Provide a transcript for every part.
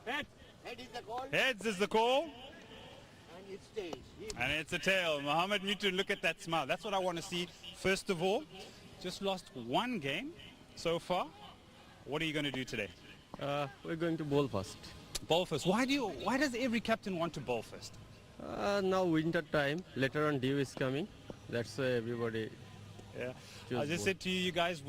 Head. Head is the call. Heads is the call. And it stays. And it's a tail. Mohammed Mutun, look at that smile. That's what I want to see. First of all, just lost one game so far. What are you going to do today? We're going to bowl first. Bowl first. Why does every captain want to bowl first? Now winter time. Later on dew is coming. That's why everybody. Yeah. Choose I just bowl. said to you, you guys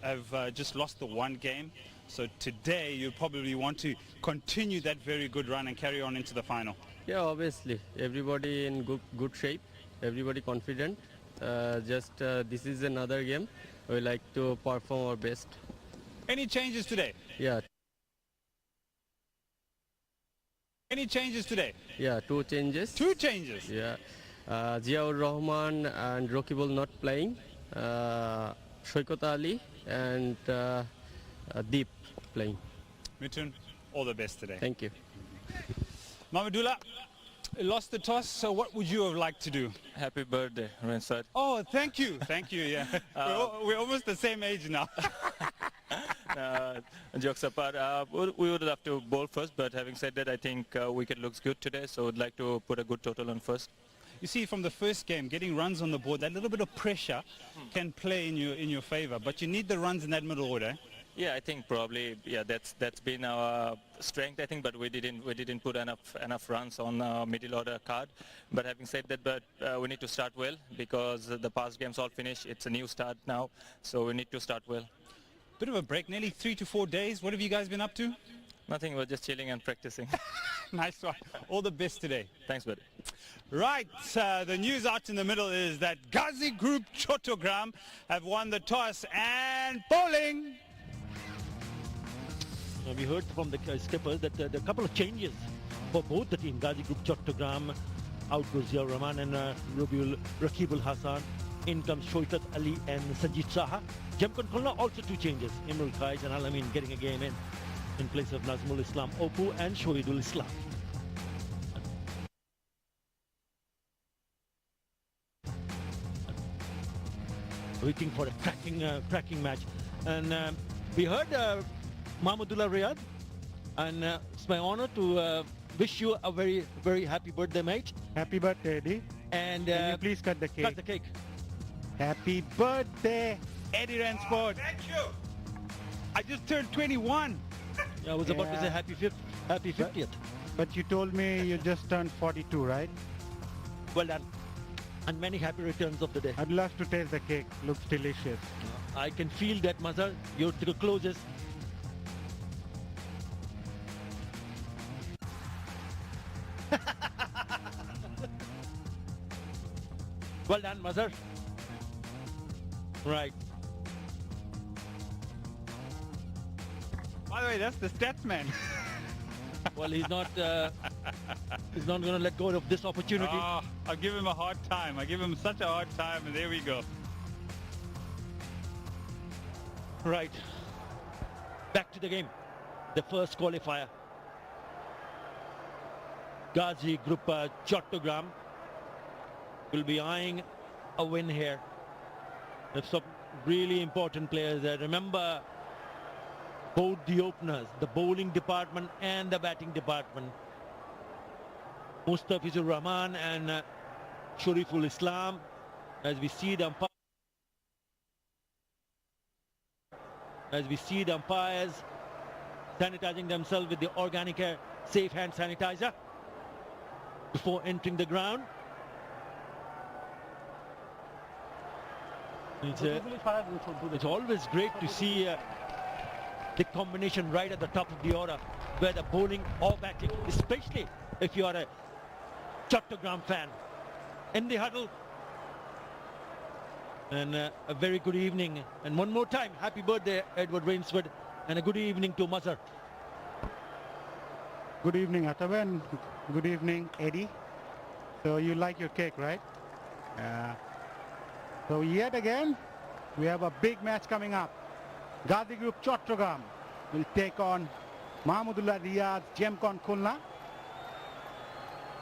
have just lost the one game. So today you probably want to continue that very good run and carry on into the final. Yeah, obviously. Everybody in good shape. Everybody confident. This is another game. We like to perform our best. Any changes today? Yeah. Any changes today? Yeah, two changes. Two changes. Yeah. Ziaur Rahman and Rokibul not playing. Shoykot Ali and Deep playing. Mutun, all the best today. Thank you. Mamadullah, lost the toss, so what would you have liked to do? Happy birthday, Rinsad. Oh, thank you. Thank you, yeah. We're almost the same age now. Jokes apart, we would love to bowl first, but having said that, I think wicket looks good today, so would like to put a good total on first. You see, from the first game, getting runs on the board, that little bit of pressure can play in your favor, but you need the runs in that middle order. Yeah, I think probably that's been our strength, I think, but we didn't put enough runs on middle order card. But having said that, we need to start well because the past games all finished. It's a new start now, so we need to start well. Bit of a break, nearly 3 to 4 days. What have you guys been up to? Nothing, we're just chilling and practicing. Nice one. All the best today. Thanks, buddy. Right, the news out in the middle is that Gazi Group Chattogram have won the toss and bowling. We heard from the skippers that there are a couple of changes for both the team. Gazi Group Chattogram, out goes Ziaur Rahman and Rakibul Hassan. In comes Shoitat Ali and Sanjit Saha. Gemcon Khulna also two changes. Imrul Khaij and Alamin getting a game in place of Nazmul Islam Opu and Shohidul Islam. Waiting for a cracking match. And we heard Mahmudullah Riyad, and it's my honor to wish you a very, very happy birthday, mate. Happy birthday, Eddie. And Can you please cut the cake? cut the cake. Happy birthday. Eddie Ransport. Thank you. I just turned 21. I was about to say Yeah. happy 50th. But you told me you just turned 42, right? Well done. And many happy returns of the day. I'd love to taste the cake. Looks delicious. I can feel that, Mazhar. You're the closest. Well done, Mazhar. Right. By the way, that's the stats man. Well, he's not going to let go of this opportunity. Oh, I'll give him a hard time. I give him such a hard time, and there we go. Right. Back to the game. The first qualifier. Gazi Group Chattogram will be eyeing a win here. There's some really important players there. Remember, both the openers, the bowling department and the batting department, Mustafizur Rahman and Shariful Islam, as we see the umpires sanitizing themselves with the organic air safe hand sanitizer before entering the ground. It's always great to see the combination right at the top of the order, whether bowling or batting, especially if you are a Chattogram fan. In the huddle. And a very good evening. And one more time, happy birthday, Edward Rainsford, and a good evening to Mazhar. Good evening, Atawa, and good evening, Eddie. So you like your cake, right? So yet again, we have a big match coming up. Gazi Group Chattogram will take on Mahmudullah Riyad's Gemcon Khulna.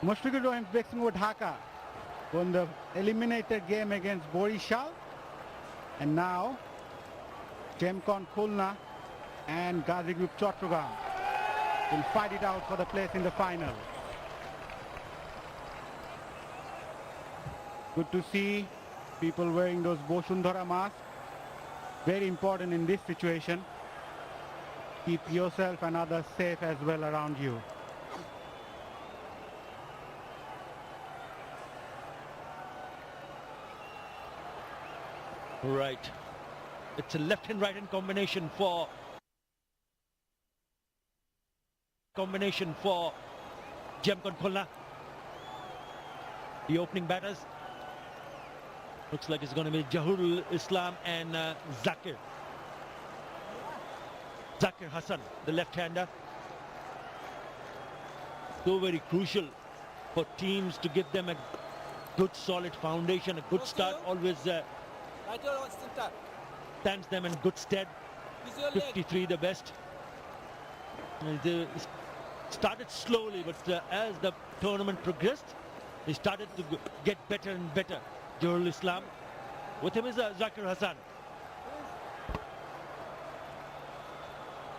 Mushfiqur Rahim Bexingwood Dhaka won the eliminated game against Borishal. And now, Gemcon Khulna and Gazi Group Chattogram. will fight it out for the place in the final. Good to see people wearing those Boshundhara masks. Very important in this situation. Keep yourself and others safe as well around you. Right. It's a left hand right hand combination for Gemcon Khulna. The opening batters. Looks like it's going to be Jahurul Islam and Zakir Hassan, the left-hander. So very crucial for teams to give them a good solid foundation, a good start. Always stands them in good stead. 53 the best. They started slowly, but as the tournament progressed, they started to get better and better. Jahurul Islam. With him is Zakir Hassan.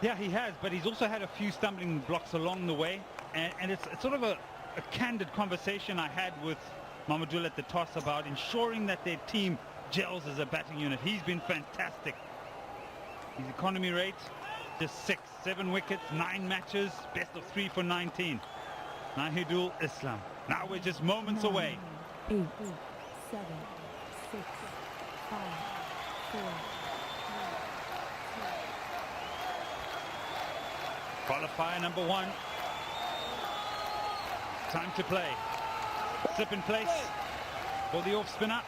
Yeah, he has, but he's also had a few stumbling blocks along the way. And it's sort of a candid conversation I had with Mahmudul at the toss about ensuring that their team gels as a batting unit. He's been fantastic. His economy rate, just 6, 7 wickets, 9 matches, best of 3 for 19. Nahidul Islam. Now we're just moments away. 8, 7, 6, 5, 4, 3, 2. Qualifier number 1. Time to play. Slip in place for the off spinner.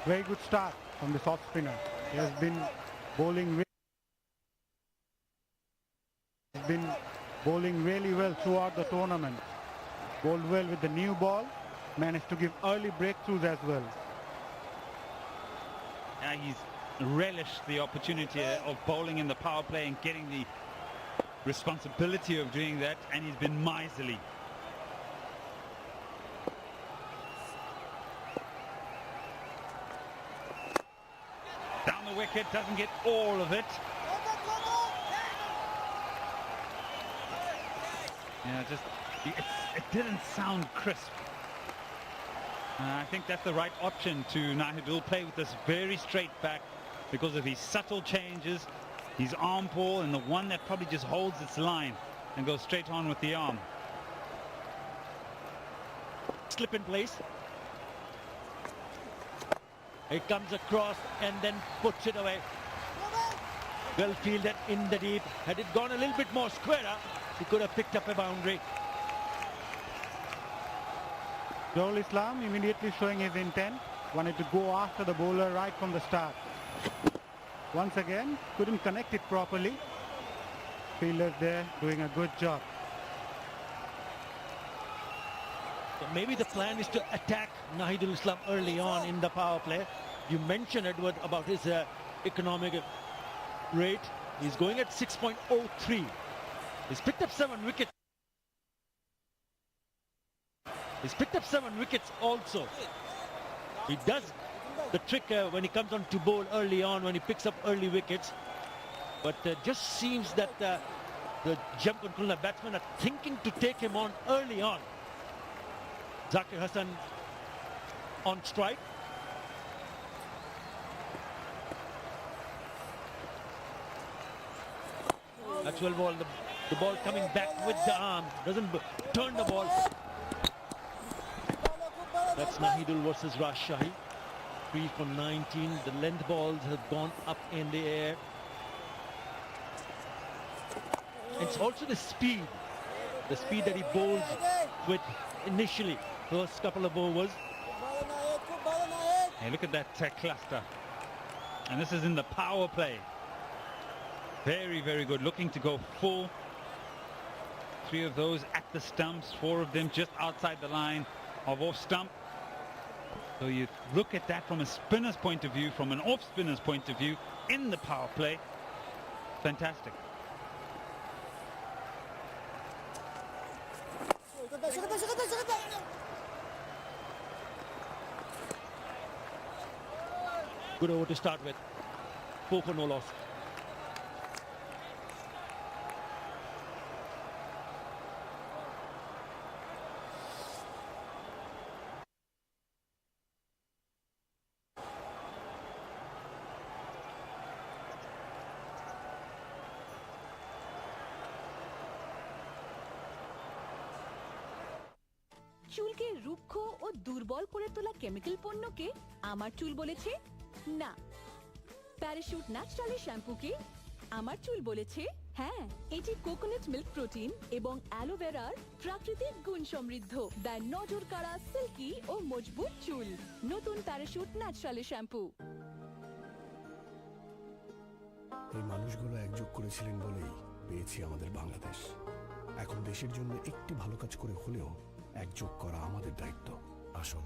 Very good start from the off spinner. He has been bowling really well throughout the tournament. Bowled well with the new ball, managed to give early breakthroughs as well. Now he's relished the opportunity of bowling in the power play and getting the responsibility of doing that, and he's been miserly. Down the wicket, doesn't get all of it. Yeah, it didn't sound crisp. I think that's the right option to Nahidul. Play with this very straight back because of his subtle changes, his arm pull, and the one that probably just holds its line and goes straight on with the arm. Slip in place. It comes across and then puts it away. Well fielded in the deep. Had it gone a little bit more squarer, he could have picked up a boundary. Jahurul Islam immediately showing his intent. Wanted to go after the bowler right from the start. Once again, couldn't connect it properly. Fielders there doing a good job. So maybe the plan is to attack Nahidul Islam early on in the power play. You mentioned, Edward, about his economic rate. He's going at 6.03. He's picked up 7 wickets. He's picked up 7 wickets also. He does the trick when he comes on to bowl early on, when he picks up early wickets. But just seems that the Gemcon Khulna batsmen are thinking to take him on early on. Zakir Hassan on strike. Actual ball, the ball coming back with the arm. Doesn't turn the ball. That's Nahidul versus Rajshahi. 3 for 19. The length balls have gone up in the air. It's also the speed that he bowls with initially, first couple of overs. Hey, look at that cluster. And this is in the power play. Very, very good. Looking to go full. 3 of those at the stumps, 4 of them just outside the line of off stump. So you look at that from a spinner's point of view, from an off spinner's point of view, in the power play. Fantastic. Good over to start with. 4 for no loss. চুলকে রুক্ষ ও দুর্বল করে তোলা chemical পণ্যকে আমার চুল বলেছে না। Parachute naturally শ্যাম্পুকে আমার চুল বলেছে হ্যাঁ। এটি কোকোনাট মিল্ক প্রোটিন এবং অ্যালোভেরার প্রাকৃতিক গুণ সমৃদ্ধ, দেয় নজর কাড়া, সিল্কি ও মজবুত চুল। নতুন প্যারাশুট ন্যাচারালি শ্যাম্পু। এই মানুষগুলো একযোগ করেছিলেন বলেই পেয়েছি আমাদের বাংলাদেশ। এখন দেশের জন্য একটি ভালো কাজ করে হলেও একযোগ করা আমাদের দায়িত্ব। আসুন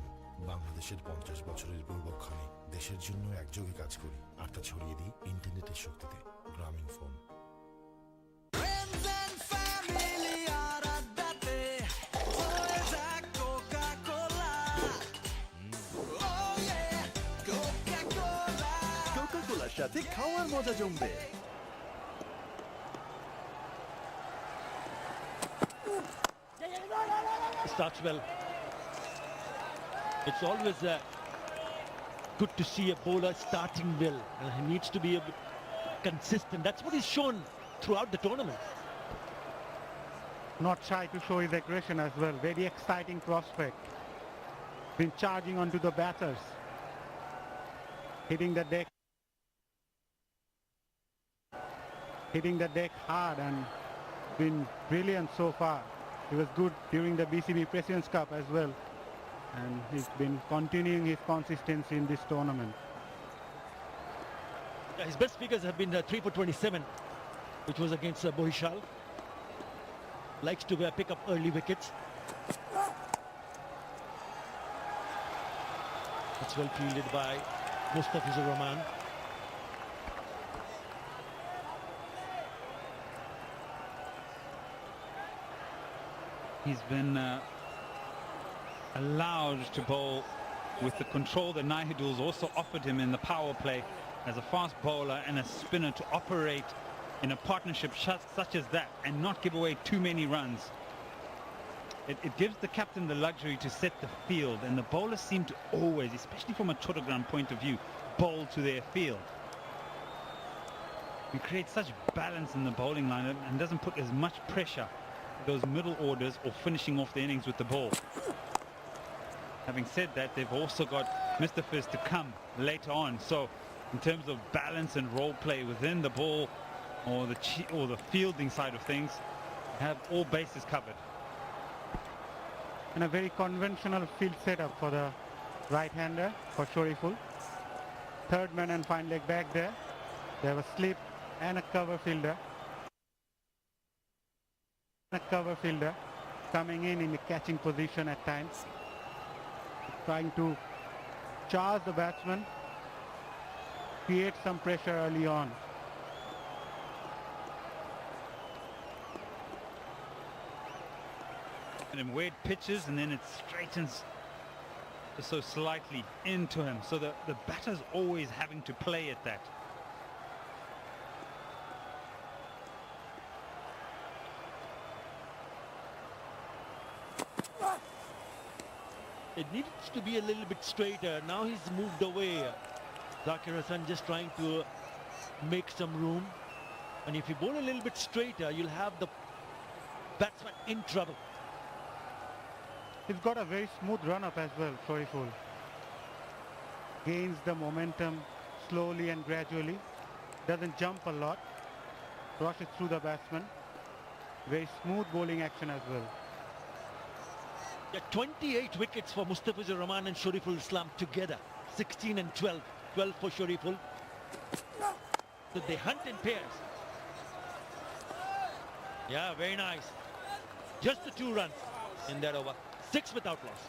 বাংলাদেশের 50 বছরের গৌরবক্ষণে দেশের জন্য একযোগে কাজ করি আর তা ছড়িয়ে দিই ইন্টারনেটের শক্তিতে। গ্রামীণ ফোন। কোকা-কোলার সাথে খাওয়ার মজা জমবে। Starts well. It's always good to see a bowler starting well. He needs to be a bit consistent. That's what he's shown throughout the tournament. Not shy to show his aggression as well. Very exciting prospect. Been charging onto the batters. Hitting the deck. Hitting the deck hard and been brilliant so far. He was good during the BCB President's Cup as well. And he's been continuing his consistency in this tournament. His best figures have been 3 for 27, which was against Bohishal. Likes to pick up early wickets. That's well fielded by Mustafizur Rahman. He's been allowed to bowl with the control that Nahidul's also offered him in the power play as a fast bowler and a spinner to operate in a partnership such as that and not give away too many runs. It gives the captain the luxury to set the field, and the bowlers seem to always, especially from a Chattogram point of view, bowl to their field. He creates such balance in the bowling line and doesn't put as much pressure those middle orders or finishing off the innings with the ball. Having said that, they've also got Mr. Fizz to come later on. So in terms of balance and role play within the ball or the fielding side of things, have all bases covered. And a very conventional field setup for the right-hander, for Shoriful. Third man and fine leg back there. They have a slip and a cover fielder. A cover fielder coming in the catching position at times, trying to charge the batsman, create some pressure early on. And where it pitches and then it straightens just so slightly into him, so the batter's always having to play at that. It needs to be a little bit straighter. Now he's moved away. Zakir Hassan just trying to make some room. And if you bowl a little bit straighter, you'll have the batsman in trouble. He's got a very smooth run-up as well, Shoriful. Gains the momentum slowly and gradually. Doesn't jump a lot. Rushes through the batsman. Very smooth bowling action as well. Yeah, 28 wickets for Mustafizur Rahman and Shoriful Islam together. 16 and 12. 12 for Shoriful. So they hunt in pairs. Yeah, very nice. Just the 2 runs in that over. 6 without loss.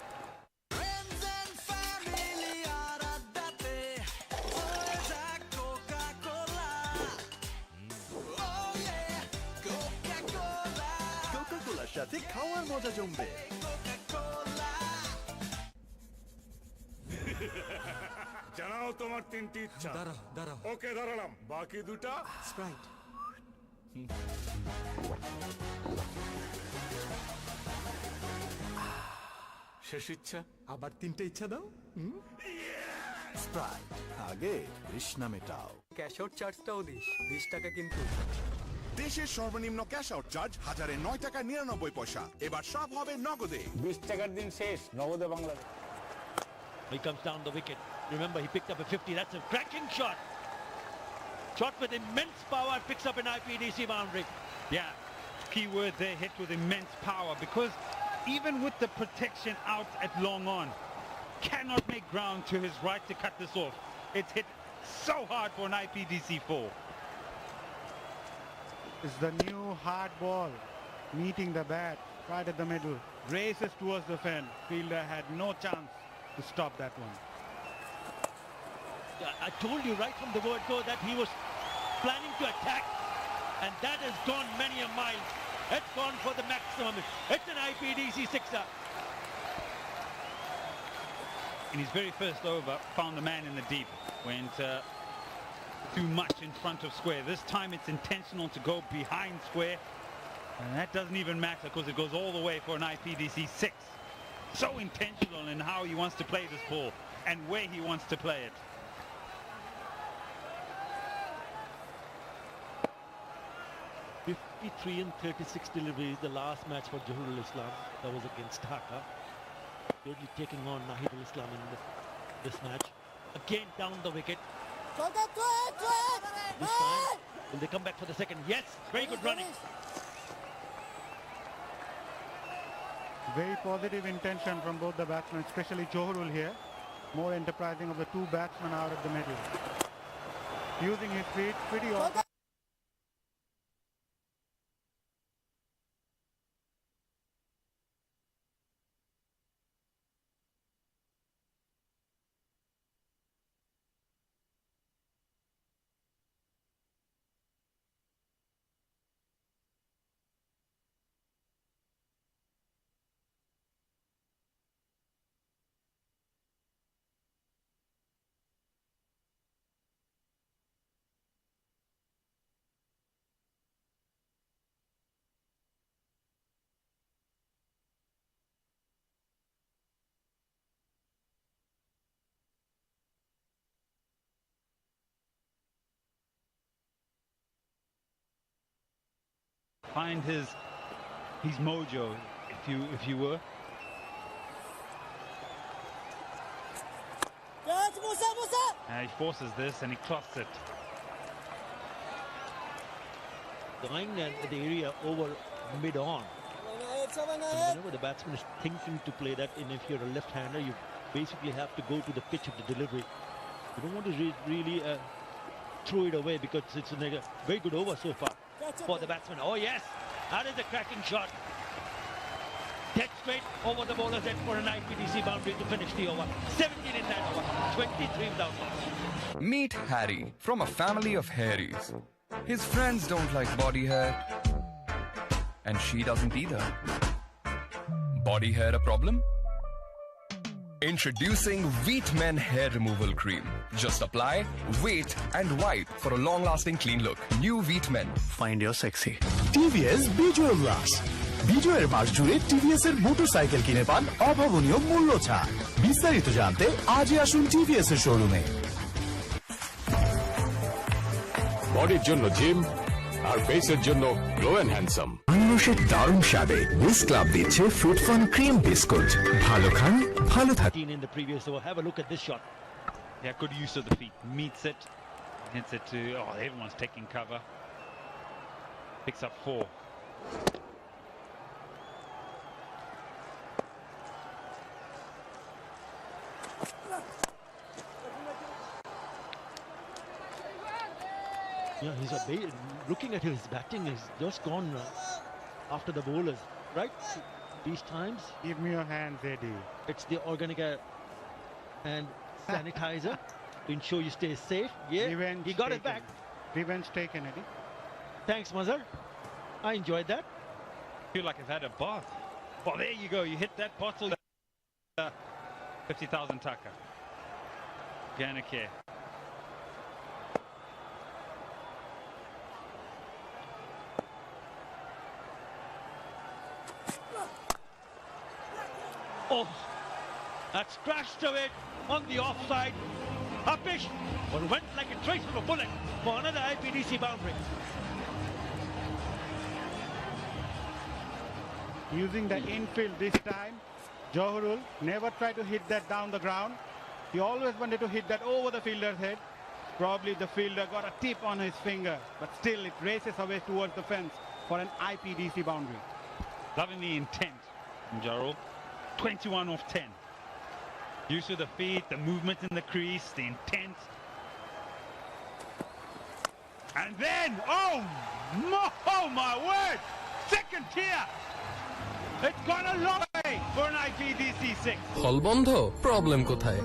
কোকা-কোলার সাথে খাওয়ার মজা জমবে। জানাও তোমার তিনটি ইচ্ছা। দাঁড়াও ওকে দাঁড়ালাম, বাকি দুটা স্প্রাইট। শেষ ইচ্ছা। আবার 3টে ইচ্ছা দাও। স্প্রাইট, আগে তৃষ্ণা মেটাও। ক্যাশ আউট চার্জটাও দিস, 20 টাকা কিন্তু। দেশের সর্বনিম্ন ক্যাশ আউট চার্জ 1009 টাকা 99 পয়সা। এবার সব হবে নগদে। 20 টাকার দিন শেষ, নগদে Bangladesh. He comes down the wicket. Remember, he picked up a 50. That's a cracking shot. Shot with immense power, picks up an IPDC boundary. Yeah, key word there, hit with immense power, because even with the protection out at long on, cannot make ground to his right to cut this off. It's hit so hard for an IPDC 4. It's the new hard ball meeting the bat right at the middle. Races towards the fin. Fielder had no chance to stop that one. I told you right from the word go that he was planning to attack, and that has gone many a mile. It's gone for the maximum. It's an IPDC sixer. In his very first over, found the man in the deep. Went too much in front of square. This time it's intentional to go behind square. And that doesn't even matter because it goes all the way for an IPDC 6. So intentional in how he wants to play this ball and where he wants to play it. $53 and 36 deliveries, the last match for Johurul Islam. That was against Dhaka. Thirdly taking on Nahidul Islam in this match. Again down the wicket. This time, will they come back for the second? Yes, very good running. Very positive intention from both the batsmen, especially Johurul here. More enterprising of the two batsmen out of the middle. Using his feet pretty often. Find his mojo, if you were. And he forces this and he cloths it. Going at the area over mid-on. Whenever the batsman is thinking to play that, and if you're a left-hander, you basically have to go to the pitch of the delivery. You don't want to really throw it away because it's a very good over so far for the batsman. Oh yes, that is a cracking shot. Dead straight over the bowler's head for an IPDC boundary to finish the over. 17 in that over, 23 without loss. Meet Harry from a family of hairies. His friends don't like body hair, and she doesn't either. Body hair a problem? Introducing Wheat Men Hair Removal Cream. Just apply, wait, and wipe for a long-lasting clean look. New Wheat Men. Find your sexy. TVS বিজয় উল্লাস। বিজয়ের মাস জুড়ে TVS এর motorcycle কিনে পান অভাবনীয় মূল্য ছাড়। বিস্তারিত জানতে আজই আসুন টিভিএস এর শোরুমে। বডির জন্য জিম আর ফেসের জন্য গ্লো এন্ড হ্যান্ডসাম। আনুষের দারুণ স্বাদে উইস ক্লাব দিচ্ছে ফ্রুট ফান ক্রিম বিস্কুট। ভালো খান, ভালো থাকুন। In the previous over, have a look at this shot. Yeah, good use of the feet. Meets it, hits it to. Oh, everyone's taking cover. Picks up 4. Yeah, he's looking at his batting. He's just gone after the bowlers, right? These times. Give me your hands, Eddie. It's the organic and sanitizer to ensure you stay safe. Yeah, Revenge he got taken. it back. Revenge taken, Eddie. Thanks, Mazhar. I enjoyed that. Feel like I've had a bath. Well, there you go. You hit that bottle. 50,000 taka. Ganeke. Oh, that's crashed away on the offside. Upish, but went like a trace of a bullet for another IPDC boundary. Using the infield this time, Johurul never tried to hit that down the ground. He always wanted to hit that over the fielder's head. Probably the fielder got a tip on his finger, but still it races away towards the fence for an IPDC boundary. Loving the intent from Johurul. 21 off 10. Use of the feet, the movement in the crease, the intent. And then, oh my word! Second tier! It's gone a long way for an IPDC 6. হল বন্ধ problem কোথায়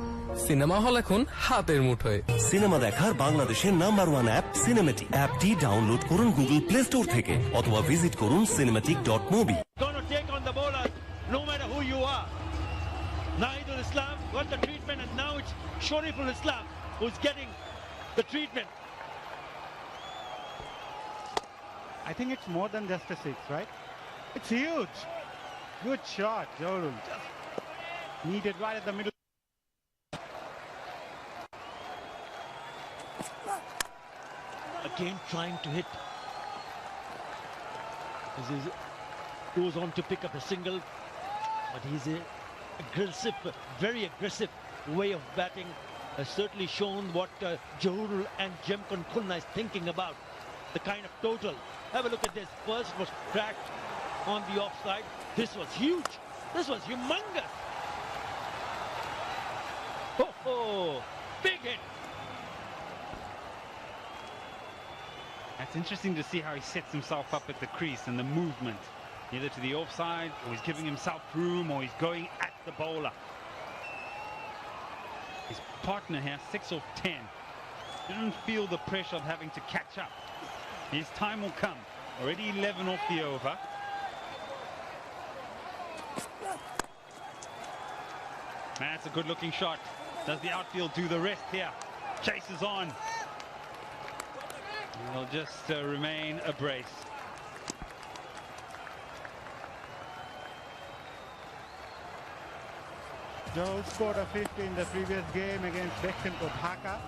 cinema hall এখন হাতের মুঠোয় cinema দেখার বাংলাদেশের number 1 app cinematic অ্যাপটি download করুন গুগল প্লে স্টোর থেকে অথবা ভিজিট করুন cinematic.mobi Gonna take on the bowlers no matter who you are. Naidul Islam got the treatment and now it's Shariful Islam who's getting the treatment. I think it's more than just a 6, right? It's huge. Good shot, Johurul. Just needed right at the middle. Again trying to hit. Goes on to pick up a single, but he's aggressive, very aggressive way of batting. Has certainly shown what Johurul and Gemcon Khulna is thinking about. The kind of total. Have a look at this. First was cracked on the offside. This was huge. This was humongous. Oh, big hit. That's interesting to see how he sets himself up at the crease and the movement. Either to the offside, or he's giving himself room, or he's going at the bowler. His partner here, 6 off 10. Didn't feel the pressure of having to catch up. His time will come. Already 11 off the over. That's a good looking shot. Does the outfield do the rest here? Chases on. He'll just remain a brace. Joe scored a 50 in the previous game against Beximco Dhaka.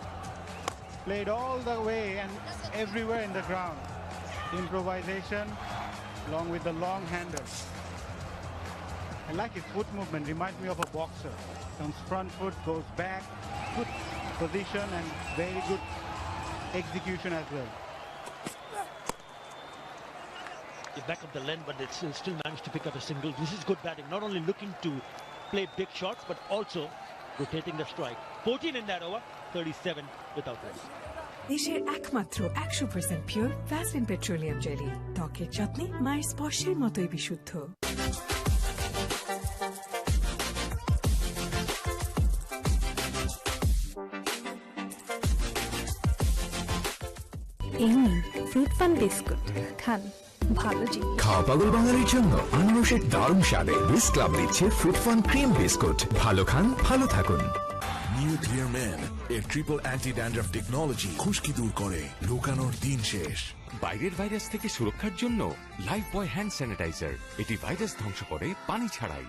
Played all the way and everywhere in the ground. Improvisation along with the long handle. I like his foot movement, reminds me of a boxer. Comes front foot, goes back, good position and very good execution as well. He's back of the length, but it's still managed to pick up a single. This is good batting, not only looking to play big shots, but also rotating the strike. 14 in that over, 37 without rest. দেশের একমাত্র 100% pure Vaseline petroleum jelly ত্বকের যত্নে মায়ের স্পর্শের মতোই বিশুদ্ধ এই fruit fun biscuit খান ভালো জিনিস খাওয়া পাগল বাঙালির জন্য আনারসের দারুণ স্বাদে বিস ক্লাব দিচ্ছে ফ্রুট ফান ক্রিম বিস্কুট ভালো খান ভালো থাকুন নিউ ক্লিয়ার ম্যান এর ট্রিপল অ্যান্টি ড্যান্ড্রাফ টেকনোলজি খুশকি দূর করে লুকানোর দিন শেষ বাইরের ভাইরাস থেকে সুরক্ষার জন্য লাইফ বয় হ্যান্ড স্যানিটাইজার এটি ভাইরাস ধ্বংস করে পানি ছাড়াই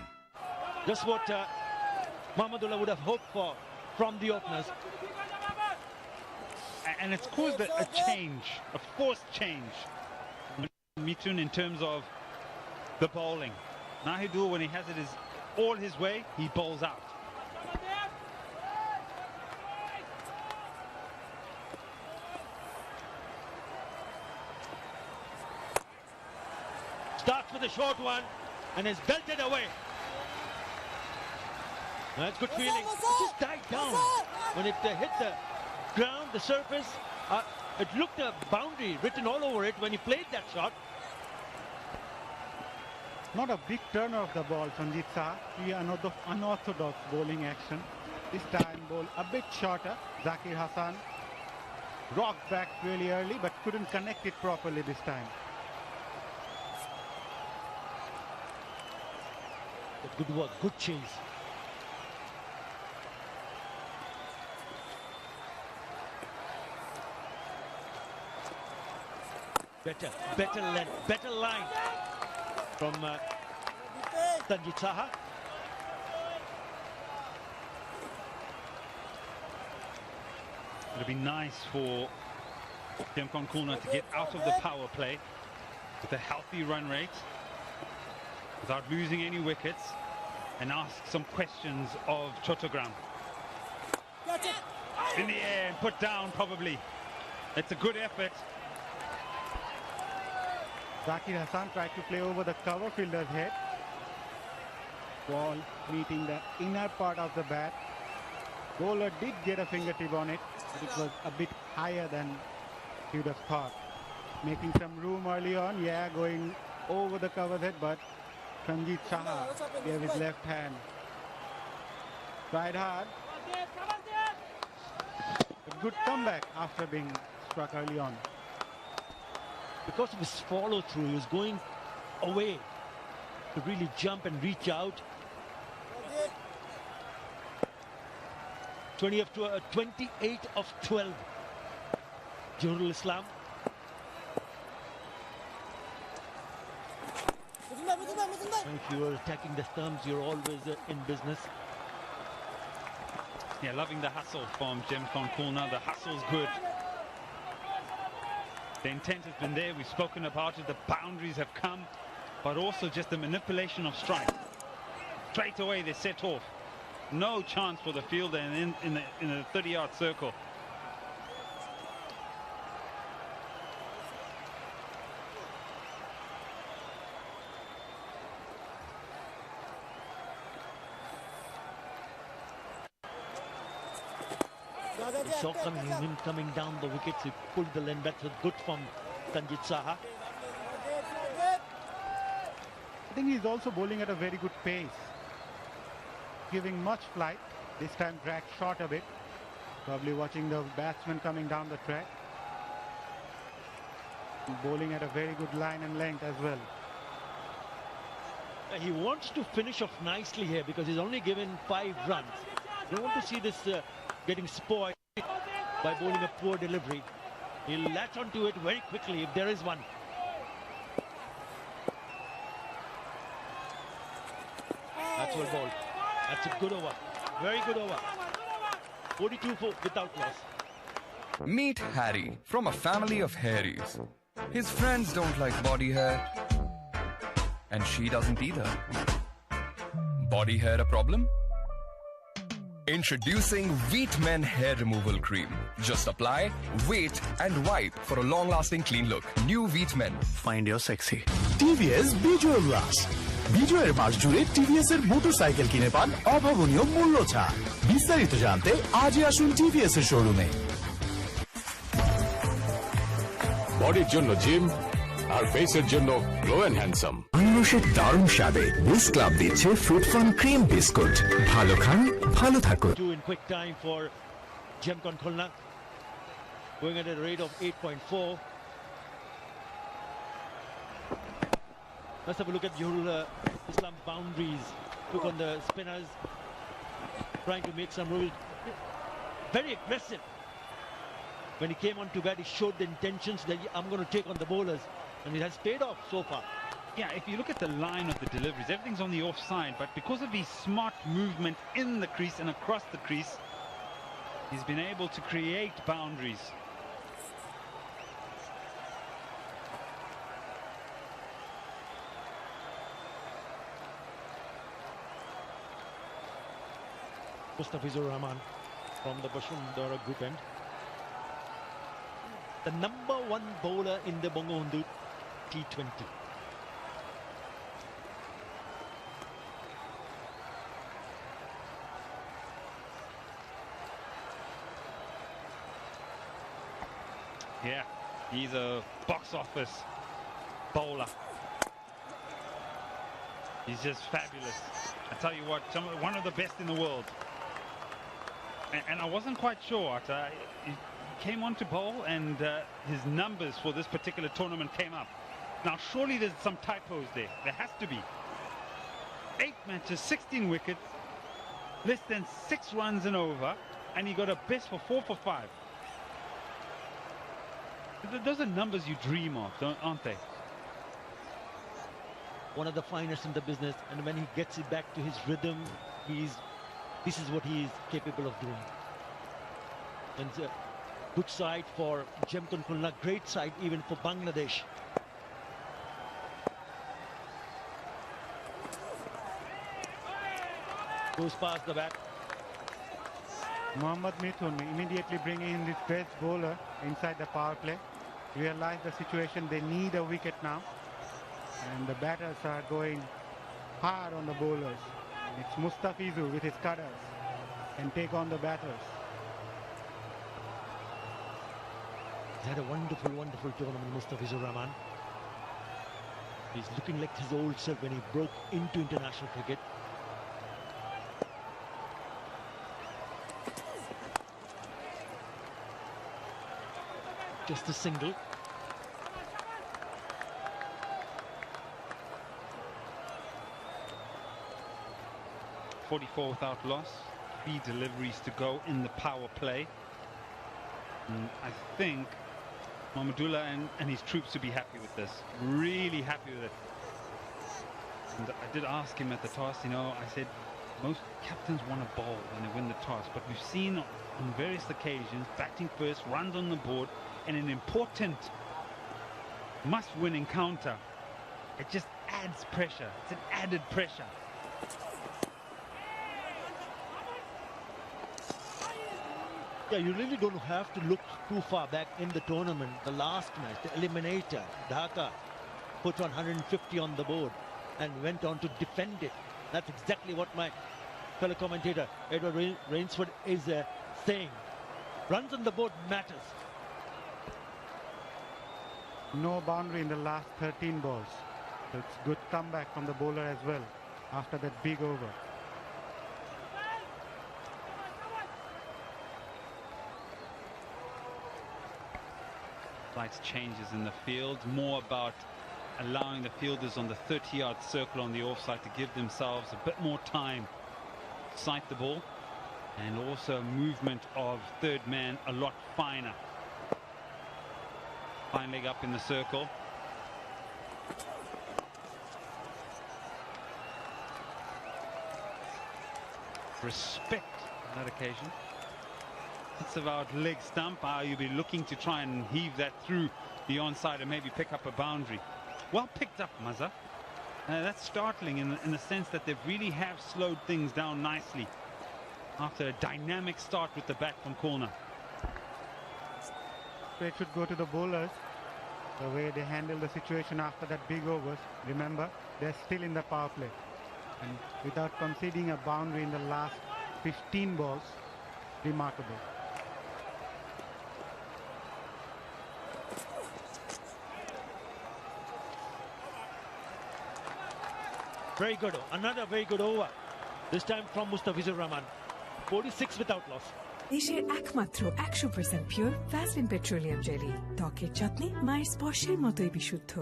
Just what Mahmudullah would have hoped for from the openers. And it's caused a change, a forced change. Mithun in terms of the bowling. Nahidul, when he has it is all his way, he bowls out. Starts with a short one and is belted away. That's good feeling. It just died down. When it hit the ground, the surface, it looked a boundary written all over it when he played that shot. Not a big turner of the ball, Sanjit Saha. Another unorthodox bowling action. This time ball a bit shorter. Zakir Hassan rocked back really early but couldn't connect it properly this time. Good work, good chase. Better length, better line from Tanjit Saha. It would be nice for Gemcon Khulna to get out of the power play with a healthy run rate without losing any wickets and ask some questions of Chattogram. In the air and put down probably. It's a good effort. Zakir Hassan tried to play over the cover fielder's head. Ball meeting the inner part of the bat. Bowler did get a fingertip on it, but it was a bit higher than he would have thought. Making some room early on, yeah, going over the cover's head, but Tanjit Saha gave his left hand. Tried hard. A good comeback after being struck early on. Because of his follow through, he was going away to really jump and reach out. 28 of 12. Jurul Islam. If you are attacking the stumps, you're always in business. Yeah, loving the hustle from Gemcon Khulna. The hustle's good. The intent has been there. We've spoken about it. The boundaries have come, but also just the manipulation of strike. Straight away they set off. No chance for the fielder in the 30-yard circle. We saw him coming down the wickets. He pulled the length. That was good from Tanjit Saha. I think he's also bowling at a very good pace. Giving much flight. This time dragged short a bit. Probably watching the batsman coming down the track. Bowling at a very good line and length as well. He wants to finish off nicely here because he's only given 5 runs. Don't want to see this getting spoiled by bowling a poor delivery. He'll latch onto it very quickly if there is one. That's well bowled. That's a good over. Very good over. 42 without loss. Meet Harry from a family of hairies. His friends don't like body hair, and she doesn't either. Body hair a problem? Introducing Wheat Men Hair Removal Cream. Just apply, wait and wipe for a long-lasting clean look. New Wheat Men. Find your sexy. TVS বিজয় উল্লাস বিজয়ের মাস জুড়ে TVS এর motorcycle কিনে পান অভাবনীয় মূল্য ছাড়। বিস্তারিত জানতে আজই আসুন টিভিএস এর শোরুমে। বডির জন্য জিম আর ফেসের জন্য গ্লো এন্ড হ্যান্ডসাম। আনারসের দারুণ স্বাদে বুস্ট ক্লাব দিচ্ছে ফ্রুট ফান ক্রিম বিস্কুট। ভালো খান ভালো থাকুন। Two in quick time for Gemcon Khulna, going at a rate of 8.4. Let's have a look at Jurul Islam's boundaries. Took on the spinners, trying to make some rules. Very aggressive. When he came on to bat, he showed the intentions that I'm going to take on the bowlers, and it has paid off so far. Yeah, if you look at the line of the deliveries, everything's on the offside, but because of his smart movement in the crease and across the crease, he's been able to create boundaries. Mustafizur Rahman from the Bashundara group end. The number 1 bowler in the Bangabandhu T20. Yeah, he's a box office bowler. He's just fabulous. I tell you what, one of the best in the world. And I wasn't quite sure. He came on to bowl and his numbers for this particular tournament came up. Now surely there's some typos there. There has to be. 8 matches, 16 wickets, less than 6 runs and over, and he got a best for 4 for 5. Those are numbers you dream of, aren't they? One of the finest in the business, and when he gets it back to his rhythm, this is what he is capable of doing. And it's a good side for Gemcon Khulna, great side even for Bangladesh. Goes past the bat. Mohammad Mithun immediately bringing in this best bowler inside the power play. Realize the situation, they need a wicket now. And the batters are going hard on the bowlers. It's Mustafizu with his cutters and take on the batters. He's had a wonderful, wonderful tournament, Mustafizu Rahman. He's looking like his old self when he broke into international cricket. Just a single. .44 without loss. 3 deliveries to go in the power play. And I think Mahmudullah and his troops will be happy with this. Really happy with it. And I did ask him at the toss, you know, I said, most captains want to bowl when they win the toss, but we've seen on various occasions, batting first, runs on the board, and an important must-win encounter. It just adds pressure. It's an added pressure. Yeah, you really don't have to look too far back in the tournament. The last match, the eliminator, Dhaka, put on 150 on the board and went on to defend it. That's exactly what my fellow commentator, Edward Rainsford, is saying. Runs on the board matters. No boundary in the last 13 balls. So it's good comeback from the bowler as well after that big over. Slight changes in the field, more about allowing the fielders on the 30-yard circle on the offside to give themselves a bit more time to sight the ball, and also movement of third man a lot finer. Fine leg up in the circle. Respect on that occasion. It's about leg stump. You'll be looking to try and heave that through the onside and maybe pick up a boundary. Well picked up, Mazza. That's startling in the sense that they really have slowed things down nicely after a dynamic start with the bat from Khulna. So it should go to the bowlers, the way they handle the situation after that big overs. Remember, they're still in the power play. And without conceding a boundary in the last 15 balls, remarkable. Very good. Another very good over. This time from Mustafizu Rahman. 46 without loss. দেশের একমাত্র 100% pure Vaseline petroleum jelly ত্বকের যত্নে মায়ের স্পর্শের মতোই বিশুদ্ধ।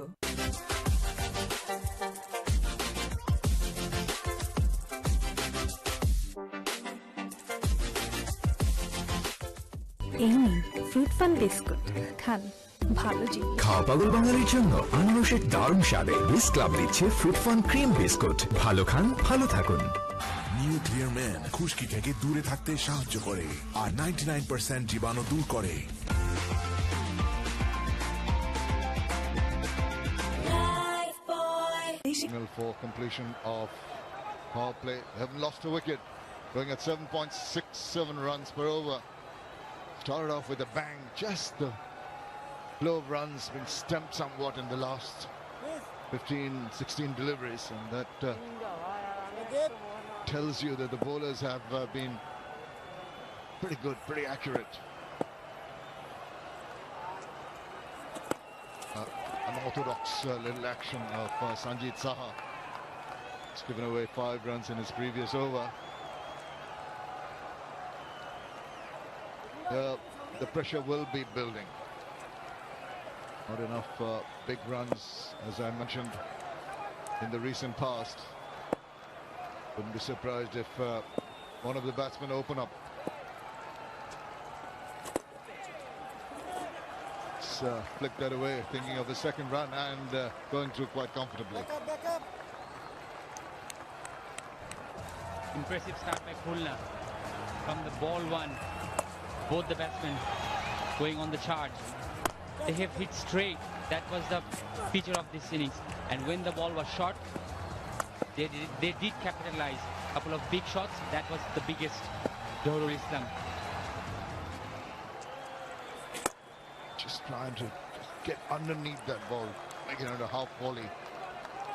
এই নিন ফ্রুট ফান বিস্কুট খান, ভালো জিনিস। খাওয়া পাগল বাঙালির জন্য আনারসের দারুণ স্বাদে বিস ক্লাব দিচ্ছে ফ্রুট ফান ক্রিম বিস্কুট। ভালো খান, ভালো থাকুন। নিউক্লিয়ার ম্যান খুশকি থেকে দূরে থাকতে সাহায্য করে আর 99% জীবাণু দূর করে। Signal for completion of power play. They haven't lost a wicket, going at 7.67 runs per over. Started off with a bang, just the flow of runs been stamped somewhat in the last 15-16 deliveries, and that tells you that the bowlers have been pretty good, pretty accurate. Unorthodox little action of Sanjeet Saha. He's given away 5 runs in his previous over. The pressure will be building. Not enough big runs, as I mentioned in the recent past. Wouldn't be surprised if one of the batsmen open up. flicked that away, thinking of his second run and going through quite comfortably. Back up. Impressive start by Khulna. From the ball one, both the batsmen going on the charge. They have hit straight. That was the feature of this innings. And when the ball was shot, they did capitalize. A couple of big shots. That was the biggest. Dohrul Islam. Just trying to get underneath that ball, making it a half volley.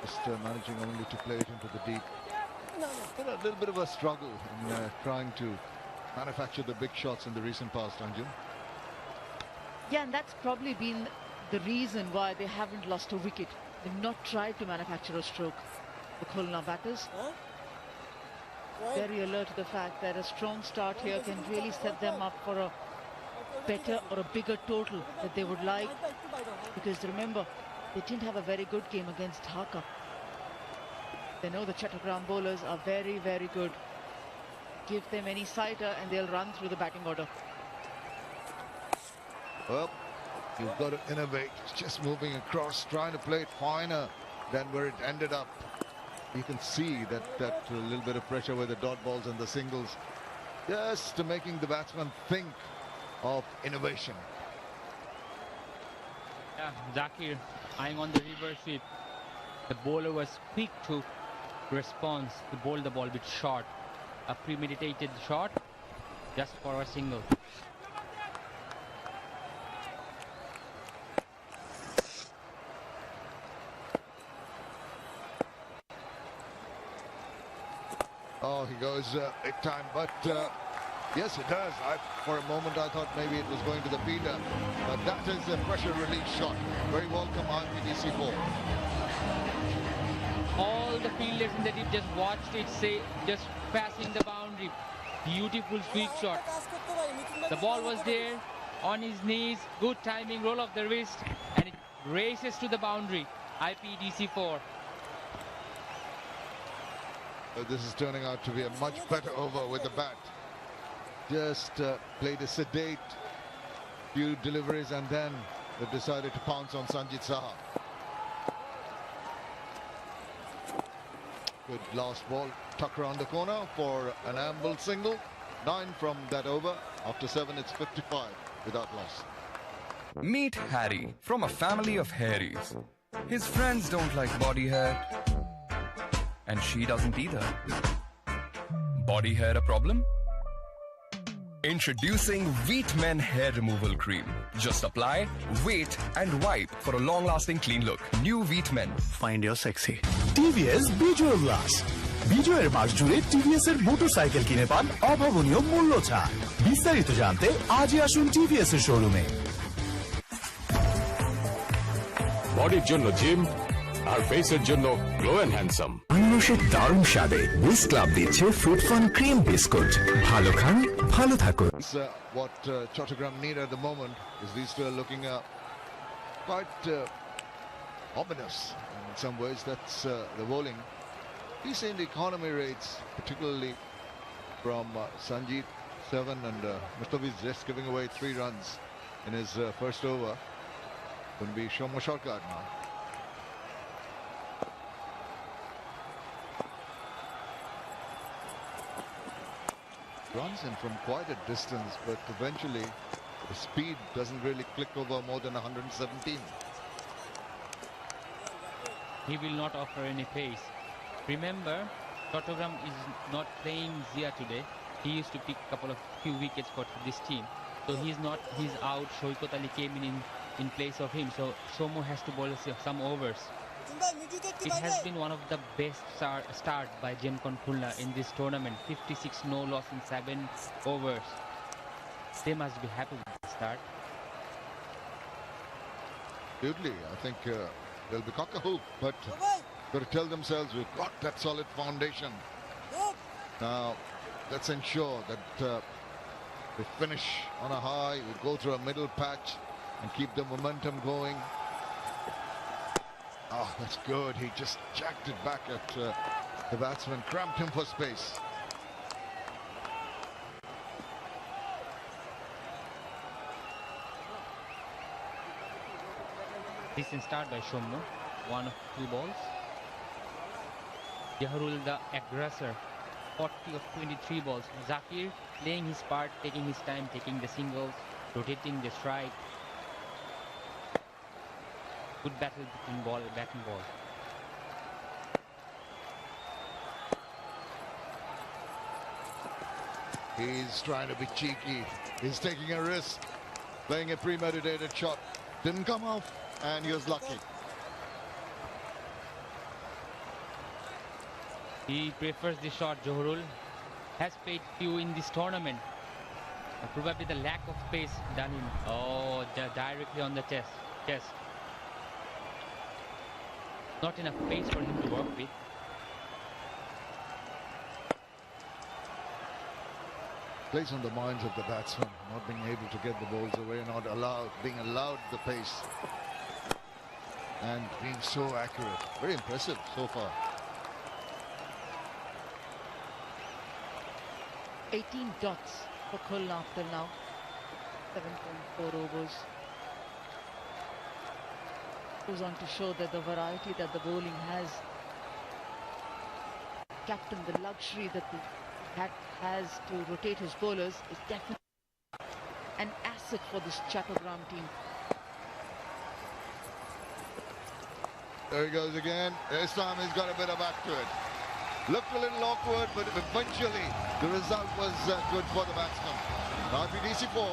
Just managing only to play it into the deep. Been a little bit of a struggle in trying to manufacture the big shots in the recent past, Anjum. Yeah, and that's probably been the reason why they haven't lost a wicket. They've not tried to manufacture a stroke. The Khulna batters. Very alert to the fact that a strong start here can really set them up for a better or a bigger total that they would like. Because remember, they didn't have a very good game against Dhaka. They know the Chattogram bowlers are very, very good. Give them any sighter and they'll run through the batting order. Well, you've got to innovate. Just moving across, trying to play it finer than where it ended up. You can see that little bit of pressure with the dot balls and the singles. Just making the batsman think of innovation. Yeah, Zakir eyeing on the reverse sweep. The bowler was quick to respond to bowl the ball with short. A premeditated shot just for a single. Oh, he goes big time, but yes, it does. For a moment, I thought maybe it was going to the feeder, but that is a pressure release shot. Very welcome, RPDC4. All the fielders in the deep just watched it, just passing the boundary. Beautiful sweep shot. The ball was there, on his knees, good timing, roll of the wrist, and it races to the boundary. IPDC4. This is turning out to be a much better over with the bat. Just played a sedate few deliveries and then they've decided to pounce on Sanjit Saha. Good last ball, tuck around the corner for an amble single. 9 from that over. After 7, it's 55 without loss. Meet Harry from a family of hairies. His friends don't like body hair, and she doesn't either. Body hair a problem? Introducing Wheat Men Hair Removal Cream. Just apply, wait, and wipe for a long-lasting clean look. New Wheat Men. Find your sexy. TVS বিজয় উল্লাস বিজয়ের মাস জুড়ে TVS এর motorcycle কিনে পান অভাবনীয় মূল্য ছাড়। বিস্তারিত জানতে আজই আসুন টিভিএস এর শোরুমে। বডির জন্য জিম আর ফেসের জন্য গ্লো এন্ড হ্যান্ডসাম। আনারসের দারুণ স্বাদে উইস ক্লাব দিচ্ছে ফ্রুট ফান ক্রিম বিস্কুট। ভালো খান ভালো থাকুন। What Chattogram need at the moment is these two are looking quite ominous in some ways. That's the bowling. Decent economy rates, particularly from Sanjit, 7, and Mustafi's just giving away 3 runs in his first over. Going to be Shomo shortcut now. Runs in from quite a distance, but eventually the speed doesn't really click over more than 117. He will not offer any pace. Remember, Chattogram is not playing Zia today. He used to pick few wickets for this team. So he's out. Shoikot Ali came in place of him. So Somo has to bowl some overs. It has been one of the best start by Gemcon Khulna in this tournament. 56 no loss in 7 overs. They must be happy with the start. Absolutely. I think they'll be cock-a-hoop, but got to tell themselves we've got that solid foundation. Now, let's ensure that we finish on a high, we go through a middle patch and keep the momentum going. Oh, that's good. He just jacked it back at the batsman, cramped him for space. Decent start by Shomno. 1 of 2 balls. Jaharul the aggressor. 40 of 23 balls. Zakir playing his part, taking his time, taking the singles, rotating the strike. Good battle between ball and bat and ball. He's trying to be cheeky. He's taking a risk, playing a premeditated shot. Didn't come off, and he was lucky. He prefers the shot. Jaharul has played few in this tournament. Probably the lack of pace done him. Oh, directly on the chest. Not enough pace for him to work with. Plays on the minds of the batsman, not being able to get the balls away, being allowed the pace, and being so accurate. Very impressive so far. 18 dots for Khulna up till now. 7.4 overs. Goes on to show that the variety that the bowling has. Captain, the luxury that the hat has to rotate his bowlers is definitely an asset for this Chattogram team. There he goes again. This time he's got a bit of back to it. Looked a little awkward, but eventually the result was good for the batsman. RPDC 4.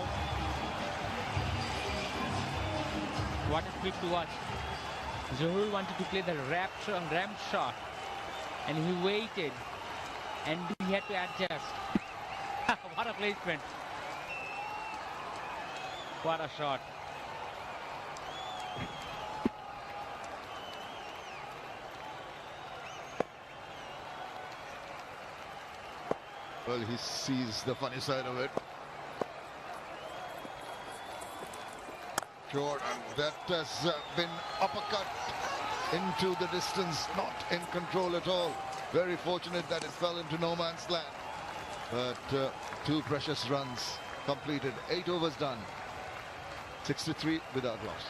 What a clip to watch. Zahoor wanted to play the ramp shot, and he waited, and he had to adjust. What a placement. What a shot. Well, he sees the funny side of it. Sure, and that has been uppercut into the distance, not in control at all. Very fortunate that it fell into no man's land. But 2 precious runs completed, 8 overs done, 63 without loss.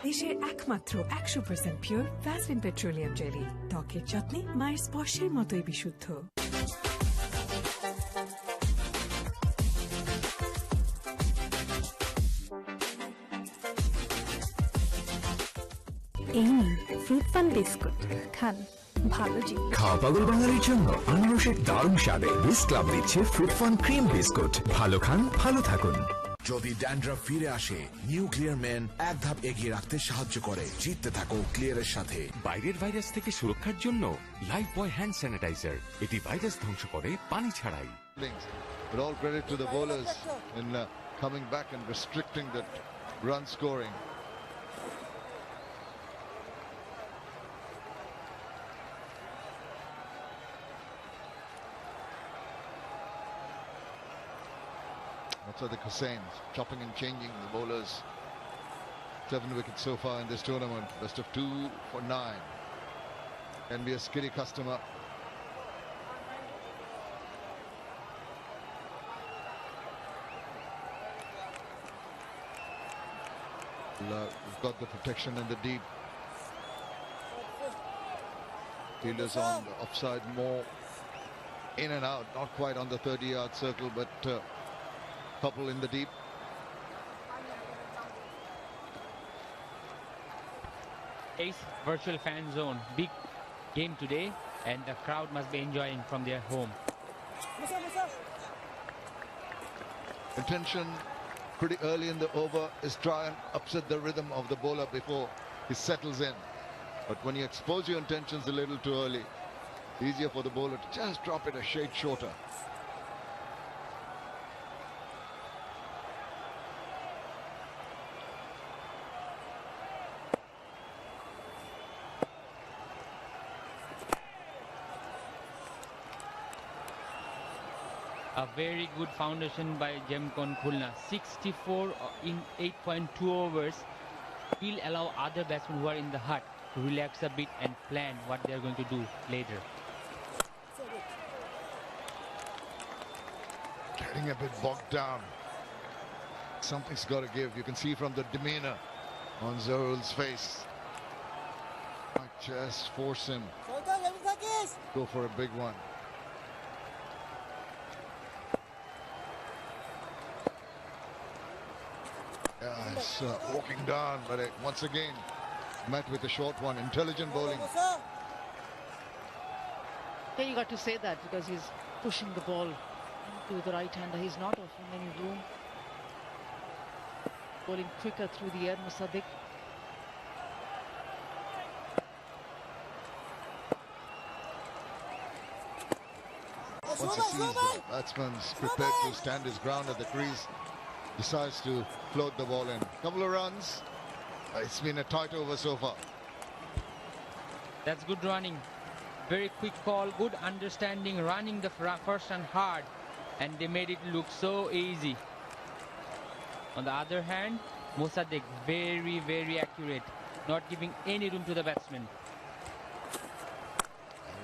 দেশের একমাত্র 100% pure Vaseline petroleum jelly, ত্বকের যত্নে মায়ের স্পর্শের মতোই বিশুদ্ধ। এই নিন ফ্রুট ফান বিস্কুট, খান ভালো জিনিস। খাওয়া পাগল বাঙালির জন্য আনারসের দারুণ স্বাদে বিস ক্লাব দিচ্ছে ফ্রুট ফান ক্রিম বিস্কুট। ভালো খান, ভালো থাকুন। যদি ড্যান্ড্রাফ ফিরে আসে, নিউ ক্লিয়ার ম্যান এক ধাপ এগিয়ে রাখতে সাহায্য করে। জিততে থাকো ক্লিয়ারের সাথে। বাইরের ভাইরাস থেকে সুরক্ষার জন্য লাইফ বয় হ্যান্ড স্যানিটাইজার, এটি ভাইরাস ধ্বংস করে পানি ছাড়াই। But all credit to the bowlers in coming back and restricting that run scoring. Sadiq Hussain chopping and changing the bowlers. 7 wickets so far in this tournament. Best of 2 for 9. Can be a skitty customer. We've got the protection in the deep. Fielders on the offside, more in and out, not quite on the 30-yard circle, but couple in the deep. Ace virtual fan zone. Big game today, and the crowd must be enjoying from their home. Intention pretty early in the over is try and upset the rhythm of the bowler before he settles in. But when you expose your intentions a little too early, easier for the bowler to just drop it a shade shorter. A very good foundation by Gemcon Khulna. 64 in 8.2 overs will allow other batsmen who are in the hut to relax a bit and plan what they are going to do later. Getting a bit bogged down. Something's got to give. You can see from the demeanor on Zahrul's face. Might just force him. Go for a big one. Yeah, he's walking down, but once again met with a short one. Intelligent bowling. Yeah, you got to say that because he's pushing the ball into the right hander. He's not offering any room. Bowling quicker through the air, Musaddiq. Once he sees the batsman's prepared to stand his ground at the crease, decides to float the ball in. Couple of runs. It's been a tight over so far. That's good running. Very quick call, good understanding, running the first run hard, and they made it look so easy. On the other hand, Musaddiq very, very accurate, not giving any room to the batsman.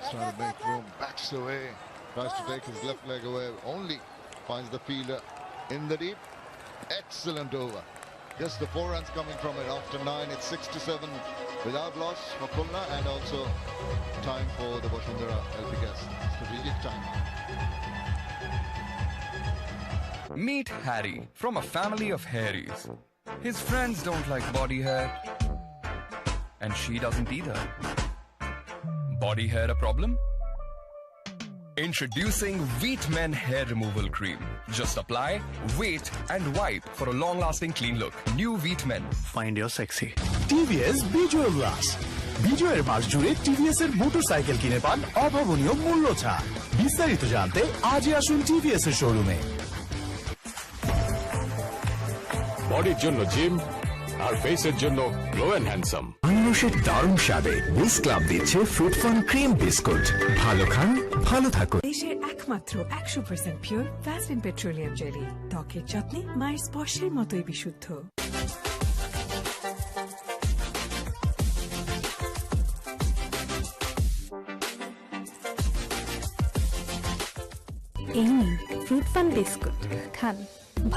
He's trying to make room, backs away, tries to take his left leg away, only finds the fielder in the deep. Excellent over. Just the 4 runs coming from it. After 9, it's 6-7 without loss for Khulna, and also time for the Bashundhara LP strategic time. Meet Harry from a family of hairies. His friends don't like body hair, and she doesn't either. Body hair a problem? Introducing Wheat Men Hair Removal Cream. Just apply, wait and wipe for a long-lasting clean look. New Wheat Men. Find your sexy. TVS বিজয় উল্লাস। বিজয়ের মাস জুড়ে TVS এর motorcycle কিনে পান অভাবনীয় মূল্য ছাড়। বিস্তারিত জানতে আজই আসুন TVS এর শোরুমে। বডির জন্য জিম আর ফেসের জন্য গ্লো এন্ড হ্যান্ডসাম। আনারসের দারুণ স্বাদে বুস্ট ক্লাব দিচ্ছে ফ্রুট ফান ক্রিম বিস্কুট। ভালো খান, ভালো থাকুন। দেশের একমাত্র 100% পিওর ভ্যাসলিন পেট্রোলিয়াম জেলি। ত্বকের যত্নে মায়ের স্পর্শের মতোই বিশুদ্ধ। এই নিন ফ্রুট ফান বিস্কুট, খান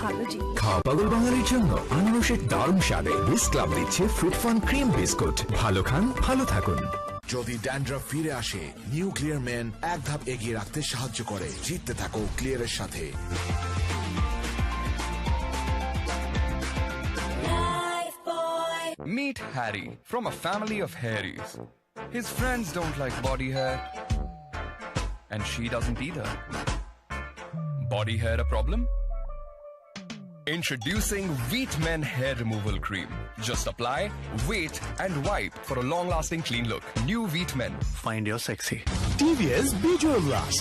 ভালো জিনিস। খাওয়া পাগল বাঙালির জন্য আনারসের দারুণ স্বাদে বুস্ট ক্লাব দিচ্ছে ফ্রুট ফান ক্রিম বিস্কুট। ভালো খান, ভালো থাকুন। যদি ড্যান্ড্রাফ ফিরে আসে, নিউ ক্লিয়ার ম্যান এক ধাপ এগিয়ে রাখতে সাহায্য করে। জিততে থাকো ক্লিয়ারের সাথে। Meet Harry from a family of hairies. His friends don't like body hair, and she doesn't either. Body hair a problem? Introducing Wheat Men Hair Removal Cream. Just apply, wait and wipe for a long-lasting clean look. New Wheat Men. Find your sexy. TVS বিজয় উল্লাস।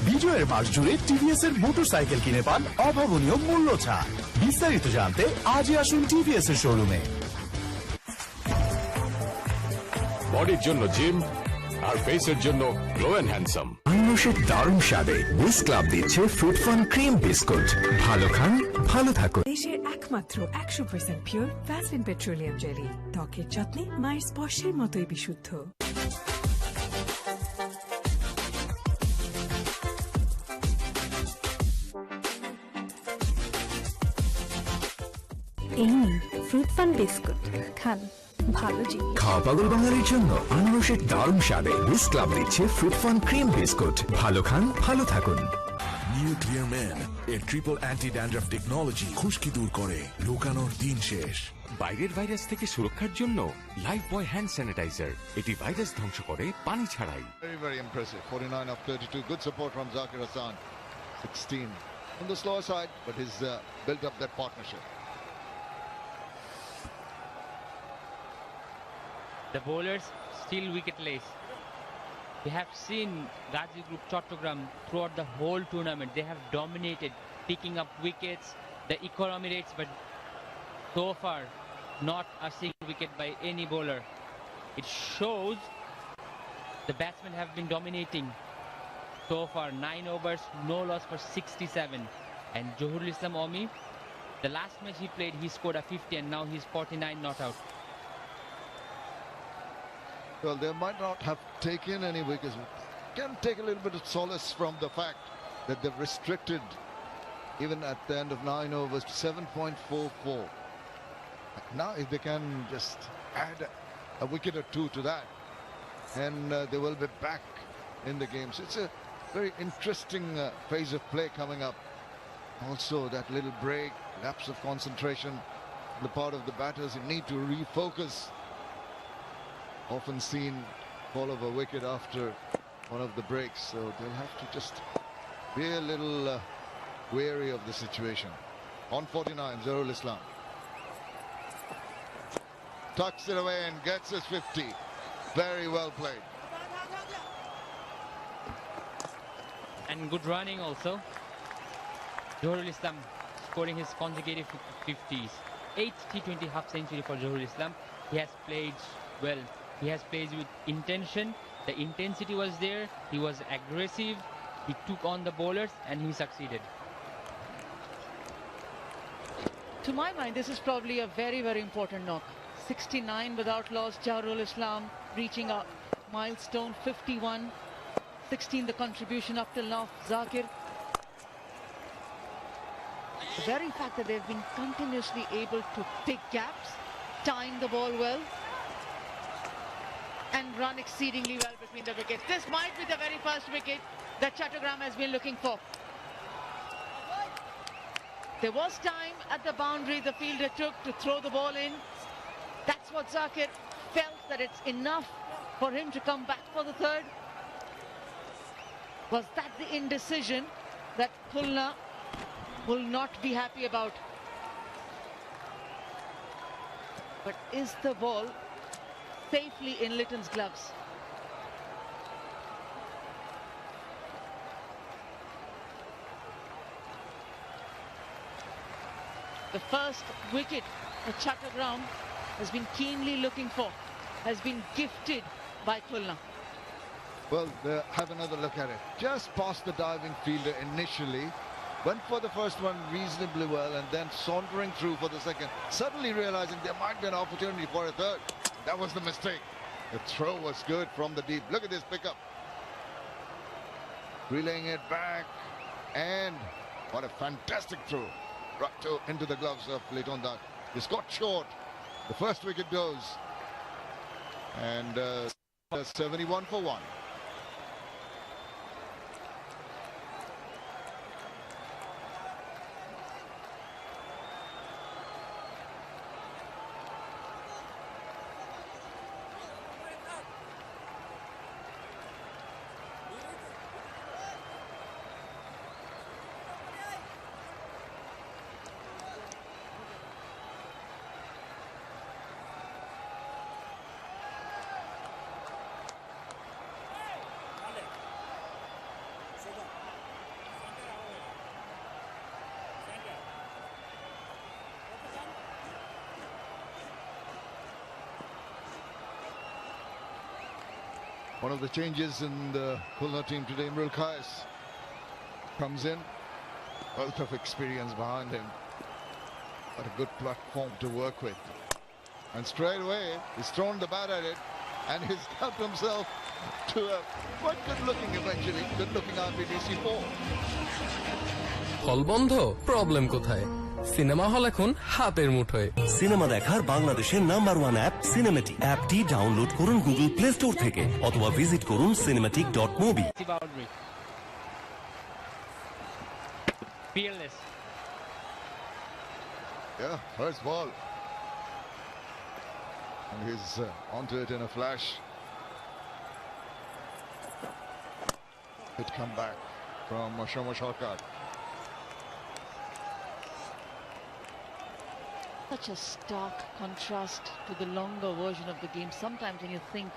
বিজয়ের মাস জুড়ে TVS এর motorcycle কিনে পান অভাবনীয় মূল্য ছাড়। বিস্তারিত জানতে আজই আসুন TVS এর শোরুমে। বডির জন্য জিম আর ফেসের জন্য গ্লো এন্ড হ্যান্ডসাম। আনারসের দারুণ স্বাদে বুস্ট ক্লাব দিচ্ছে ফ্রুট ফান ক্রিম বিস্কুট। ভালো খান, ভালো থাকুন। দেশের একমাত্র 100% পিওর ভ্যাসলিন পেট্রোলিয়াম জেলি। ত্বকের যত্নে মায়ের স্পর্শের মতোই বিশুদ্ধ। এই নিন ফ্রুট ফান বিস্কুট, খান ভালো জিনিস। খাওয়া পাগল বাঙালির জন্য আনারসের দারুণ স্বাদে বুস্ট ক্লাব দিচ্ছে ফ্রুট ফান ক্রিম বিস্কুট। ভালো খান, ভালো থাকুন। নিউ ক্লিয়ার ম্যান এর ট্রিপল অ্যান্টি ড্যান্ড্রাফ টেকনোলজি খুশকি দূর করে। লুকানোর দিন শেষ। বাইরের ভাইরাস থেকে সুরক্ষার জন্য লাইফ বয় হ্যান্ড স্যানিটাইজার। এটি ভাইরাস ধ্বংস করে পানি ছাড়াই। Very impressive. 49 of 32. Good support from Zakir Hassan. 16 on the slower side, but he's built up that partnership. The bowlers still wicketless. We have seen Gazi Group Chattogram throughout the whole tournament. They have dominated, picking up wickets, the economy rates, but so far not a single wicket by any bowler. It shows the batsmen have been dominating. So far 9 overs, no loss for 67. And Johurul Islam Omi, the last match he played, he scored a 50 and now he's 49 not out. Well, they might not have taken any wickets. Can take a little bit of solace from the fact that they've restricted, even at the end of 9 overs, to 7.44. Now if they can just add a wicket or two to that, and they will be back in the game. So it's a very interesting phase of play coming up. Also that little break, lapse of concentration on the part of the batters. You need to refocus. Often seen fall of a wicket after one of the breaks, so they'll have to just be a little wary of the situation. On 49, Zahrul Islam tucks it away and gets his 50. Very well played. And good running also. Zahrul Islam scoring his consecutive 50s. 8th T20 half century for Zahrul Islam. He has played well. He has played with intention. The intensity was there. He was aggressive. He took on the bowlers and he succeeded. To my mind, this is probably a very, very important knock. 69 without loss. Zahrul Islam reaching a milestone. 51. 16 the contribution up till now. Zakir. The very fact that they've been continuously able to pick gaps, time the ball well, and run exceedingly well between the wickets. This might be the very first wicket that Chattogram has been looking for. There was time at the boundary the fielder took to throw the ball in. That's what Zakir felt, that it's enough for him to come back for the third. Was that the indecision that Khulna will not be happy about? But is the ball safely in Litton's gloves? The first wicket that Chattogram has been keenly looking for has been gifted by Khulna. Well, have another look at it. Just past the diving fielder initially, went for the first one reasonably well, and then sauntering through for the second, suddenly realizing there might be an opportunity for a third. That was the mistake. The throw was good from the deep. Look at this pickup. Relaying it back, and what a fantastic throw. Right into the gloves of Litton. It's got short. The first wicket goes. And 71 for 1. One of the changes in the Khulna team today, Imrul Qais comes in. Wealth of experience behind him. But a good platform to work with. And straight away, he's thrown the bat at it. And he's helped himself to a quite good-looking, eventually, good-looking RPDC 4. হল বন্ধ, problem কোথায়? Cinema hall এখন হাতের মুঠোয়। Cinema দেখার বাংলাদেশের number 1 app cinematic. অ্যাপটি download করুন গুগল প্লে স্টোর থেকে অথবা ভিজিট করুন cinematic.mobi। Fearless. Yeah, first ball. And he's onto it in a flash. Good comeback from Shoma Sharkat. Such a stark contrast to the longer version of the game. Sometimes when you think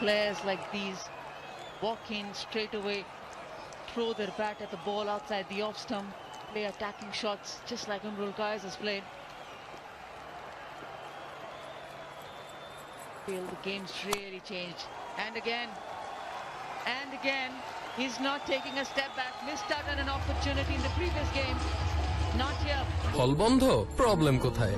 players like these walk in straight away, throw their bat at the ball outside the off stump, play attacking shots just like Imrul Qais has played. Feel the game's really changed. And again, he's not taking a step back. Missed out on an opportunity in the previous game. Not here. হল বন্ধ, problem কোথায়?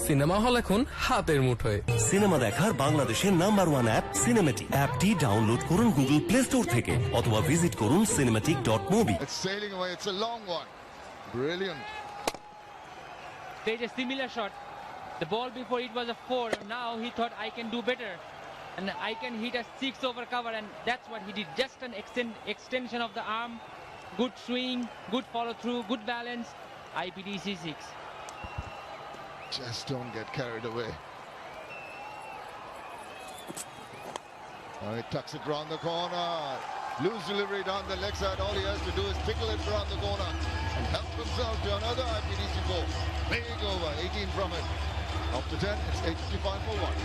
Cinema hall এখন হাতের মুঠোয়। Cinema দেখার বাংলাদেশের number 1 app cinematic. অ্যাপটি download করুন গুগল প্লে স্টোর থেকে অথবা ভিজিট করুন cinematic.mobi। It's sailing away. It's a long one. Brilliant. There's a similar shot The ball before it was a 4. Now he thought I can do better. And I can hit a 6 over cover, and that's what he did. Just an extension of the arm. Good swing, good follow through, good balance. IPDC 6. Just don't get carried away. He tucks it round the corner. Loose delivery down the leg side. All he has to do is tickle it round the corner and help himself to another IPDC 4. Big over, 18 from it. After 10, it's 8:55 for 1.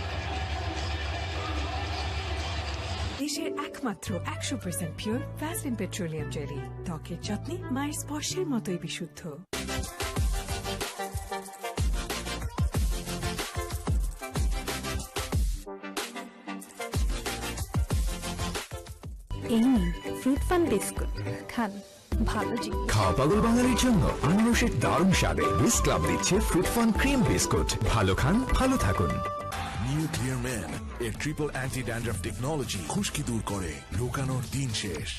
দেশের একমাত্র 100% pure Vaseline petroleum jelly, ত্বকের যত্নে মায়ের স্পর্শের মতোই বিশুদ্ধ। এই নিন ফ্রুট ফান বিস্কুট, খান ভালো জিনিস। খাওয়া পাগল বাঙালির জন্য আনারসের দারুণ স্বাদে বিস ক্লাব দিচ্ছে ফ্রুট ফান ক্রিম বিস্কুট। ভালো খান, ভালো থাকুন। নিউ ক্লিয়ার ম্যান এর ট্রিপল অ্যান্টি ড্যান্ড্রাফ টেকনোলজি খুশকি দূর করে, লুকানোর দিন শেষ।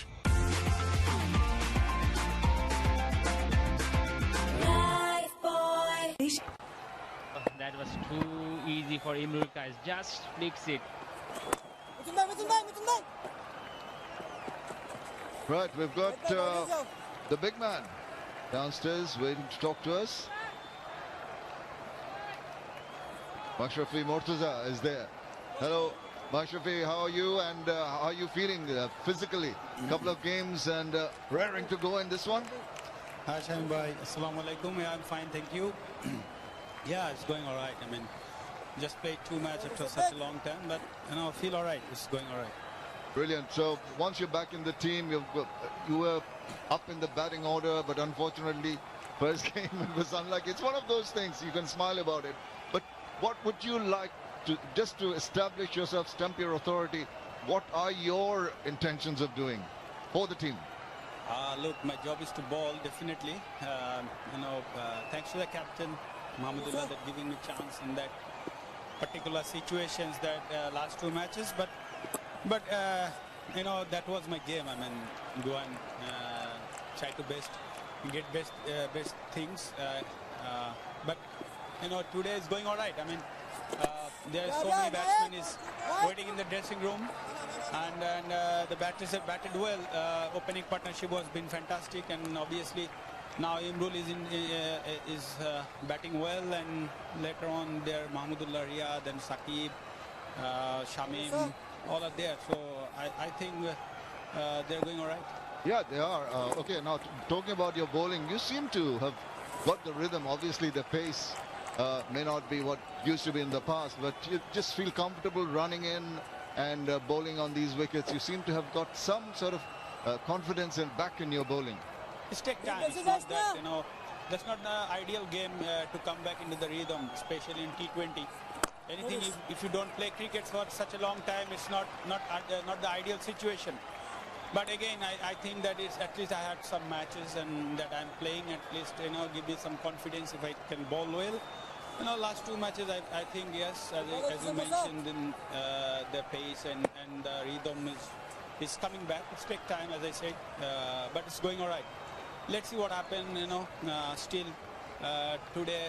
That was too easy for Imrul guys. Just flicks it. Right, we've got the big man downstairs waiting to talk to us. Mashrafi Mortaza is there. Hello, Mashrafi, how are you and how are you feeling physically? Couple of games and raring to go in this one? Hi, Shaheen bhai. Assalamu alaikum. Yeah, I'm fine, thank you. Yeah, it's going all right. I mean, just played 2 matches after such a long time, but you know, I feel all right. It's going all right. Brilliant. So once you're back in the team, you were up in the batting order, but unfortunately, first game it was unlucky. It's one of those things. You can smile about it. But what would you like to, just to establish yourself, stamp your authority, what are your intentions of doing for the team? Look, my job is to bowl, definitely. Thanks to the captain, Mahmudullah, that giving me chance in that particular situations, that last 2 matches. But that was my game. I mean, go and try to get best things. But today is going all right. I mean, there are so many batsmen is waiting in the dressing room, and the batters have batted well. Opening partnership has been fantastic, and obviously now Imrul is batting well, and later on there Mahmudullah, Riyad, and Saqib, Shamim, all are there. So I think they're going all right. Yeah, they are. Okay, now talking about your bowling, you seem to have got the rhythm. Obviously, the pace may not be what used to be in the past, but you just feel comfortable running in and bowling on these wickets. You seem to have got some sort of confidence back in your bowling. It's take time. It's not that, that's not the ideal game to come back into the rhythm, especially in T20. Anything, if you don't play cricket for such a long time, it's not the ideal situation. But again, I think that at least I had some matches and that I'm playing, at least give me some confidence if I can bowl well. Last 2 matches, I think yes, as you mentioned, in the pace and the rhythm is coming back. It's take time, as I said, but it's going all right. Let's see what happens. Still today.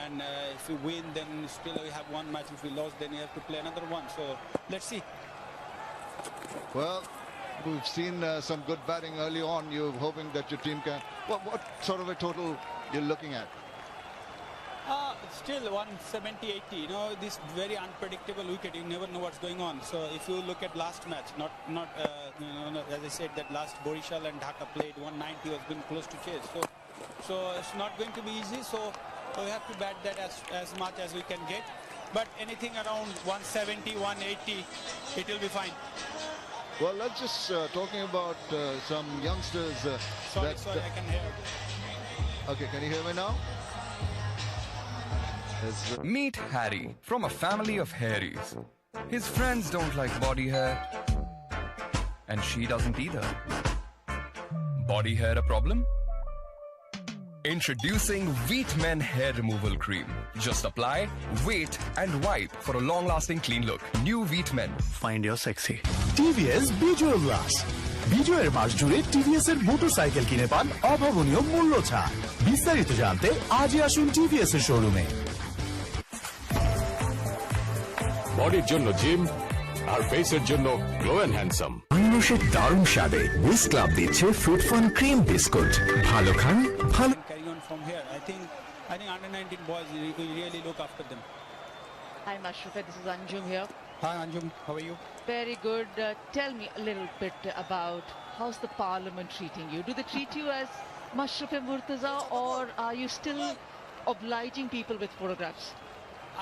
And if we win, then still we have 1 match. If we lose, then you have to play another one. So let's see. Well, we've seen some good batting early on. You're hoping that your team can. What sort of a total you're looking at? Still 170-80. This very unpredictable wicket. You never know what's going on. So if you look at last match, not as I said, that last Borishal and Dhaka played 190 was been close to chase. So it's not going to be easy. So we have to bat that as much as we can get. But anything around 170, 180, it will be fine. Well, let's just talking about some youngsters. Sorry, I can hear. Okay, can you hear me now? Meet Harry from a family of hairies. His friends don't like body hair, and she doesn't either. Body hair a problem? Introducing Wheat Men Hair Removal Cream. Just apply, wait, and wipe for a long-lasting clean look. New Wheat Men. Find your sexy. TVS বিজয় উল্লাস। বিজয়ের মাস জুড়ে TVS এর motorcycle কিনে পান অভাবনীয় মূল্য ছাড়। বিস্তারিত জানতে আজই আসুন টিভিএস এর শোরুমে। বডির জন্য জিম আর ফেসের জন্য গ্লো এন্ড হ্যান্ডসাম। আনারসের দারুণ স্বাদে উইস ক্লাব দিচ্ছে ফ্রুট ফান ক্রিম বিস্কুট। ভালো খান ভালো। Carry on from here. I think under 19 boys, we really look after them. Hi, Mashrufa. This is Anjum here. Hi Anjum, how are you? Very good. Tell me a little bit about how's the Parliament treating you? Do they treat you as Mashrufa Murtaza, or are you still obliging people with photographs?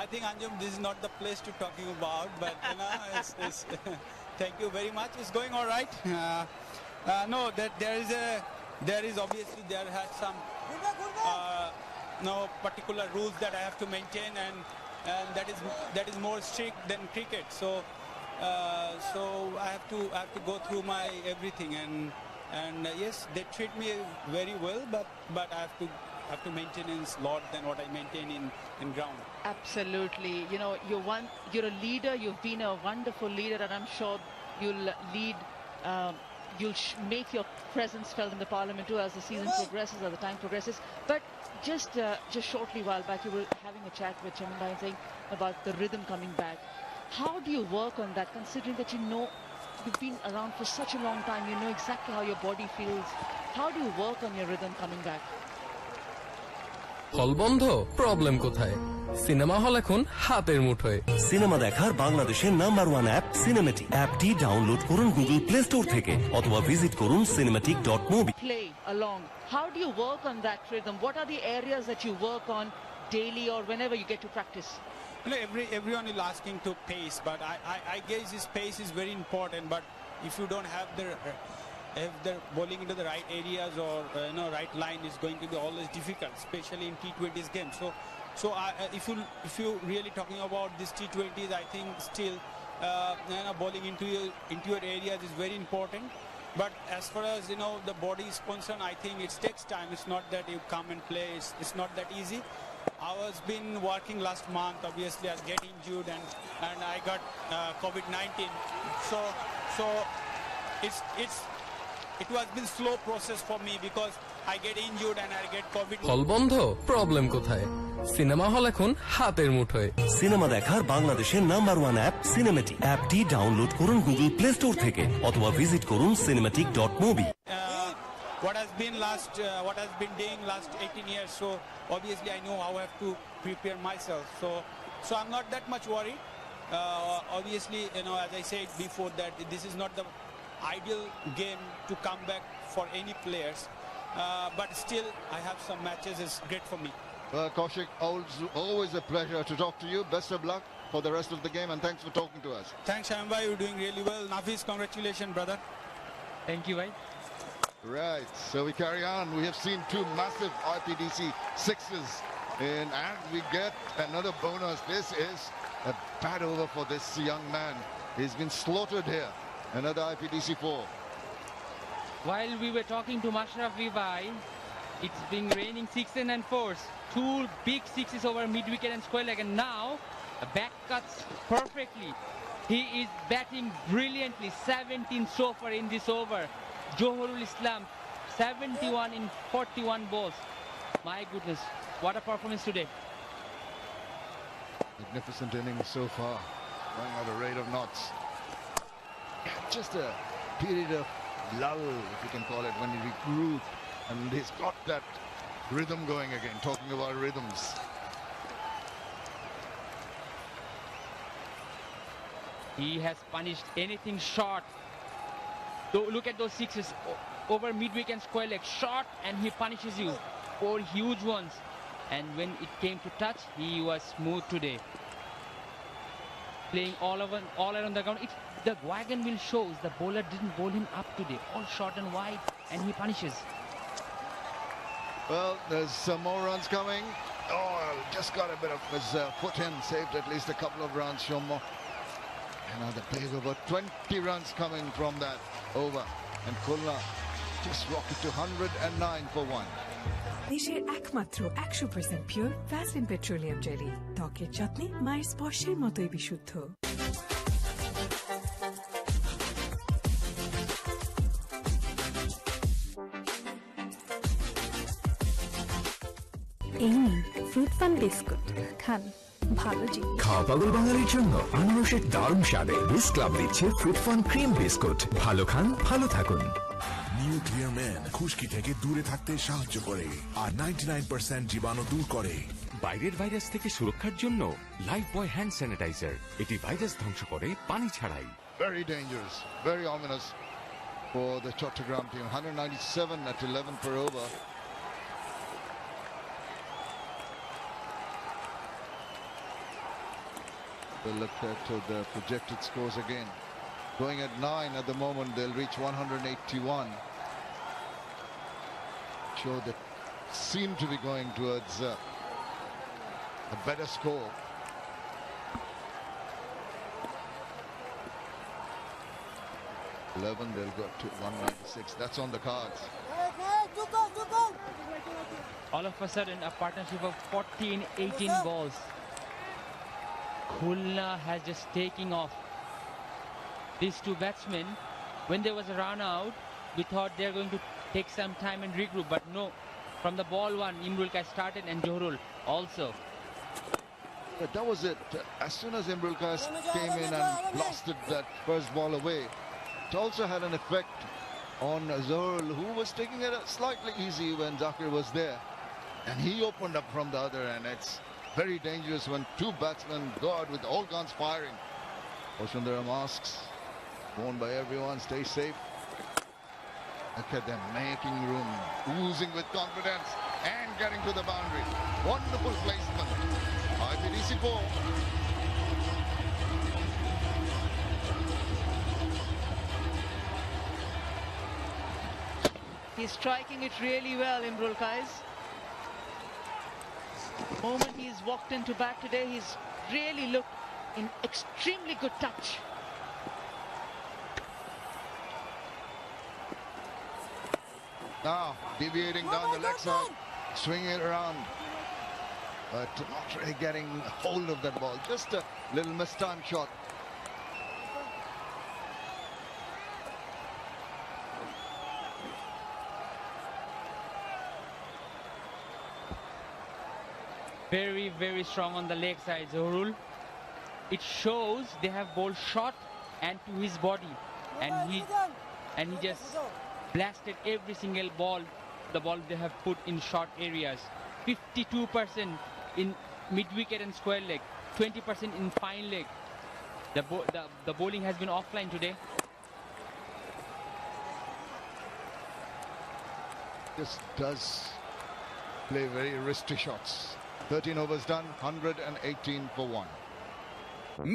I think Anjum, this is not the place to talking about, but it's thank you very much. It's going all right. No, that there is obviously there has some no particular rules that I have to maintain, and that is more strict than cricket. So I have to go through my everything, and yes, they treat me very well, but I have to maintain in lot than what I maintain in ground. Absolutely. You know, you're a leader. You've been a wonderful leader, and I'm sure you'll lead. You'll make your presence felt in the Parliament too as the season progresses, as the time progresses. But just shortly a while back, you were having a chat with Chairman Bhai saying about the rhythm coming back. How do you work on that, considering that you know you've been around for such a long time, you know exactly how your body feels? How do you work on your rhythm coming back? হল বন্ধ, problem কোথায়? Cinema hall এখন হাতের মুঠোয়। Cinema দেখার বাংলাদেশের number 1 app cinematic. অ্যাপটি download করুন গুগল প্লে স্টোর থেকে অথবা ভিজিট করুন cinematic.mobi। Play along. How do you work on that rhythm? What are the areas that you work on daily or whenever you get to practice? You know, everyone is asking to pace, but I guess this pace is very important. But if you don't have if they're bowling into the right areas or right line, is going to be always difficult, especially in T20s games. So if you really talking about this T20s, I think still bowling into your areas is very important. But as far as the body is concerned, I think it takes time. It's not that you come and play. It's not that easy. I was been working last month. Obviously, I get injured and I got COVID-19. So it was been slow process for me because I get injured and I get COVID. হল বন্ধ, problem কোথায়? Cinema hall এখন হাতের মুঠোয়। Cinema দেখার বাংলাদেশের number 1 app cinematic. অ্যাপটি download করুন গুগল প্লে স্টোর থেকে অথবা ভিজিট করুন cinematic.mobi। What has been doing last 18 years, so obviously I know how I have to prepare myself. So I'm not that much worried. Obviously, as I said before, that this is not the ideal game to come back for any players, but still I have some matches. It's great for me. Kaushik, always a pleasure to talk to you. Best of luck for the rest of the game, and thanks for talking to us. Thanks, Shambhai. You're doing really well. Nafis, congratulations, brother. Thank you, bhai. Right, so we carry on. We have seen 2 massive IPDC sixes and we get another bonus. This is a bad over for this young man. He's been slaughtered here. Another IPDC 4. While we were talking to Mashrafi bhai, it's been raining 6s and 4s. 2 big 6s over mid-wicket and square leg, and now a back cuts perfectly. He is batting brilliantly. 17 so far in this over. Johorul Islam 71 in 41 balls. My goodness, what a performance today. Magnificent innings so far, running at a rate of knots. Just a period of lull, if you can call it, when he regrouped, and he's got that rhythm going again. Talking about rhythms, He has punished anything short. Look at those 6s over mid-wicket and square leg, short, and he punishes you. 4 huge ones, and when it came to touch, he was smooth today. Playing all around the ground. The wagon wheel shows the bowler didn't bowl him up today. All short and wide, and he punishes. well, there's some more runs coming. Just got a bit of his foot in, saved at least a couple of runs. Shomo. Another big over, 20 runs coming from that over, and Khulna just rocket to 109 for 1. দেশের একমাত্র 100% pure Vaseline petroleum jelly, ত্বকের যত্নে মায়ের স্পর্শের মতোই বিশুদ্ধ। এই নিন ফ্রুট ফান বিস্কুট, খান ভালো জিনিস। খাওয়া পাগল বাঙালির জন্য আনারসের দারুণ স্বাদে বিস ক্লাব দিচ্ছে ফ্রুট ফান ক্রিম বিস্কুট। ভালো খান, ভালো থাকুন। নিউক্লিয়ার ম্যান খুশকি থেকে দূরে থাকতে সাহায্য করে আর 99% জীবাণু দূর করে। বাইরের ভাইরাস থেকে সুরক্ষার জন্য লাইফ বয় হ্যান্ড স্যানিটাইজার, এটি ভাইরাস ধ্বংস করে পানি ছাড়াই। Very dangerous, very ominous for the Chattogram team. 197 at 11 per over. We'll look at the projected scores again. Going at 9 at the moment, they'll reach 181. Sure, they seem to be going towards a better score. They'll go to 196. That's on the cards. All of a sudden, a partnership of 14, 18 balls. Khulna has just taken off. These two batsmen, when there was a run out, we thought they're going to take some time and regroup, but no. From the ball one, Imrul Kais started and Johorul also. But that was it. As soon as Imrul Kais came in and blasted that first ball away, it also had an effect on Zohrul, who was taking it slightly easy when Zakir was there. And he opened up from the other end. It's very dangerous when two batsmen go out with all guns firing. Oshundara masks, worn by everyone, stay safe. Look at them making room, oozing with confidence and getting to the boundary. Wonderful placement. IPDC 4. He's striking it really well, Imrul Kais. The moment he's walked into bat today, he's really looked in extremely good touch. Now, deviating down the leg side, swinging it around. But not really getting hold of that ball. Just a little mistimed shot. Very, very strong on the leg side, Zohrul. It shows they have bowled short and to his body, and he just blasted every single ball, the ball they have put in short areas. 52% in mid wicket and square leg, 20% in fine leg. The bowling has been offline today. This does play very risky shots. 13 overs done, 118 for 1.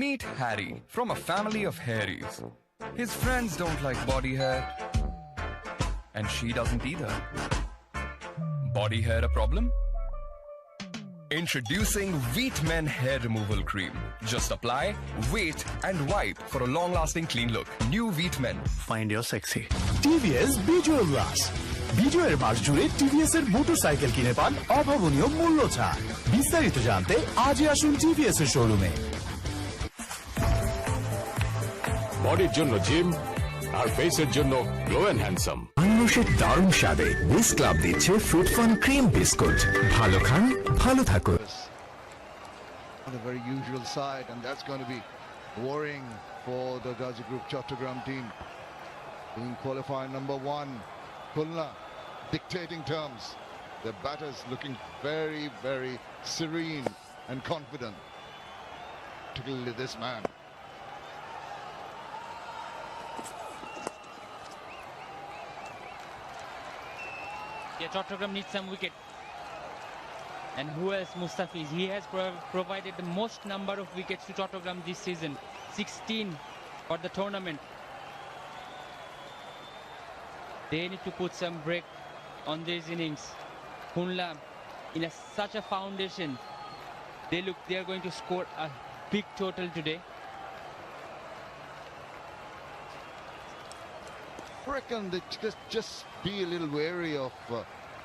Meet Harry from a family of hairies. His friends don't like body hair, and she doesn't either. Body hair a problem? Introducing Wheat Men Hair Removal Cream. Just apply, wait, and wipe for a long-lasting clean look. New Wheat Men. Find your sexy. TVS বিজয় উল্লাস। বিজয়ের মাস জুড়ে TVS এর motorcycle কিনে পান অভাবনীয় মূল্য ছাড়। বিস্তারিত জানতে আজই আসুন টিভিএস এর শোরুমে। বডির জন্য জিম আর ফেসের জন্য গ্লো এন্ড হ্যান্ডসাম। আনারসের দারুণ স্বাদে বিস ক্লাব দিচ্ছে ফ্রুট ফান ক্রিম বিস্কুট। ভালো খান, ভালো থাকুন। On a very usual side, and that's going to be worrying for the Gazi Group Chattogram team. Being qualifier number 1, Khulna dictating terms. The batters looking very, very serene and confident, particularly this man. Yeah, Chattogram needs some wicket. And who else? Mustafiz. He has provided the most number of wickets to Chattogram this season. 16 for the tournament. They need to put some break on these innings. Khulna in such a foundation. They are going to score a big total today. I reckon they just be a little wary of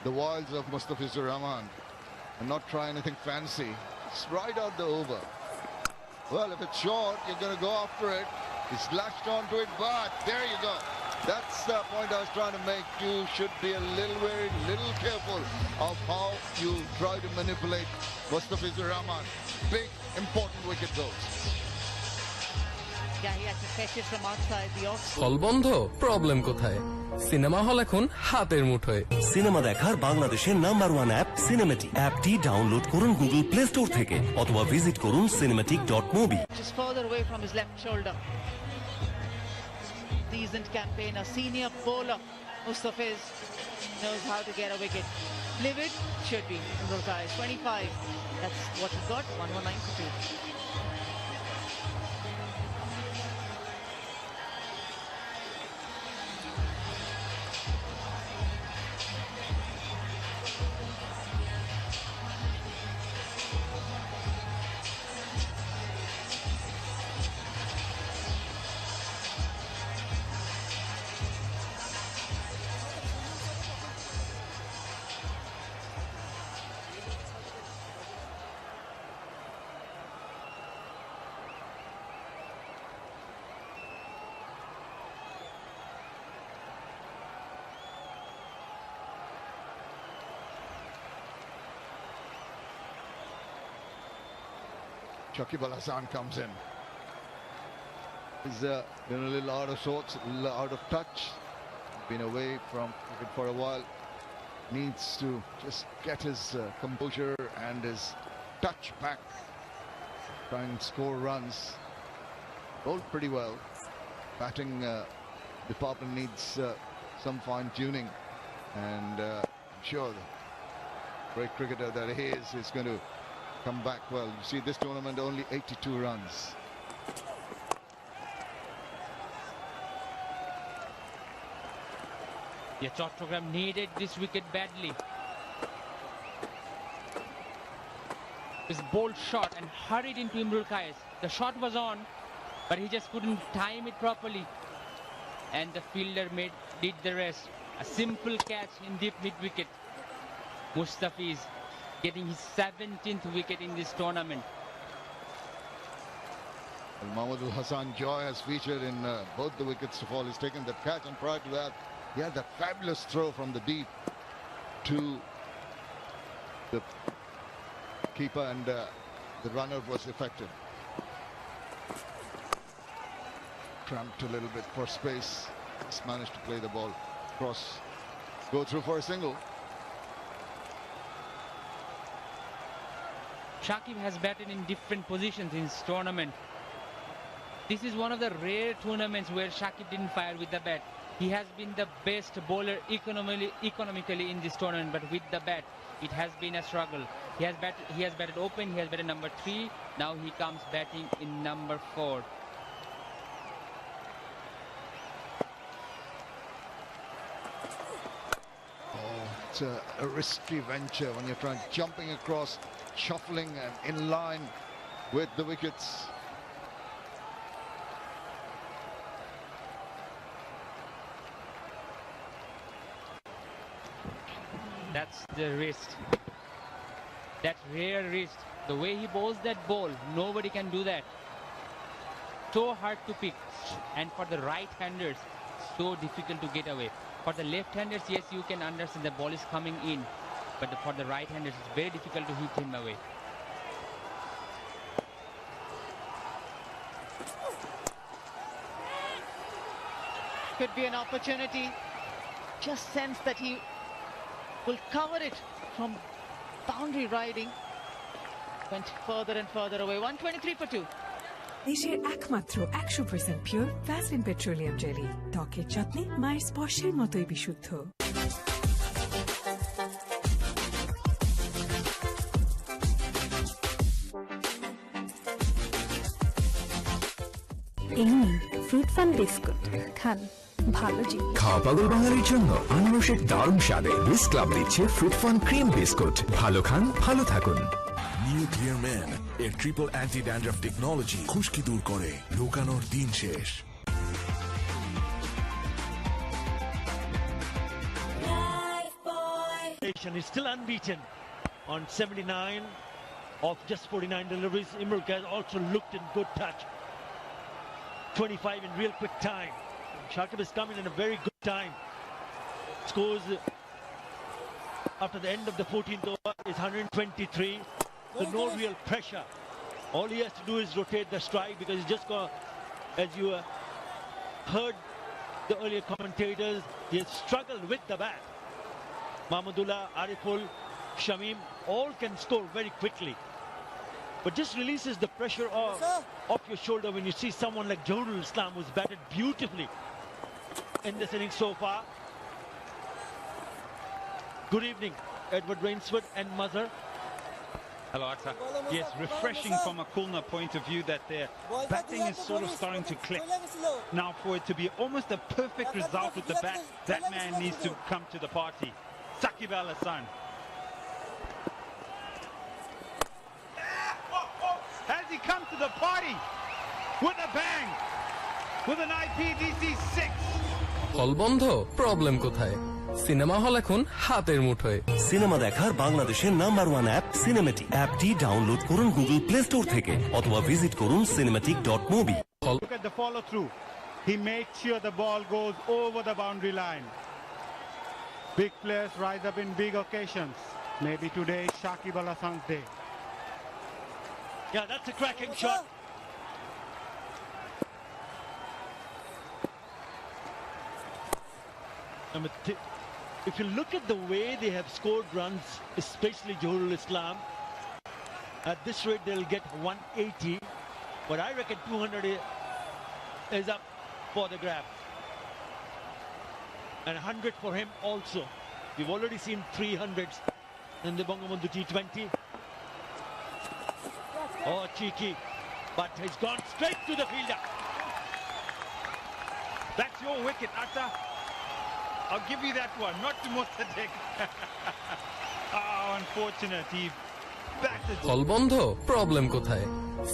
the wiles of Mustafizur Rahman and not try anything fancy. Just ride out the over. Well, if it's short, you're going to go after it. He's lashed onto it, but there you go. That's the point I was trying to make. You should be a little wary, little careful of how you try to manipulate Mustafizur Rahman. Big, important wicket goals. Yeah, he had to fetch it from outside the off. হল বন্ধ problem কোথায় cinema hall এখন হাতের মুঠোয় cinema দেখার বাংলাদেশের number 1 app cinematic অ্যাপটি download করুন গুগল প্লে স্টোর থেকে অথবা ভিজিট করুন cinematic.mobi Just further away from his left shoulder. Seasoned campaigner, senior bowler Mustafiz knows how to get a wicket. Live it should be Imrul Kais 25. That's what he got. 119 for 2. Shakib Al Hasan comes in. He's been a little out of sorts, a little out of touch. Been away from cricket for a while. Needs to just get his composure and his touch back. Try and score runs. Bowled pretty well. Batting department needs some fine tuning. And I'm sure the great cricketer that he is going to come back well. You see, this tournament only 82 runs. Yeah, Chattogram needed this wicket badly. His bold shot and hurried into Imrul Kais. The shot was on, but he just couldn't time it properly. And the fielder did the rest. A simple catch in deep mid-wicket. Mustafiz getting his 17th wicket in this tournament. Mohammad Hassan Joy has featured in both the wickets to fall. He's taken that catch, and prior to that, he had that fabulous throw from the deep to the keeper, and the runner was effective. Tramped a little bit for space. Just managed to play the ball across, go through for a single. Shakib has batted in different positions in this tournament. This is one of the rare tournaments where Shakib didn't fire with the bat. He has been the best bowler economically in this tournament, but with the bat, it has been a struggle. He has batted open, he has batted number 3, now he comes batting in number 4. It's a risky venture when you're trying jumping across, shuffling and in line with the wickets. That's the wrist. That rare wrist. The way he bowls that ball, nobody can do that. So hard to pick. And for the right-handers, so difficult to get away. For the left-handers, yes, you can understand the ball is coming in. But for the right-handers, it's very difficult to hit him away. Could be an opportunity. Just sense that he will cover it from boundary riding. Went further and further away. 123 for 2. দেশের একমাত্র 100% pure Vaseline petroleum jelly ত্বকের যত্নে মায়ের স্পর্শের মতোই বিশুদ্ধ এই নিন ফ্রুট ফান বিস্কুট খান ভালো জিনিস খাওয়া পাগল বাঙালির জন্য আনারসের দারুণ স্বাদে বিস ক্লাব দিচ্ছে ফ্রুট ফান ক্রিম বিস্কুট ভালো খান ভালো থাকুন নিউ ক্লিয়ার ম্যান এর ট্রিপল অ্যান্টি ড্যান্ড্রাফ টেকনোলজি খুশকি দূর করে লুকানোর দিন শেষ Is still unbeaten on 79 of just 49 deliveries. Imrul Kais also looked in good touch. 25 in real quick time. Shakib is coming in a very good time. Scores after the end of the 14th over is 123. So no real pressure. All he has to do is rotate the strike because he's just got, as you heard the earlier commentators, he has struggled with the bat. Mahmudullah, Ariful, Shamim all can score very quickly. But just releases the pressure off your shoulder when you see someone like Jawharul Islam, who's batted beautifully in this inning so far. Good evening, Edward Rainsford and Mazhar. Hello, Atta. Yes, refreshing from a Khulna point of view that their batting is sort of starting to click. Now, for it to be almost a perfect result with the bat, that man needs to come to the party. Saqib Al Hasan. Has he come to the party with a bang, with an IPVC 6? হল বন্ধ, problem কোথায়? Cinema hall এখন হাতের মুঠোয়। Cinema দেখার বাংলাদেশের number 1 app cinematic. অ্যাপটি download করুন গুগল প্লে স্টোর থেকে অথবা ভিজিট করুন cinematic.mobi। Look at the follow through. He makes sure the ball goes over the boundary line. Big players rise up in big occasions. Maybe today is Shakib Al Hasan's day. Yeah, that's a cracking shot. If you look at the way they have scored runs, especially Jawharul Islam, at this rate they'll get 180, but I reckon 200 is up for the grab. And 100 for him also. We've already seen 300s in the Bangabandhu T20. Oh, cheeky, but he's gone straight to the fielder. That's your wicket, Atta. I'll give you that one, not to Mostadek. Oh, unfortunate. He batted. হল বন্ধ, problem কোথায়?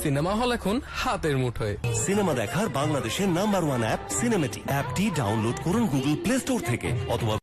Cinema hall এখন হাতের মুঠোয়। Cinema দেখার বাংলাদেশের number 1 app cinematic. অ্যাপটি download করুন গুগল প্লে স্টোর থেকে অথবা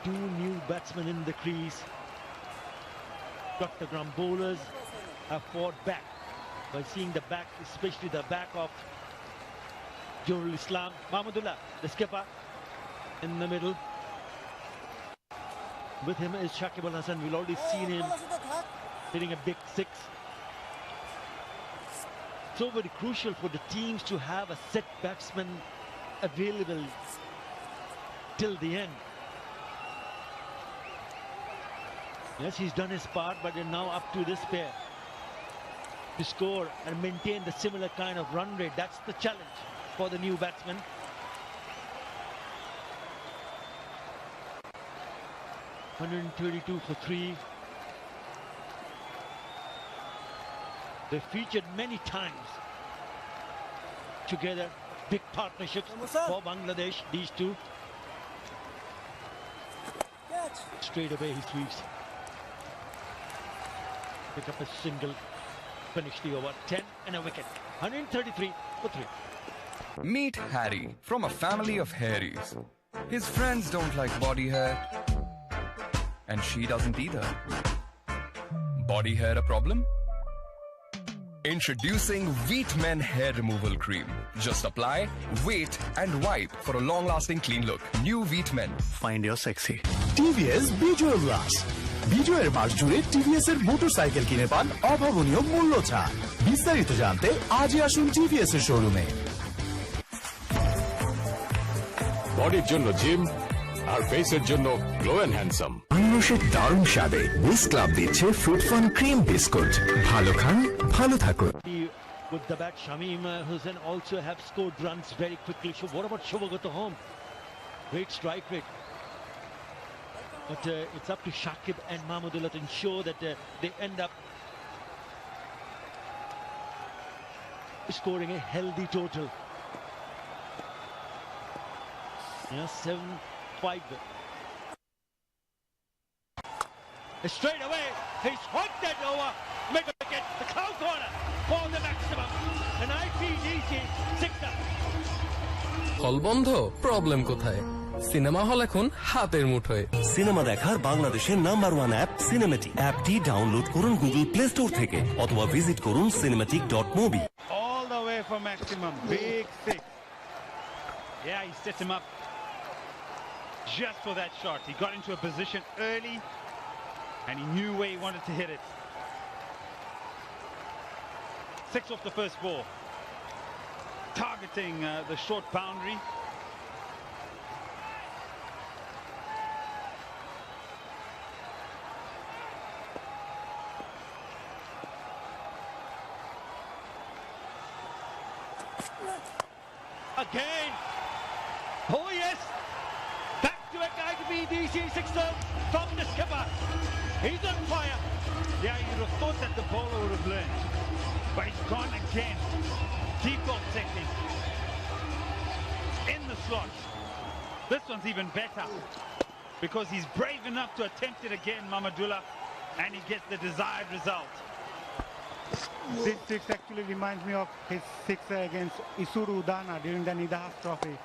two new batsmen in the crease. Chattogram bowlers have fought back by seeing the back, especially the back of Jawharul Islam. Mahmudullah, the skipper, in the middle. With him is Shakib Al Hasan. We've already seen him hitting a big 6. So very crucial for the teams to have a set batsman available till the end. Yes, he's done his part, but they're now up to this pair to score and maintain the similar kind of run rate. That's the challenge for the new batsman. $132 for 3. They featured many times together, big partnerships for Bangladesh, these two. Straight away he sweeps. Pick up a single, finish the over, 10 and a wicket. 133 for 3. Meet Harry from a family of hairies. His friends don't like body hair, and she doesn't either. Body hair a problem? Introducing Wheat Men Hair Removal Cream. Just apply, wait, and wipe for a long-lasting clean look. New Wheat Men. Find your sexy. TVS বিজয় উল্লাস। বিজয়ের মাস জুড়ে TVS এর motorcycle কিনে পান অভাবনীয় মূল্য ছাড়। বিস্তারিত জানতে আজই আসুন টিভিএস এর শোরুমে। বডির জন্য জিম আর ফেসের জন্য গ্লো এন্ড হ্যান্ডসাম। মানুষের দারুণ স্বাদে উইস ক্লাব দিচ্ছে ফ্রুট ফান ক্রিম বিস্কুট। ভালো খান, ভালো থাকুন। With the bat, Shamim Hussain also have scored runs very quickly. So what about Shubhagato home? Great strike rate. But it's up to Shakib and Mahmudullah to ensure that they end up scoring a healthy total. Yeah, 7-5. Straight away, he's hooked that over. Make a wicket, the cow corner for the maximum. An IPDC sixer. হল বন্ধ, problem কোথায়? Cinema hall এখন হাতের মুঠোয়। Cinema দেখার বাংলাদেশের number 1 app cinematic. অ্যাপটি download করুন গুগল প্লে স্টোর থেকে অথবা ভিজিট করুন cinematic.mobi। All the way for maximum. Big six. Yeah, he set him up just for that shot. He got into a position early and he knew where he wanted to hit it. 6 off the first ball. Targeting the short boundary. Again. Oh yes. Back to a IPDC sixer from the skipper. He's on fire. Yeah, you'd have thought that the bowler would have learned. But he's gone again. Default technique. In the slot. This one's even better. Because he's brave enough to attempt it again, Mahmudullah. And he gets the desired result. This six actually reminds me of his sixer against Isuru Udana during the Nidahas Trophy.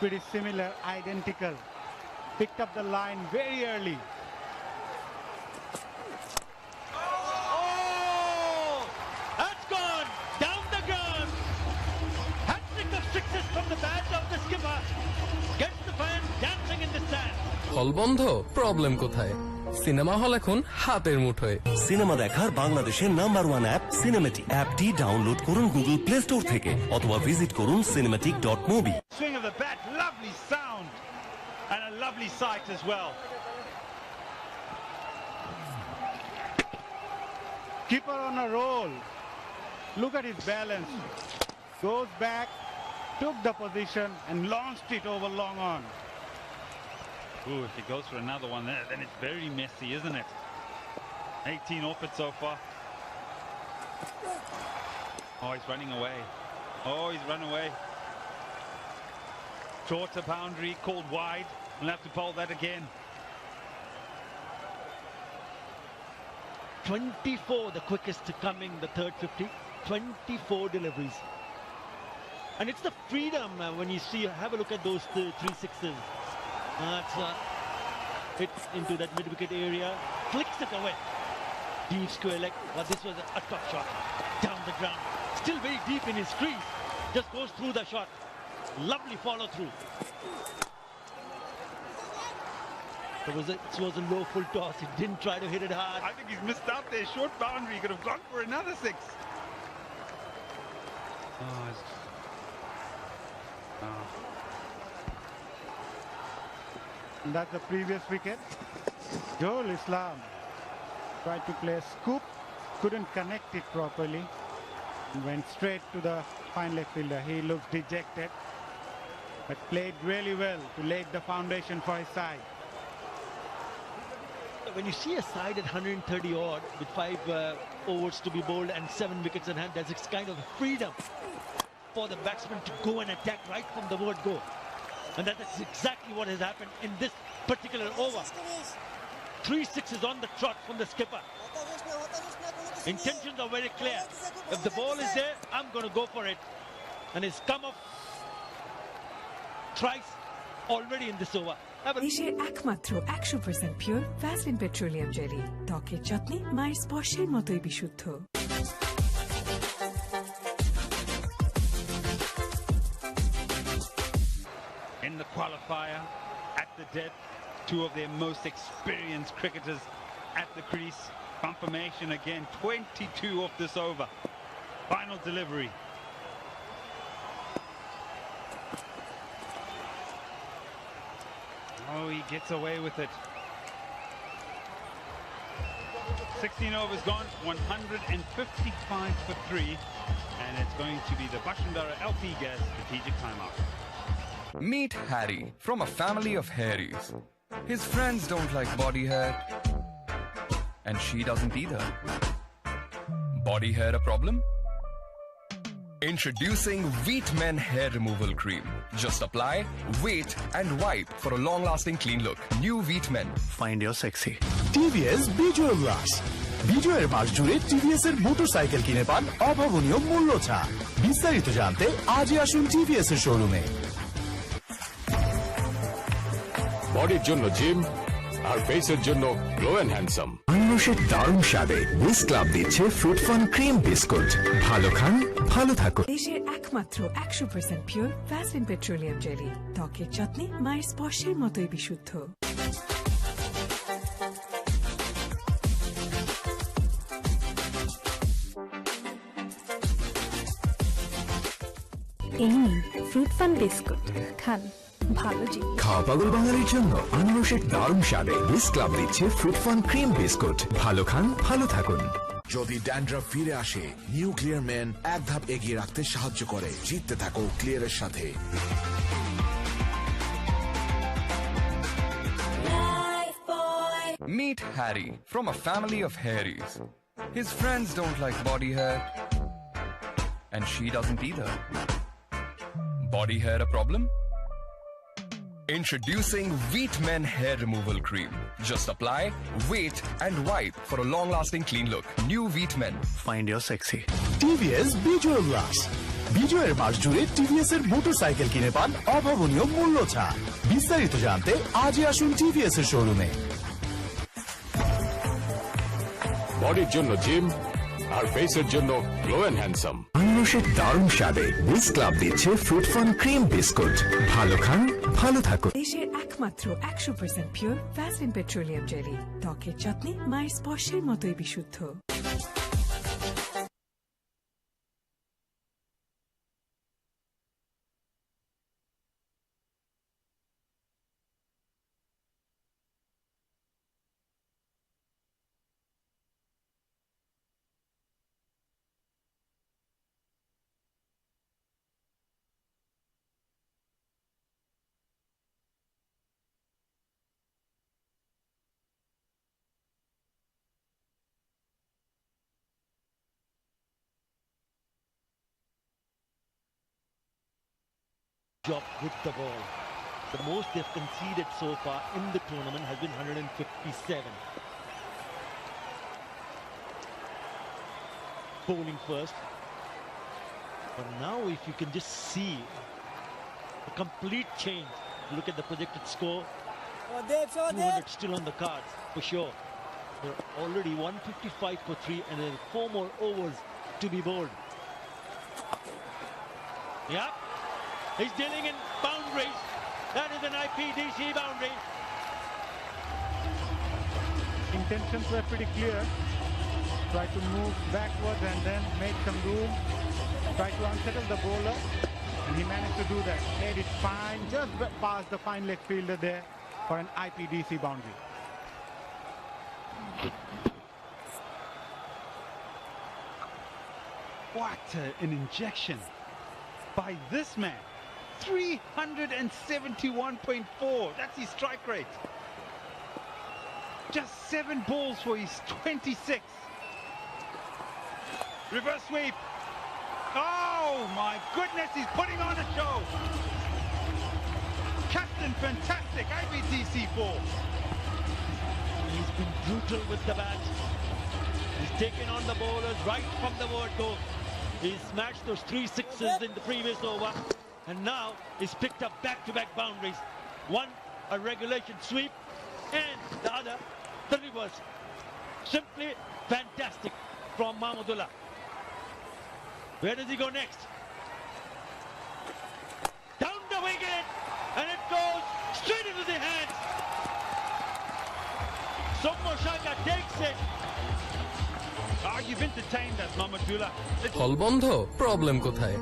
Pretty similar, identical. Picked up the line very early. Oh! That's gone! Down the ground! Hat-trick of sixes from the bat of the skipper. Gets the fans dancing in the sand. হল বন্ধ, problem কোথায়? Cinema hall এখন হাতের মুঠোয়। Cinema দেখার বাংলাদেশের number 1 app cinematic. অ্যাপটি download করুন গুগল প্লে স্টোর থেকে অথবা ভিজিট করুন cinematic.mobi। Swing of the bat, lovely sound. And a lovely sight as well. Keeper on a roll. Look at his balance. Goes back, took the position and launched it over long on. Ooh, if he goes for another one there, then it's very messy, isn't it? 18 off it so far. Oh, he's running away. Oh, he's run away. Shorter boundary, called wide. We'll have to bowl that again. 24, the quickest coming, the third 50. 24 deliveries. And it's the freedom when you see, have a look at those 3 sixes. That's hits into that mid-wicket area, flicks it away. Deep square leg, but this was a tough shot. Down the ground, still very deep in his crease. Just goes through the shot. Lovely follow through. It was a low full toss. He didn't try to hit it hard. I think he's missed out there. Short boundary. He could have gone for another 6. And that's the previous wicket. Joel Islam tried to play a scoop, couldn't connect it properly, and went straight to the fine leg fielder. He looks dejected, but played really well to lay the foundation for his side. When you see a side at 130 odd with 5 overs to be bowled and 7 wickets in hand, there's this kind of freedom for the batsman to go and attack right from the word go. And that is exactly what has happened in this particular over. 3 sixes on the trot from the skipper. Intentions are very clear. If the ball is there, I'm going to go for it. And he's come off thrice already in this over. দেশের একমাত্র 100% pure Vaseline petroleum jelly, ত্বকের যত্নে মায়ের স্পর্শের মতোই বিশুদ্ধ। In the qualifier, at the depth, 2 of their most experienced cricketers at the crease. Confirmation again, 22 off this over. Final delivery. Oh, he gets away with it. 16 overs gone, 155 for 3, and it's going to be the Bashundara LP Gas strategic timeout. Meet Harry from a family of hairies. His friends don't like body hair, and she doesn't either. Body hair a problem? Introducing Wheat Men Hair Removal Cream. Just apply, wait, and wipe for a long-lasting clean look. New Wheat Men. Find your sexy. TVS বিজয় উল্লাস বিজয়ের মাস জুড়ে TVS এর motorcycle কিনে পান অভাবনীয় মূল্য ছাড়। বিস্তারিত জানতে আজই আসুন টিভিএস এর শোরুমে। বডির জন্য জিম আর ফেসের জন্য গ্লো এন্ড হ্যান্ডসাম। আনরসের দারুণ স্বাদে উইস ক্লাব দিচ্ছে ফ্রুট ফান ক্রিম বিস্কুট। ভালো খান, ভালো থাকুন। দেশের একমাত্র 100% পিওর ভ্যাসলিন পেট্রোলিয়াম জেলি, ত্বকের যত্নে মায়ের স্পর্শের মতোই বিশুদ্ধ। এই নিন ফ্রুট ফান বিস্কুট, খান ভালো জিনিস। খাওয়া পাগল বাঙালির জন্য আনারসের দারুণ স্বাদে উইস ক্লাব দিচ্ছে ফ্রুট ফান ক্রিম বিস্কুট। ভালো খান, ভালো থাকুন। যদি ড্যান্ড্রাফ ফিরে আসে, নিউ ক্লিয়ার ম্যান এক ধাপ এগিয়ে রাখতে সাহায্য করে। জিততে থাকো ক্লিয়ারের সাথে। Meet Harry from a family of hairies. His friends don't like body hair, and she doesn't either. Body hair a problem? Introducing Wheat Men Hair Removal Cream. Just apply, wait, and wipe for a long-lasting clean look. New Wheat Men. Find your sexy. TVS বিজয় উল্লাস বিজয়ের মাস জুড়ে TVS এর motorcycle কিনে পান অভাবনীয় মূল্য ছাড়। বিস্তারিত জানতে আজই আসুন টিভিএস এর শোরুমে। বডির জন্য জিম আর ফেসের জন্য গ্লো এন্ড হ্যান্ডসাম। আনরসের দারুণ স্বাদে উইস ক্লাব দিচ্ছে ফ্রুট ফান ক্রিম বিস্কুট। ভালো খান, ভালো থাকুন। দেশের একমাত্র 100% পিওর ভ্যাসলিন পেট্রোলিয়াম জেলি, ত্বকের যত্নে মায়ের স্পর্শের মতোই বিশুদ্ধ। Job with the ball. The most they've conceded so far in the tournament has been 157. Bowling first. But now if you can just see a complete change. Look at the projected score. 200 still on the cards for sure. They're already 155 for 3 and then 4 more overs to be bowled. Yep. He's dealing in boundaries. That is an IPDC boundary. Intentions were pretty clear. Try to move backwards and then make some room. Try to unsettle the bowler. And he managed to do that. Made it fine. Just past the fine leg fielder there for an IPDC boundary. What an injection by this man. 371.4. That's his strike rate. Just 7 balls for his 26. Reverse sweep. Oh my goodness, he's putting on a show. Captain fantastic, IBTC 4. He's been brutal with the bat. He's taken on the bowlers right from the word go. He smashed those 3 sixes in the previous over. And now he's picked up back-to-back boundaries. One, a regulation sweep, and the other, the reverse. Simply fantastic from Mahmudullah. Where does he go next? Down the wicket, and it goes straight into the hands. Sommo Shaka takes it. Oh, you've entertained us, Mamadullah. হল বন্ধ, problem কোথায়?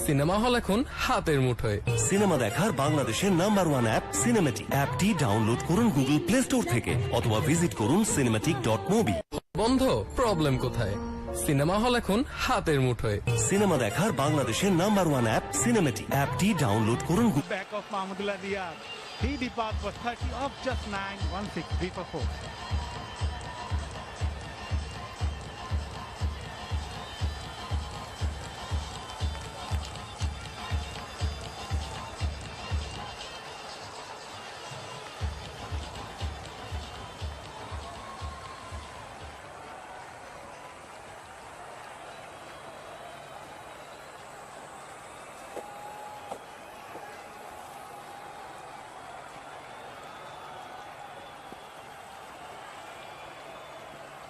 Cinema hall এখন হাতের মুঠোয়। Cinema দেখার বাংলাদেশের number 1 app cinematic. অ্যাপটি download করুন গুগল প্লে স্টোর থেকে অথবা ভিজিট করুন cinematic.mobi। বন্ধ, প্রবলেম কোথায়? সিনেমা হল এখন হাতের মুঠোয়। সিনেমা দেখার বাংলাদেশের নাম্বার 1 অ্যাপ সিনেমেটিক। অ্যাপটি ডাউনলোড করুন। Back of Mahmudullah Diaz. He departs for 30 off just 9, 1-6, 3 for 4.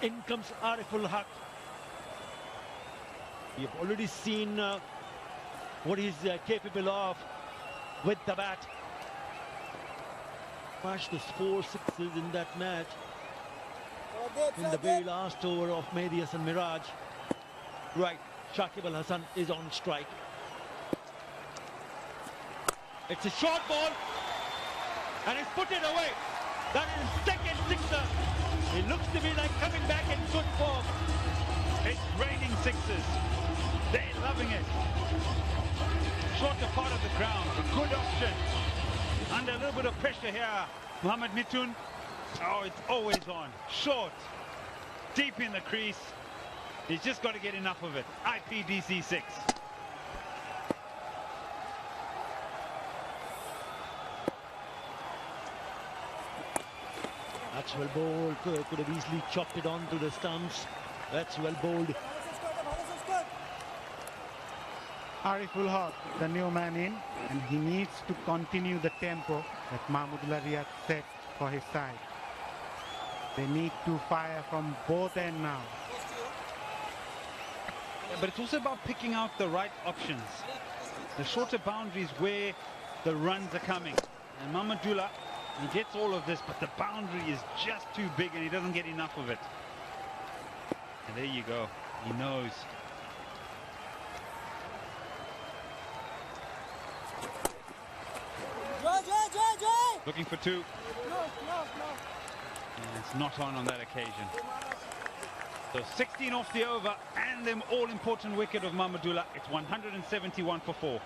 In comes Ariful Haq. You've already seen what he's capable of with the bat. Smashed the 4 sixes in that match. In the very last over of Mehdi Hassan Miraj. Right, Shakib Al Hassan is on strike. It's a short ball and he's put it away. That is second sixer. It looks to be like coming back in good form. It's raining sixes. They're loving it. Shorter part of the ground. A good option. Under a little bit of pressure here. Mohamed Mithun. Oh, it's always on. Short. Deep in the crease. He's just got to get enough of it. IPDC 6. That's well bowled. Could have easily chopped it onto the stumps. That's well bowled. Ariful Haq, the new man in, and he needs to continue the tempo that Mahmudullah Diaz set for his side. They need to fire from both ends now. Yeah, but it's also about picking out the right options. The shorter boundaries where the runs are coming. And Mahmudullah, he gets all of this, but the boundary is just too big and he doesn't get enough of it. And there you go. He knows. Looking for 2. And it's not on that occasion. So 16 off the over and the all-important wicket of Mahmudullah. It's 171 for 4.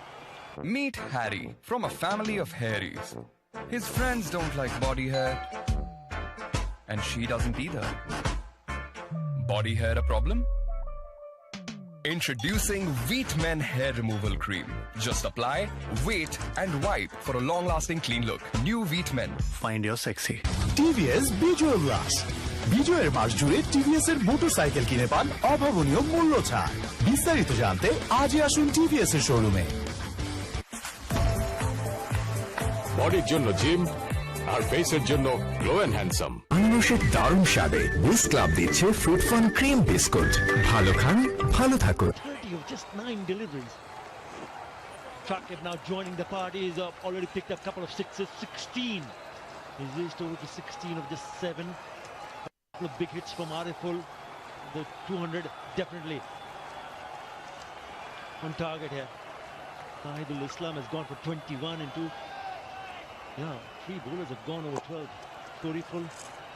Meet Harry from a family of hairies. His friends don't like body hair, and she doesn't either. Body hair a problem? Introducing Wheat Men Hair Removal Cream. Just apply, wait, and wipe for a long-lasting clean look. New Wheat Men. Find your sexy. TVS বিজয় উল্লাস। বিজয়ের মাস জুড়ে TVS এর motorcycle কিনে পান অভাবনীয় মূল্য ছাড়। বিস্তারিত জানতে আজই আসুন টিভিএস এর শোরুমে। বডির জন্য জিম আর ফেসের জন্য গ্লো এন্ড হ্যান্ডসাম। মানুষের দারুণ স্বাদে উইস ক্লাব দিচ্ছে ফ্রুট ফান ক্রিম বিস্কুট। ভালো খান, ভালো থাকুন। 30 of just 9 deliveries. Shakib now joining the party. He's already picked up a couple of sixes. 16. He's reached over to 16 of just 7. A couple of big hits from Ariful. The 200 definitely on target here. Nahidul Islam has gone for 21 into. Yeah, 3 bowlers have gone over 12. Storiful,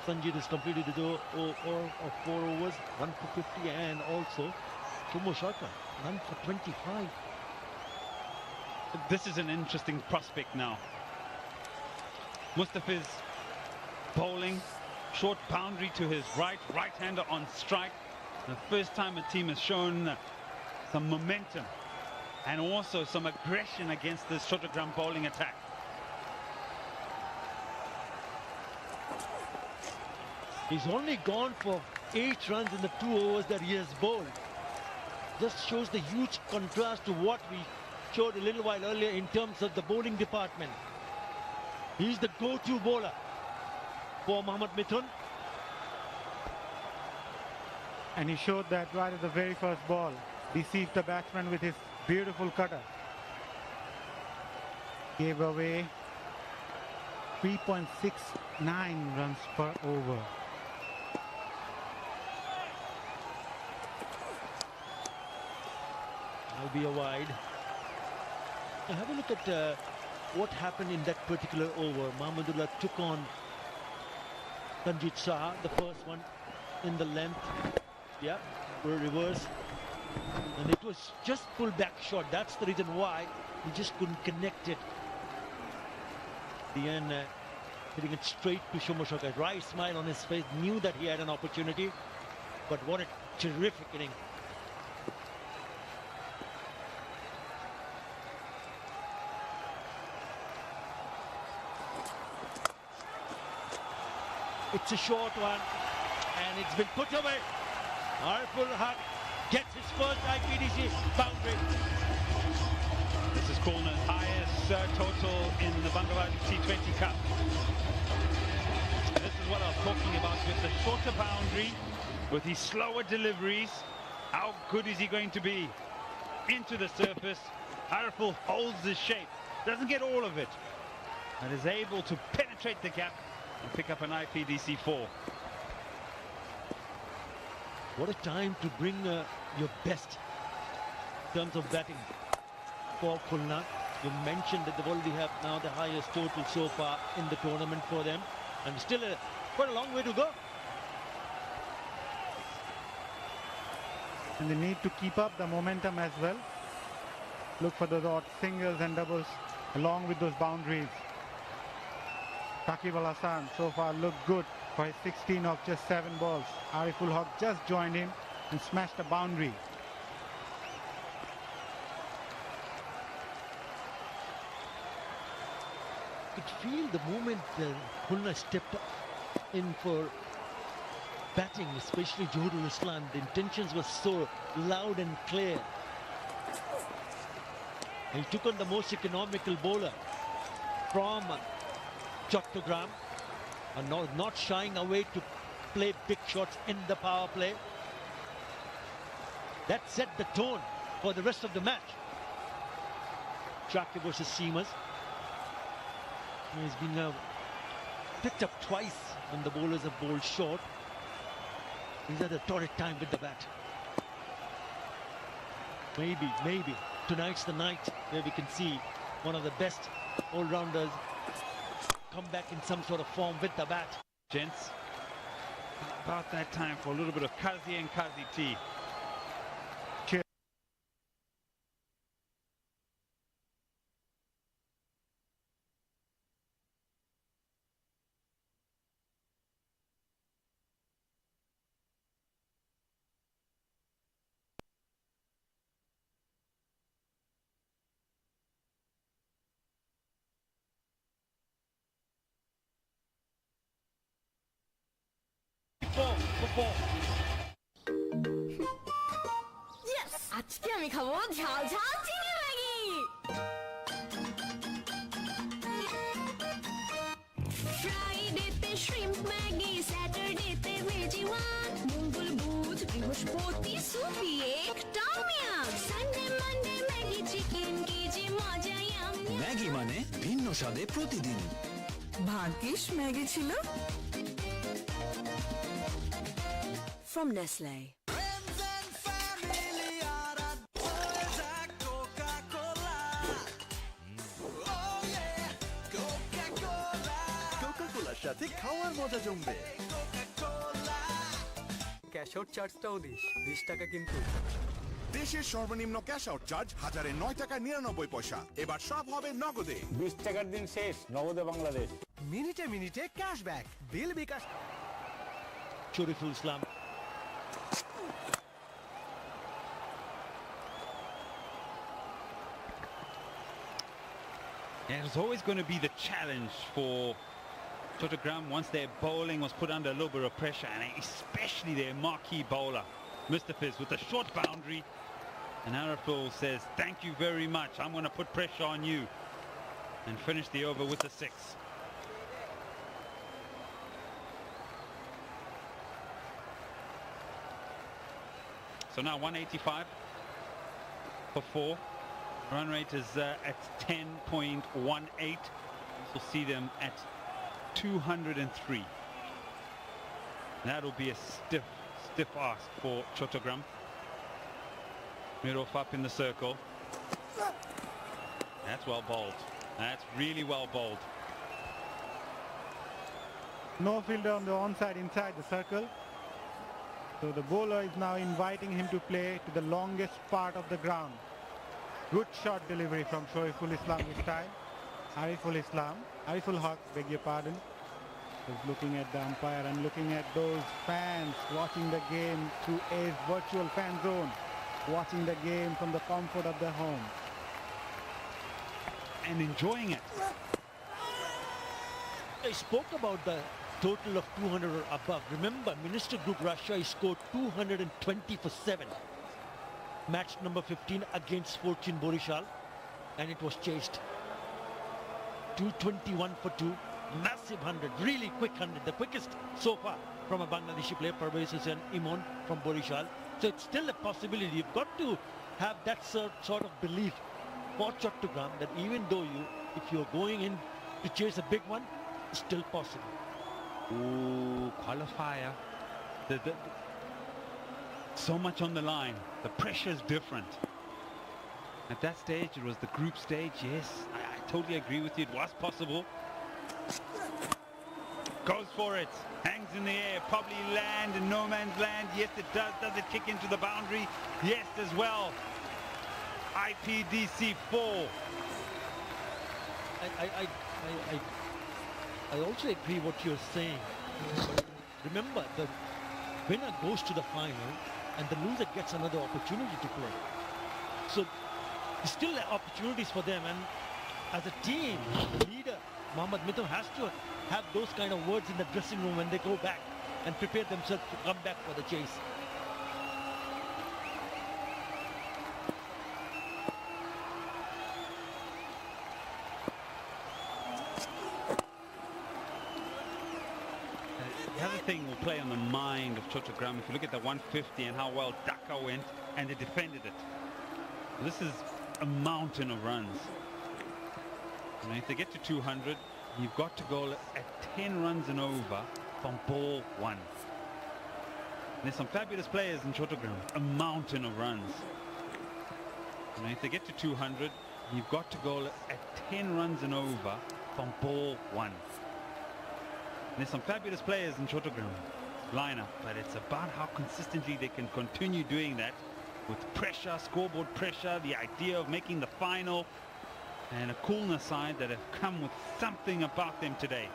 Sanjit has completed his 4 overs, run for 50, and also Sumo Sharka, run for 25. This is an interesting prospect now. Mustafiz bowling, short boundary to his right-hander on strike. The first time a team has shown some momentum and also some aggression against this Chattogram bowling attack. He's only gone for 8 runs in the 2 overs that he has bowled. Just shows the huge contrast to what we showed a little while earlier in terms of the bowling department. He's the go-to bowler for Mohamed Mithun. And he showed that right at the very first ball. Deceived the batsman with his beautiful cutter. Gave away 3.69 runs per over. I'll be a wide. Now have a look at what happened in that particular over. Mahmudullah took on Tanjit Shah, the first one in the length. Yeah, reverse. And it was just pull back shot. That's the reason why he just couldn't connect it. The end, hitting it straight to Shumashoka. Right smile on his face, knew that he had an opportunity. But what a terrific inning. It's a short one, and it's been put away. Ariful Haq gets his first IPDC boundary. This is Khulna's highest total in the Bangladesh T20 Cup. And this is what I was talking about with the shorter boundary, with his slower deliveries. How good is he going to be? Into the surface. Ariful holds his shape, doesn't get all of it, and is able to penetrate the gap and pick up an IPDC 4. What a time to bring your best in terms of batting for Khulna. You mentioned that they already have now the highest total so far in the tournament for them, and still quite a long way to go. And they need to keep up the momentum as well. Look for those odd singles and doubles along with those boundaries. Shakib Al Hasan so far looked good for his 16 of just 7 balls. Ariful Haq just joined him and smashed a boundary. You could feel the moment Khulna stepped in for batting, especially Johorul Islam. The intentions were so loud and clear. He took on the most economical bowler from Chattogram, and not shying away to play big shots in the power play. That set the tone for the rest of the match. Shakib versus Seamers. He's been picked up twice when the bowlers have bowled short. He's had a torrid time with the bat. Maybe tonight's the night where we can see one of the best all-rounders come back in some sort of form with the bat. Gents, about that time for a little bit of Kazi and Kazi tea. আজকে আমি খাবো ঝাল ঝাল চিনি Maggi. ফ্রাইডেতে shrimp Maggi, স্যাটারডেতে veggie one, মঙ্গল বুধ বৃহস্পতি সুপি এক tom yum, Sunday Monday Maggi chicken, কি যে মজা ইয়াম। ম্যাগি মানে ভিন্ন স্বাদে প্রতিদিন। ভাগ্যিস ম্যাগি ছিল। From Nestle. সাথে খাওয়ার মজা জমবে। ক্যাশ আউট চার্জটাও দিস, 20 টাকা কিন্তু। দেশের সর্বনিম্ন ক্যাশ আউট চার্জ 1009 টাকা 99 পয়সা। এবার সব হবে নগদে। 20 টাকার দিন শেষ, নগদে বাংলাদেশ। মিনিটে মিনিটে cashback, bill bKash. Johorul Islam. And it's always going to be the challenge for Chattogram once their bowling was put under a little bit of pressure, and especially their marquee bowler, Mr. Fizz, with a short boundary. And Ariful says, thank you very much. I'm going to put pressure on you. And finish the over with a 6. So now 185 for 4. Run rate is at 10.18. We'll see them at 203. That'll be a stiff ask for Chattogram. Mirov up in the circle. That's well bowled. That's really well bowled. No fielder on the onside inside the circle. So the bowler is now inviting him to play to the longest part of the ground. Good shot delivery from Shoaiful Islam this time. Ariful Haq, beg your pardon, is looking at the umpire and looking at those fans watching the game through a virtual fan zone, watching the game from the comfort of their home. And enjoying it. I spoke about the total of 200 or above. Remember, Minister Group Russia scored 220 for 7. Match number 15 against Fortune Borishal, and it was chased. 221 for 2. Massive 100, really quick 100, the quickest so far from a Bangladeshi player, Parvez Hussain Imon from Borishal. So it's still a possibility. You've got to have that sort of belief for Chattogram that even though if you're going in to chase a big one, it's still possible. Ooh, qualifier. So much on the line. The pressure is different. At that stage, it was the group stage. Yes, I totally agree with you. It was possible. Goes for it. Hangs in the air. Probably land in no man's land. Yes, it does. Does it kick into the boundary? Yes, as well. IPDC 4. I also agree what you're saying. Remember, the winner goes to the final and the loser gets another opportunity to play. So still opportunities for them, and as a team, the leader Mohammad Mithun has to have those kind of words in the dressing room when they go back and prepare themselves to come back for the chase. The other thing will play on the mind of Chattogram. If you look at the 150 and how well Dhaka went and they defended it. This is a mountain of runs. And if they get to 200, you've got to go at 10 runs and over from ball 1. And there's some fabulous players in Chattogram. A mountain of runs. And if they get to 200, you've got to go at 10 runs and over from ball 1. There's some fabulous players in Chattogram lineup, but it's about how consistently they can continue doing that with pressure, scoreboard pressure, the idea of making the final, and a Khulna side that have come with something about them today.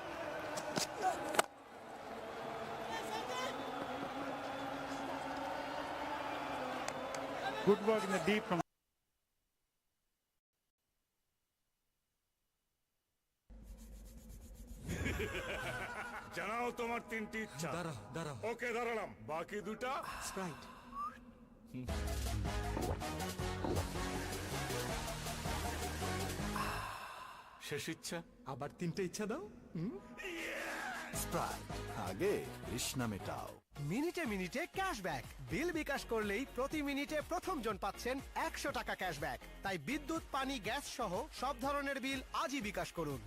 Good work in the deep from জানাও তোমার তিনটি ইচ্ছা দাঁড়াও ওকে দাঁড়ালাম বাকি দুটা Sprite শেষ ইচ্ছা আবার তিনটে ইচ্ছা দাও স্প্রাইট আগে তৃষ্ণা মেটাও। মিনিটে মিনিটে ক্যাশব্যাক বিল বিকাশ করলেই প্রতি মিনিটে প্রথম জন পাচ্ছেন 100 টাকা ক্যাশব্যাক। তাই বিদ্যুৎ, পানি, গ্যাস সহ সব ধরনের বিল আজই বিকাশ করুন।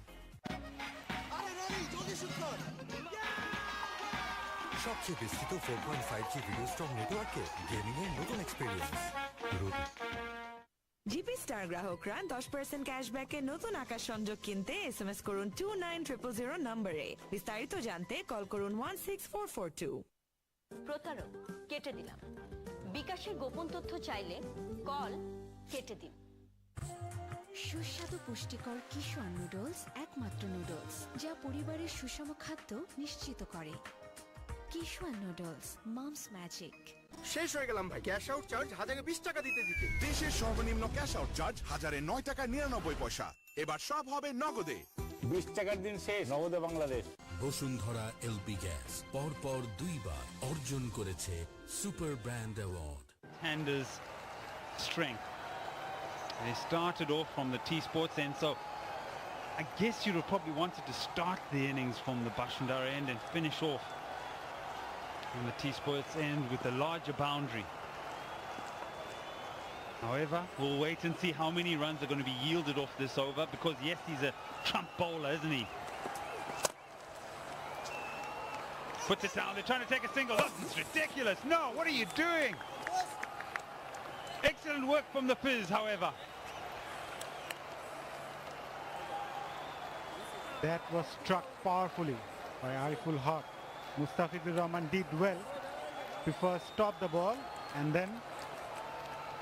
সবচেয়ে বিস্তৃত 4.5G ভিডিও স্ট্রং নেটওয়ার্কে গেমিং এর নতুন এক্সপেরিয়েন্স। জিপি স্টার গ্রাহকরা 10% ক্যাশব্যাকে নতুন আকাশ সংযোগ কিনতে এসএমএস করুন 29000 নম্বরে। বিস্তারিত জানতে কল করুন 16442। প্রতারক কেটে দিলাম। বিকাশের গোপন তথ্য চাইলে কল কেটে দিন। সুস্বাদু পুষ্টিকর কিশোর নুডলস, একমাত্র নুডলস যা পরিবারের সুষম খাদ্য নিশ্চিত করে। কিশোর নুডলস, মমস ম্যাজিক। শেষ হয়ে গেলাম ভাই, ক্যাশ আউট চার্জ 1020 টাকা দিতে। দেশের সর্বনিম্ন ক্যাশ আউট চার্জ 1009 টাকা 99 পয়সা। এবার সব হবে নগদে। 20 টাকার দিন শেষ, নগদে বাংলাদেশ। বসুন্ধরা এলপি গ্যাস পরপর 2 বার অর্জন করেছে super brand award. Handers strength. They started off from the T-Sports end, so I guess you'd have probably wanted to start the innings from the Bashundara end and finish off from the T-Sports end with a larger boundary. However, we'll wait and see how many runs are going to be yielded off this over, because yes, he's a trump bowler, isn't he? Puts it down, they're trying to take a single. That's ridiculous. No, what are you doing? Excellent. Excellent work from the Fizz, however. That was struck powerfully by Ariful Haq. Mustafizur Rahman did well to first stop the ball and then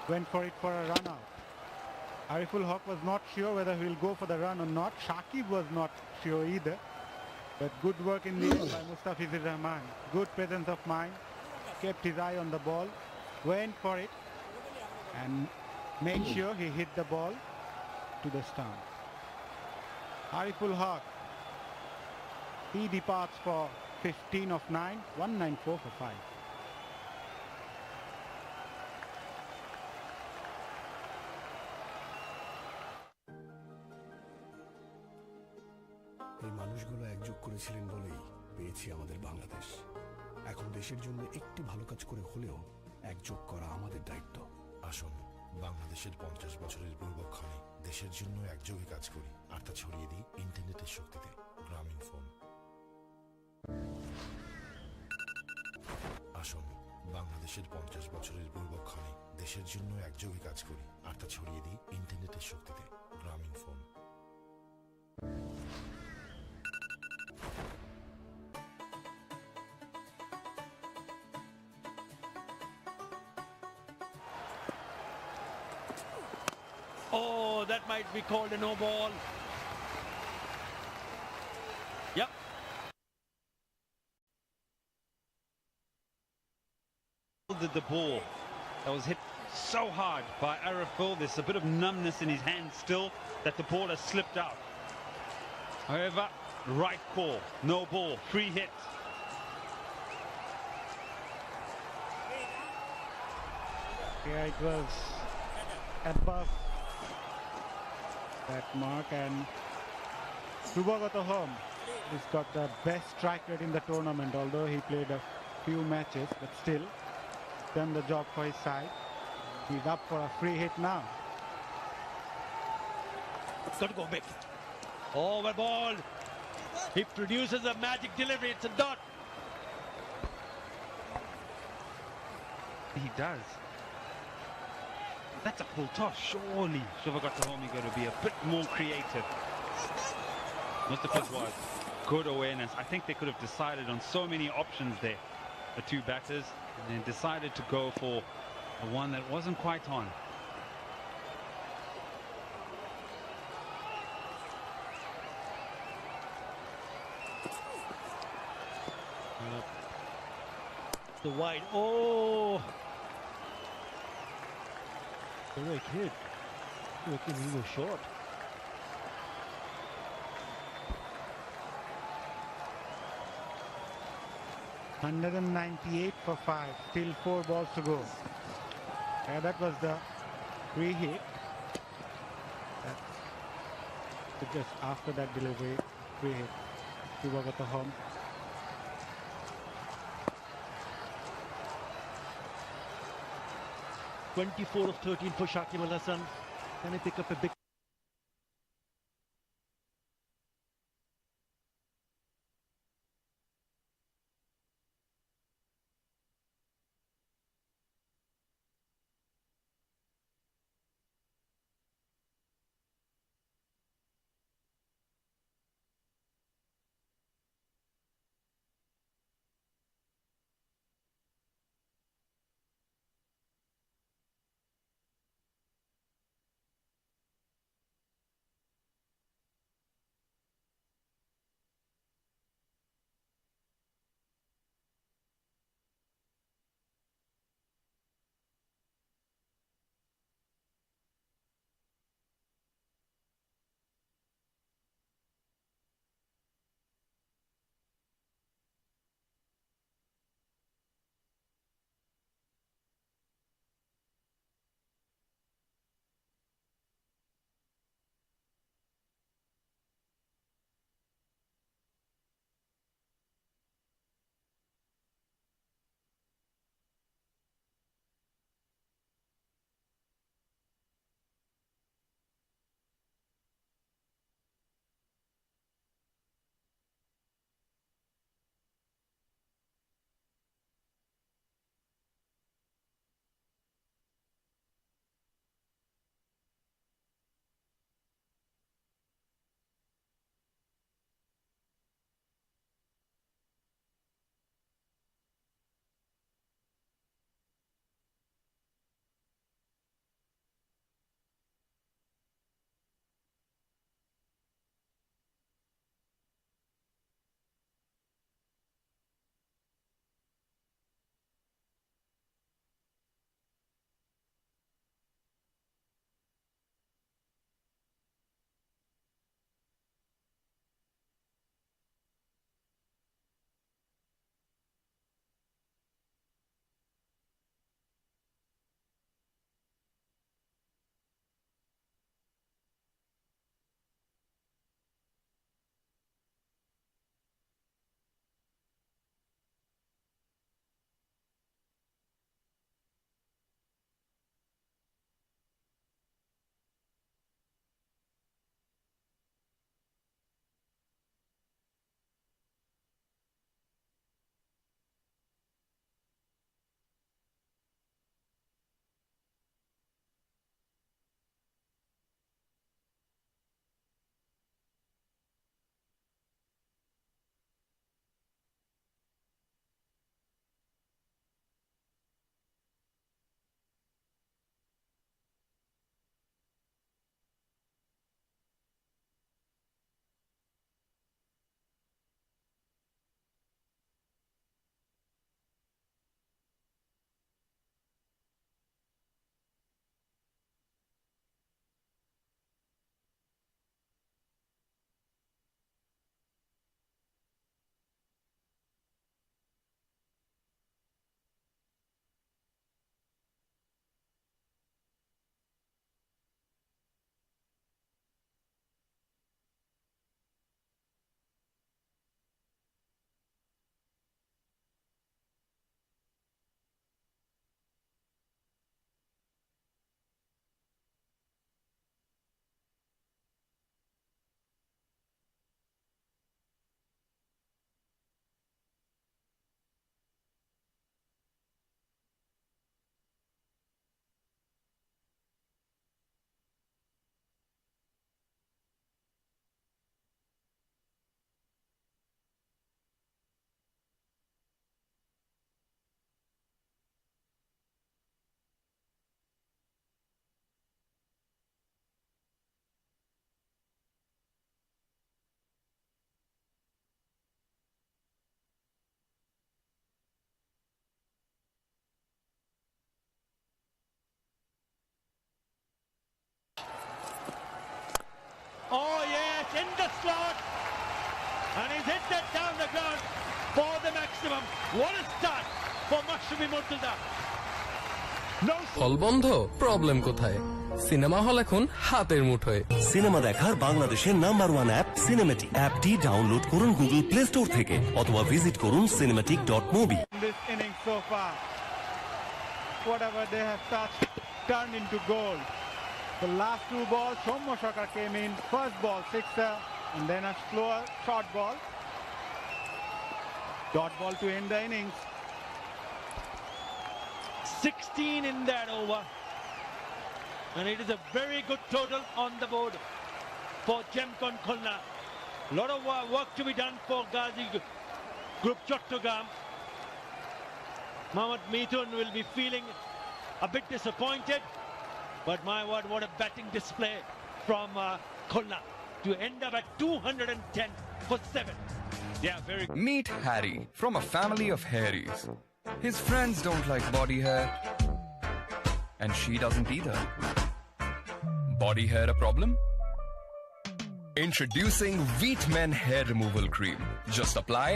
went for it for a run out. Ariful Haq was not sure whether he will go for the run or not. Shakib was not sure either. But good work in the end by Mustafizur Rahman. Good presence of mind. Kept his eye on the ball. Went for it. And made sure he hit the ball to the stump. Ariful Haq. He departs for 15 of 9. 194 for 5. এই মানুষগুলো একযোগ করেছিলেন বলেই পেয়েছি আমাদের বাংলাদেশ। এখন দেশের জন্য একটি ভালো কাজ করে হলেও একযোগ করা আমাদের দায়িত্ব। আসুন বাংলাদেশের 50 বছরের পূর্বক্ষণে দেশের জন্য একযোগে কাজ করি আর তা ছড়িয়ে দিই ইন্টারনেটের শক্তিতে। গ্রামীণ ফোন। আসুন বাংলাদেশের 50 বছরের পূর্বক্ষণে দেশের জন্য একযোগে কাজ করি আর তা ছড়িয়ে দিই ইন্টারনেটের শক্তিতে। গ্রামীণ phone. Oh, that might be called a no ball. Yep. Did the ball that was hit so hard by Ariful. There's a bit of numbness in his hand still that the ball has slipped out. However, right call, no ball, free hit. Yeah, it was above that mark, and Subhagata Home has got the best strike rate in the tournament, although he played a few matches, but still done the job for his side. He's up for a free hit now. It's got to go big. Oh, well ball. He produces a magic delivery. It's a dot. He does. That's a full toss, surely. Subhagata Home got to be a bit more creative. Mustafa's was good awareness. I think they could have decided on so many options there, the two batters, and then decided to go for the one that wasn't quite on. The wide. Oh! Correct hit. I reckon he was short. $198 for 5. Still 4 balls to go. Yeah, that was the free hit. Just after that delivery, free hit. Subhagata Home. $24 of 13 for Shakib Al Hasan. Can he pick up a big it down the ground for the maximum. What a start for Mashrafi Murtaza. No হল বন্ধ, problem কোথায়? Cinema hall এখন হাতের মুঠোয়। Cinema দেখার বাংলাদেশের number 1 app cinematic. অ্যাপটি download করুন গুগল প্লে স্টোর থেকে অথবা ভিজিট করুন cinematic.mobi। This inning so far, whatever they have touched turned into gold. The last two balls, Shomo Shaka came in. First ball sixer, and then a slower short ball. Dot ball to end the innings. 16 in that over, and it is a very good total on the board for Gemcon Khulna. A lot of work to be done for Gazi Group Chattogram. Mohammad Mithun will be feeling a bit disappointed, but my word, what a batting display from Khulna to end up at 210 for 7. Yeah, very good. Meet Harry from a family of Harrys. His friends don't like body hair, and she doesn't either. Body hair a problem? Introducing Wheat Men Hair Removal Cream. Just apply,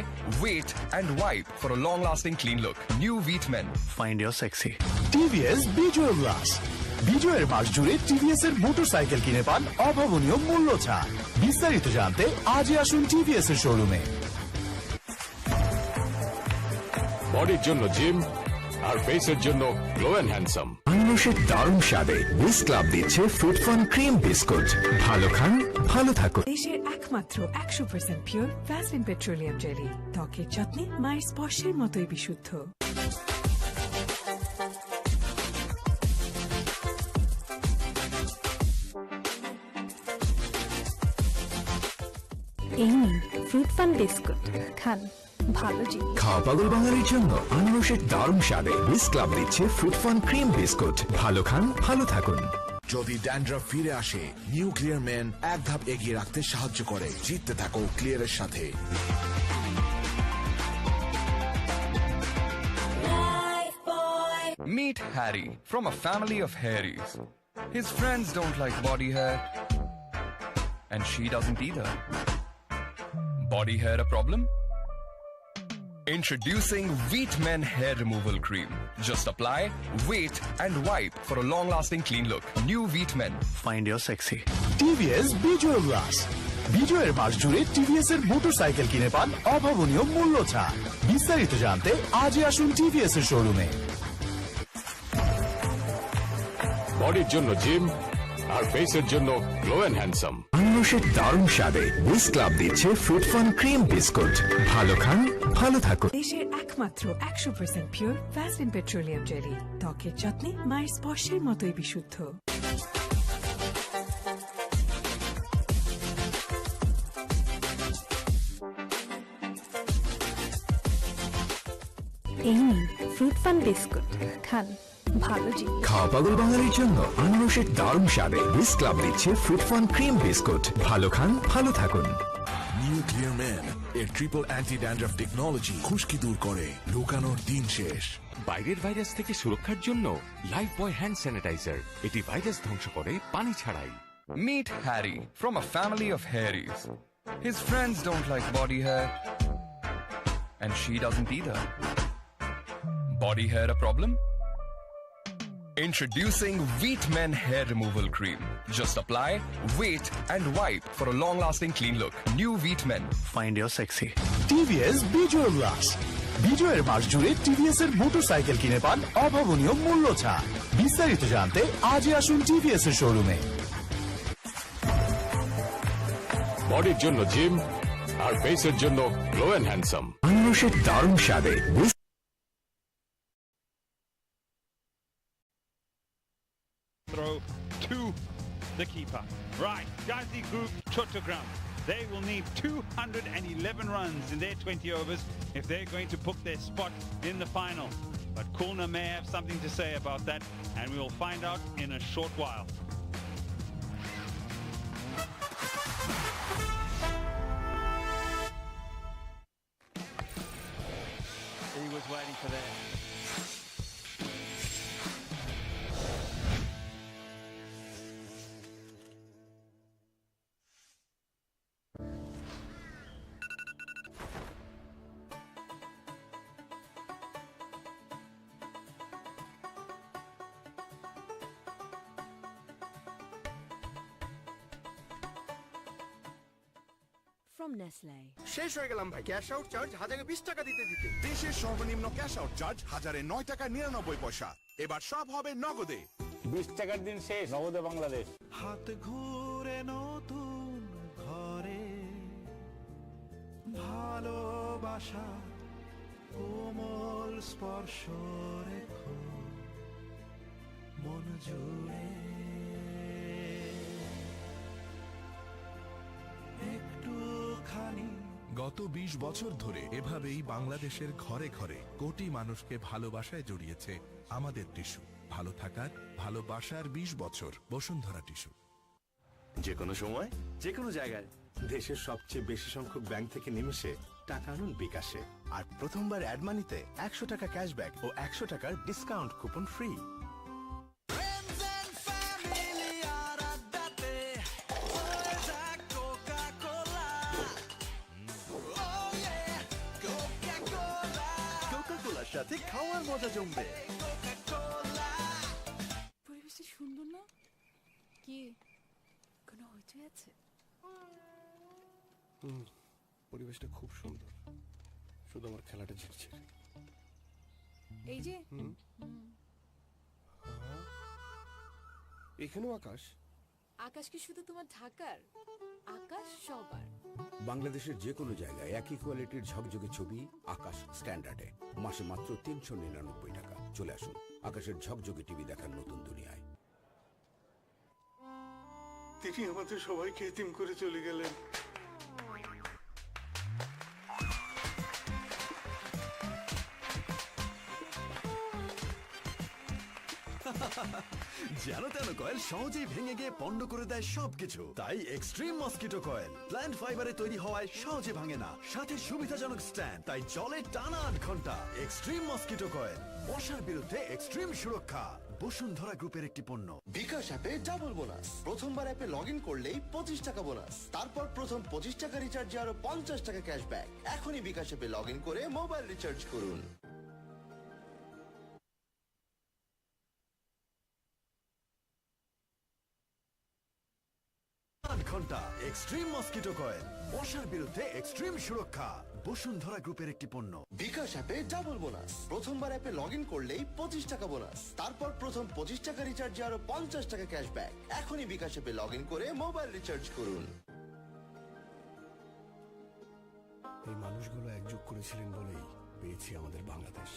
wait, and wipe for a long-lasting clean look. New Wheat Men. Find your sexy. TVS বিজয় উল্লাস। বিজয়ের মাস জুড়ে TVS এর motorcycle কিনে পান অভাবনীয় মূল্য ছাড়। বিস্তারিত জানতে আজই আসুন টিভিএস এর শোরুমে। বডির জন্য জিম আর ফেসের জন্য গ্লো এন্ড হ্যান্ডসাম। আনারসের দারুণ স্বাদে উইস ক্লাব দিচ্ছে ফ্রুট ফান ক্রিম বিস্কুট। ভালো খান, ভালো থাকুন। দেশের একমাত্র 100% পিওর ভ্যাসলিন পেট্রোলিয়াম জেলি, ত্বকের যত্নে মায়ের স্পর্শের মতোই বিশুদ্ধ। এই নিন ফ্রুট ফান বিস্কুট, খান ভালো জিনিস। খাওয়া পাগল বাঙালির জন্য আনারসের দারুণ স্বাদে উইস ক্লাব দিচ্ছে ফ্রুট ফান ক্রিম বিস্কুট। ভালো খান, ভালো থাকুন। যদি ড্যান্ড্রাফ ফিরে আসে, নিউ ক্লিয়ার ম্যান এক ধাপ এগিয়ে রাখতে সাহায্য করে। জিততে থাকো ক্লিয়ারের সাথে। Meet Harry from a family of Harrys. His friends don't like body hair, and she doesn't either. Body hair a problem? Introducing Wheat Men Hair Removal Cream. Just apply, wait, and wipe for a long-lasting clean look. New Wheat Men. Find your sexy. TVS বিজয় উল্লাস। বিজয়ের মাস জুড়ে TVS এর motorcycle কিনে পান অভাবনীয় মূল্য ছাড়। বিস্তারিত জানতে আজই আসুন টিভিএস এর শোরুমে। বডির জন্য জিম আর ফেসের জন্য গ্লো এন্ড হ্যান্ডসাম। আনারসের দারুণ স্বাদে উইস ক্লাব দিচ্ছে ফ্রুট ফান ক্রিম বিস্কুট। ভালো খান, ভালো থাকুন। দেশের একমাত্র 100% পিওর ভ্যাসলিন পেট্রোলিয়াম জেলি, ত্বকের যত্নে মায়ের স্পর্শের মতোই বিশুদ্ধ। এই নিন ফ্রুট ফান বিস্কুট, খান ভালো জিনিস। খাওয়া পাগল বাঙালির জন্য আনারসের দারুণ স্বাদে উইস ক্লাব দিচ্ছে ফ্রুট ফান ক্রিম বিস্কুট। ভালো খান, ভালো থাকুন। নিউ ক্লিয়ার ম্যান এর ট্রিপল অ্যান্টি ড্যান্ড্রাফ টেকনোলজি খুশকি দূর করে। লুকানোর দিন শেষ। বাইরের ভাইরাস থেকে সুরক্ষার জন্য লাইফ বয় হ্যান্ড স্যানিটাইজার। এটি ভাইরাস ধ্বংস করে পানি ছাড়াই। Meet Harry from a family of Harrys. His friends don't like body hair, and she doesn't either. Body hair a problem? Introducing Wheat Men Hair Removal Cream. Just apply, wait, and wipe for a long-lasting clean look. New Wheat Men. Find your sexy. TVS বিজয় উল্লাস। বিজয়ের মাস জুড়ে TVS এর motorcycle কিনে পান অভাবনীয় মূল্য ছাড়। বিস্তারিত জানতে আজই আসুন টিভিএস এর শোরুমে। বডির জন্য জিম আর ফেসের জন্য গ্লো এন্ড হ্যান্ডসাম। আনারসের দারুণ স্বাদে Throw to the keeper. Right, Gazi Group Chattogram. They will need 211 runs in their 20 overs if they're going to book their spot in the final. But Khulna may have something to say about that, and we will find out in a short while. He was waiting for that. from Nestle. শেষ হয়ে গেলাম ভাই, cash out charge 1020 টাকা দিতে দিতে। দেশের সর্বনিম্ন cash out charge 1009 টাকা 99 পয়সা। এবার সব হবে নগদে। 20 টাকার দিন শেষ, নগদে বাংলাদেশ। হাত ঘুরে নতুন ঘরে ভালোবাসা কোমল স্পর্শ রেখো মন জুড়ে একটুখানি। গত 20 বছর ধরে এভাবেই বাংলাদেশের ঘরে ঘরে কোটি মানুষকে ভালোবাসায় জড়িয়েছে আমাদের টিস্যু। ভালো থাকার ভালোবাসার 20 বছর বসুন্ধরা টিস্যু। যে কোনো সময় যে কোনো জায়গায় দেশের সবচেয়ে বেশি সংখ্যক ব্যাংক থেকে নিমেষে টাকা আনুন বিকাশে। আর প্রথমবার অ্যাড মানিতে 100 টাকা ক্যাশব্যাক ও 100 টাকার ডিসকাউন্ট কুপন ফ্রি। কোকা-কোলার সাথে খাওয়ার মজা জমবে। পরিবেশটা সুন্দর না? কি কোনো হইচই আছে? পরিবেশটা খুব সুন্দর, শুধু আমার খেলাটা ঝিরঝির। এই যে এখানেও আকাশ। আকাশ কি শুধু তোমার ঢাকার? আকাশ সবার। বাংলাদেশের যে কোনো জায়গায় একই কোয়ালিটির ঝকঝকে ছবি আকাশ স্ট্যান্ডার্ডে মাসে মাত্র 399 টাকা। চলে আসুন আকাশের ঝকঝকে টিভি দেখার নতুন দুনিয়ায়। তিনি আমাদের সবাইকে এতিম করে চলে গেলেন। যেন তেন কয়েল সহজেই ভেঙে গিয়ে পণ্ড করে দেয় সবকিছু। তাই এক্সট্রিম মসকিটো কয়েল প্ল্যান্ট ফাইবারে তৈরি হওয়ায় সহজে ভাঙে না, সাথে সুবিধাজনক স্ট্যান্ড, তাই জলে টানা 8 ঘন্টা। এক্সট্রিম মসকিটো কয়েল, মশার বিরুদ্ধে এক্সট্রিম সুরক্ষা। বসুন্ধরা গ্রুপের একটি পণ্য। বিকাশ অ্যাপে ডাবল বোনাস। প্রথমবার অ্যাপে লগ ইন করলেই 25 টাকা বোনাস, তারপর প্রথম 25 টাকা রিচার্জে আরো 50 টাকা ক্যাশব্যাক। এখনই বিকাশ অ্যাপে লগ ইন করে মোবাইল রিচার্জ করুন। ঘন্টা এক্সট্রিম মসকিটো কয়েল, মশার বিরুদ্ধে এক্সট্রিম সুরক্ষা। বসুন্ধরা গ্রুপের একটি পণ্য। বিকাশ অ্যাপে ডাবল বোনাস। প্রথমবার অ্যাপে লগ ইন করলেই 25 টাকা বোনাস, তারপর প্রথম 25 টাকা রিচার্জে আরো 50 টাকা ক্যাশব্যাক। এখনই বিকাশ অ্যাপে লগ ইন করে মোবাইল রিচার্জ করুন। এই মানুষগুলো একযোগ করেছিলেন বলেই পেয়েছি আমাদের বাংলাদেশ।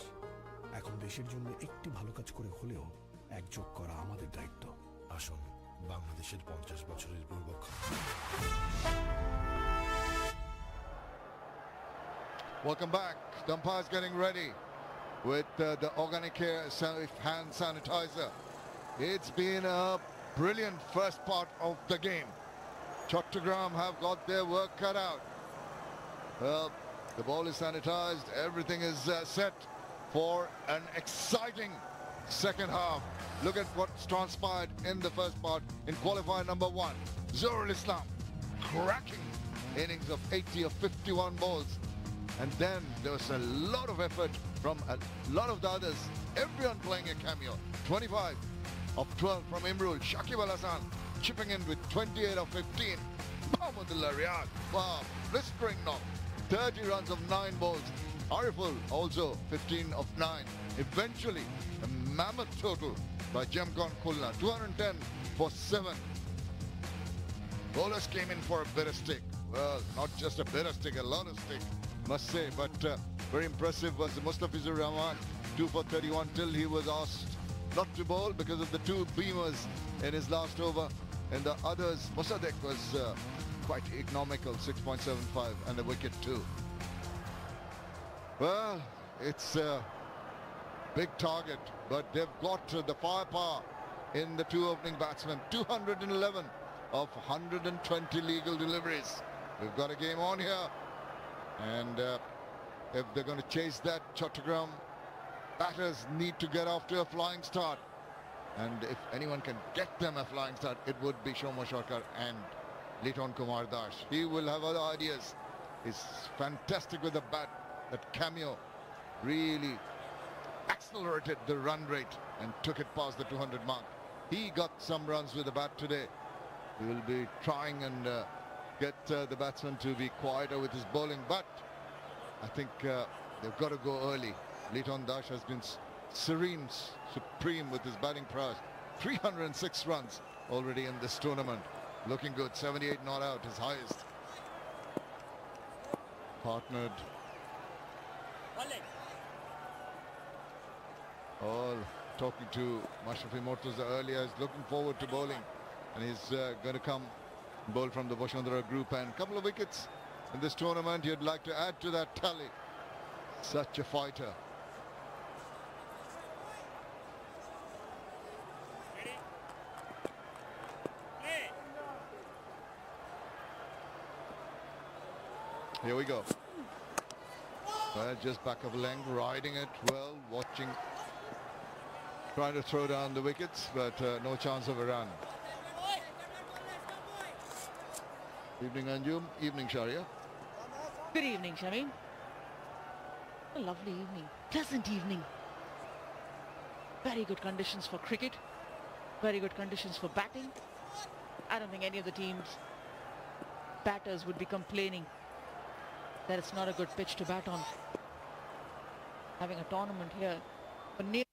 এখন দেশের জন্য একটি ভালো কাজ করে হলেও একযোগ করা আমাদের দায়িত্ব। আসুন বাংলাদেশের 50 বছরের পূর্বক্ষণ। Welcome back. The umpire's getting ready with the organic care hand sanitizer. It's been a brilliant first part of the game. Chattogram have got their work cut out. Well, the ball is sanitized. Everything is set for an exciting second half. Look at what's transpired in the first part in qualifier number 1. Zurul Islam cracking innings of 80 of 51 balls. And then there was a lot of effort from a lot of the others. Everyone playing a cameo. 25 of 12 from Imrul. Shakib Al Hassan chipping in with 28 of 15. Mahmudullah Riyad. Wow, blistering knock. 30 runs of 9 balls. Ariful also 15 of 9. Eventually, a mammoth total by Gemcon Khulna. 210 for 7. Bowlers came in for a bit of stick. Well, not just a bit of stick, a lot of stick, must say. But very impressive was Mustafizur Rahman. 2 for 31 till he was asked not to bowl because of the 2 beamers in his last over. And the others, Mossadegh was quite economical, 6.75 and a wicket too. Well, it's a big target, but they've got the firepower in the 2 opening batsmen. 211 of 120 legal deliveries. We've got a game on here, and if they're going to chase that, Chattogram batters need to get off to a flying start. And if anyone can get them a flying start, it would be Shomo Sharkar and Liton Kumar Das. He will have other ideas. He's fantastic with the bat. That cameo really accelerated the run rate and took it past the 200 mark. He got some runs with the bat today. He will be trying and get the batsman to be quieter with his bowling, but I think they've got to go early. Liton Das has been serene, supreme with his batting prowess. 306 runs already in this tournament. Looking good. 78 not out, his highest. Partnered. All talking to Mashrafi Mortaza earlier. He's looking forward to bowling, and he's going to come bowl from the Bosundara group, and a couple of wickets in this tournament. He'd like to add to that tally. Such a fighter. Here we go. Well, just back of a length, riding it well, watching, trying to throw down the wickets, but no chance of a run. Evening Anjum, evening Sharia. Good evening, Shamim. A lovely evening, pleasant evening. Very good conditions for cricket, very good conditions for batting. I don't think any of the team's batters would be complaining that it's not a good pitch to bat on. Having a tournament here for near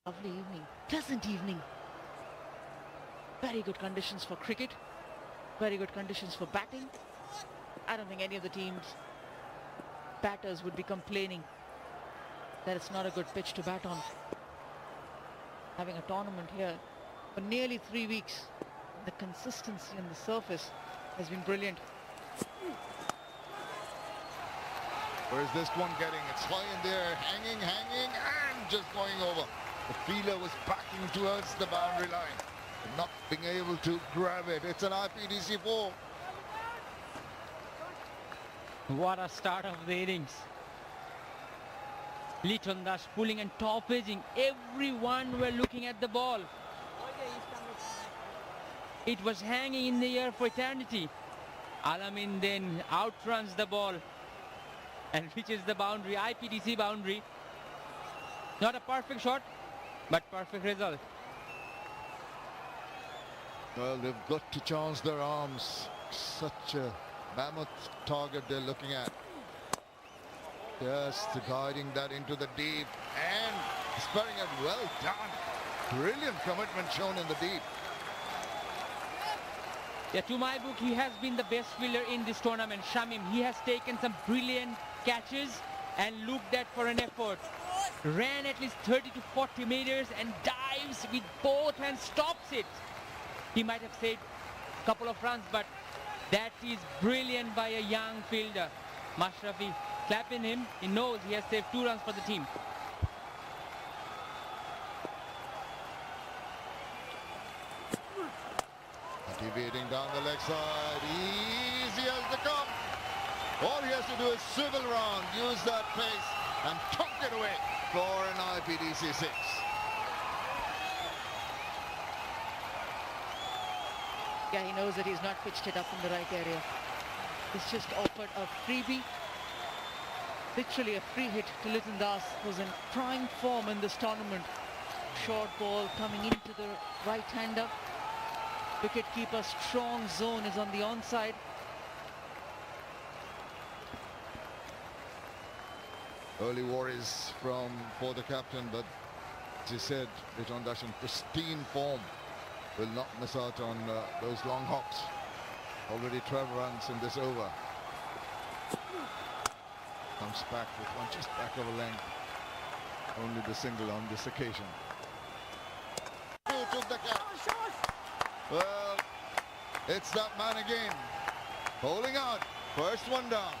lovely evening, pleasant evening. Very good conditions for cricket, very good conditions for batting. I don't think any of the team's batters would be complaining that it's not a good pitch to bat on. Having a tournament here for nearly 3 weeks. The consistency on the surface has been brilliant. Where is this one getting? It's high in there, hanging, and just going over. The fielder was backing towards the boundary line, not being able to grab it. It's an IPDC 4. What a start of the innings. Liton Das pulling and top edging. Everyone were looking at the ball. It was hanging in the air for eternity. Alamin then outruns the ball and reaches the boundary, IPDC boundary. Not a perfect shot, but perfect result. Well, they've got to chance their arms. Such a mammoth target they're looking at. Just guiding that into the deep and spurring it. Well done. Brilliant commitment shown in the deep. Yeah, to my book, he has been the best fielder in this tournament. Shamim, he has taken some brilliant catches and looked at for an effort. Ran at least 30 to 40 meters and dives with both hands, stops it. He might have saved a couple of runs, but that is brilliant by a young fielder. Mashrafi clapping him. He knows he has saved 2 runs for the team. Deviating down the leg side, easy as they come. All he has to do is swivel around, use that pace, and tuck it away for an IPDC 6. Yeah, he knows that he's not pitched it up in the right area. He's just offered a freebie. Literally a free hit to Liton Das, who's in prime form in this tournament. Short ball coming into the right-hander. Wicket-keeper strong zone is on the onside. Early worries for the captain, but as he said, Liton Das in pristine form will not miss out on those long hops. Already 12 runs in this over. Comes back with one just back of a length. Only the single on this occasion. Who took the catch? Well, it's that man again. Holding out. First one down.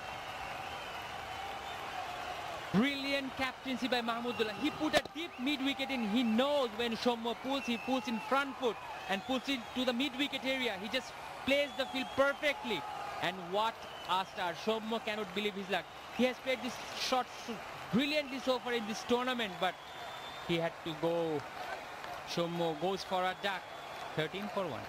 Brilliant captaincy by Mahmudullah. He put a deep mid-wicket in. He knows when Shommo pulls, he pulls in front foot and pulls it to the mid-wicket area. He just plays the field perfectly. And what a start. Shommo cannot believe his luck. He has played this shot brilliantly so far in this tournament, but he had to go. Shommo goes for a duck. 13 for 1.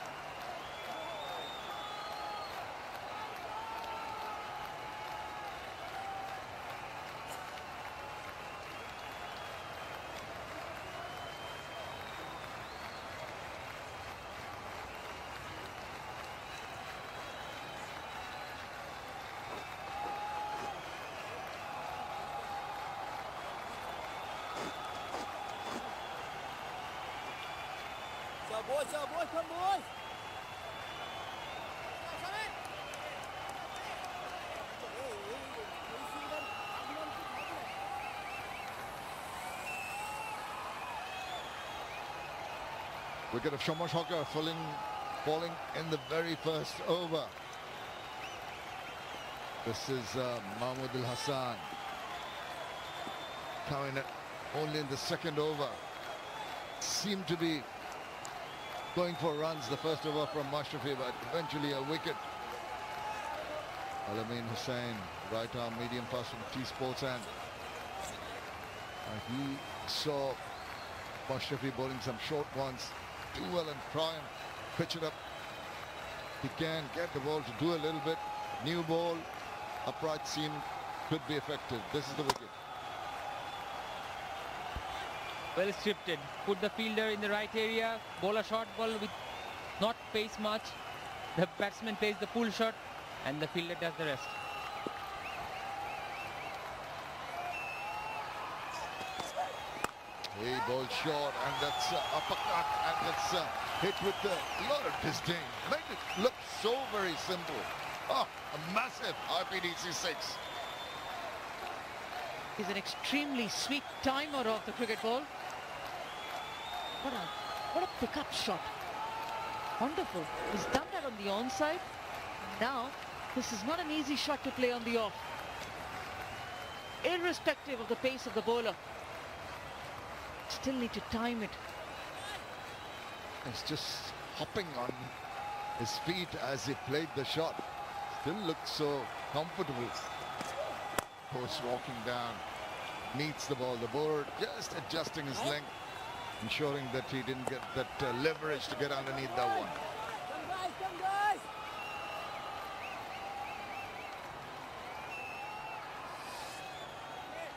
Wicket of Shomosh Hawker falling in the very first over. This is Mahmoud Al Hassan coming in only in the second over. Seemed to be going for runs the first over from Mashrafi, but eventually a wicket. Alamin Hussain, right arm medium fast from T Sports, and he saw Mashrafi bowling some short ones. Do well and try and pitch it up. He can get the ball to do a little bit. New ball, upright seam could be effective. This is the wicket. Well scripted. Put the fielder in the right area. Bowl a short ball with not pace much. The batsman plays the pull shot and the fielder does the rest. He bowled short, and that's uppercut, and that's hit with a lot of disdain. Made it look so very simple. Oh, a massive IPDC 6. He's an extremely sweet timer of the cricket ball. What a pickup shot. Wonderful. He's done that on the onside. Now, this is not an easy shot to play on the off. Irrespective of the pace of the bowler. Still need to time it. He's just hopping on his feet as he played the shot. Still looks so comfortable. Post walking down, meets the ball. The bowler just adjusting his length, ensuring that he didn't get that leverage to get underneath that one.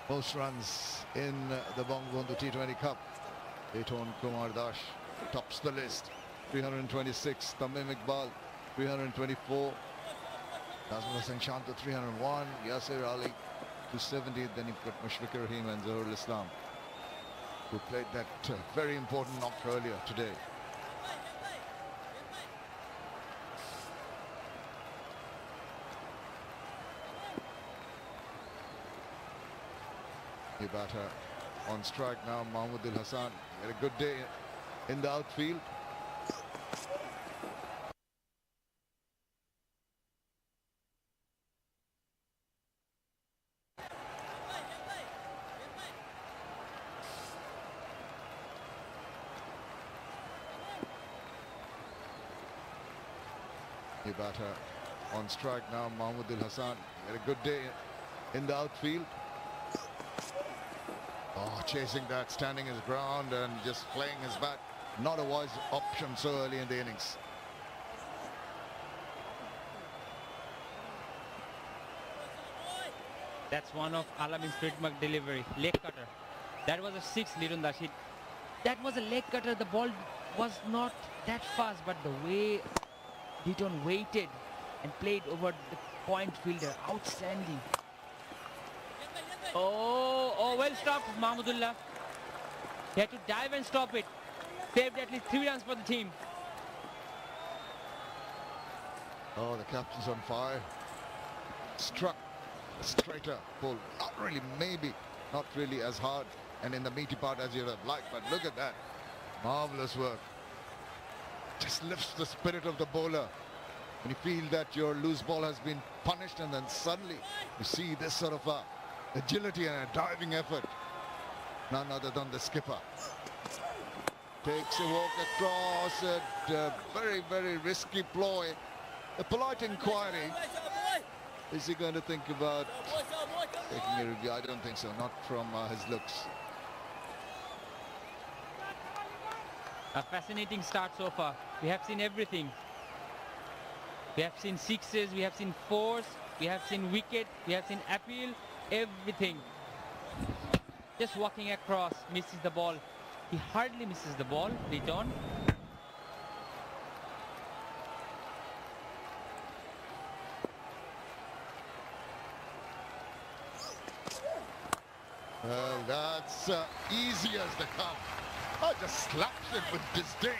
Most runs in the Bangabandhu T20 Cup. Eton Kumar Das tops the list. 326. Tamim Iqbal 324. Nazmul Hussain Shanto 301. Yasir Ali 270. Then you've got Mushfiqur Rahim and Zahoor Islam, who played that very important knock earlier today. The batter on strike now, Mahmoud Al Hassan. Had a good day in the outfield. The batter on strike now, Mahmoud Al Hassan. Had a good day in the outfield. Oh, chasing that, standing his ground and just playing his bat. Not a wise option so early in the innings. That's one of Alamin's trademark delivery. Leg cutter. That was a 6, Lirun Dashid. That was a leg cutter. The ball was not that fast, but the way Deaton waited and played over the point fielder. Outstanding. Oh, well stopped, Mahmudullah. He had to dive and stop it. Saved at least 3 runs for the team. Oh, the captain's on fire. Struck a straighter pull. Not really, maybe not really as hard and in the meaty part as you'd have liked, but look at that. Marvelous work. Just lifts the spirit of the bowler. When you feel that your loose ball has been punished, and then suddenly you see this sort of agility and a diving effort. None other than the skipper. Takes a walk across a very, very risky ploy. A polite inquiry. Is he going to think about taking a review? I don't think so. Not from his looks. A fascinating start so far. We have seen everything. We have seen 6s, we have seen 4s, we have seen wicket, we have seen appeal, everything. Just walking across, misses the ball. He hardly misses the ball. Return. Well, that's easy as they come. Oh, just slaps it with disdain.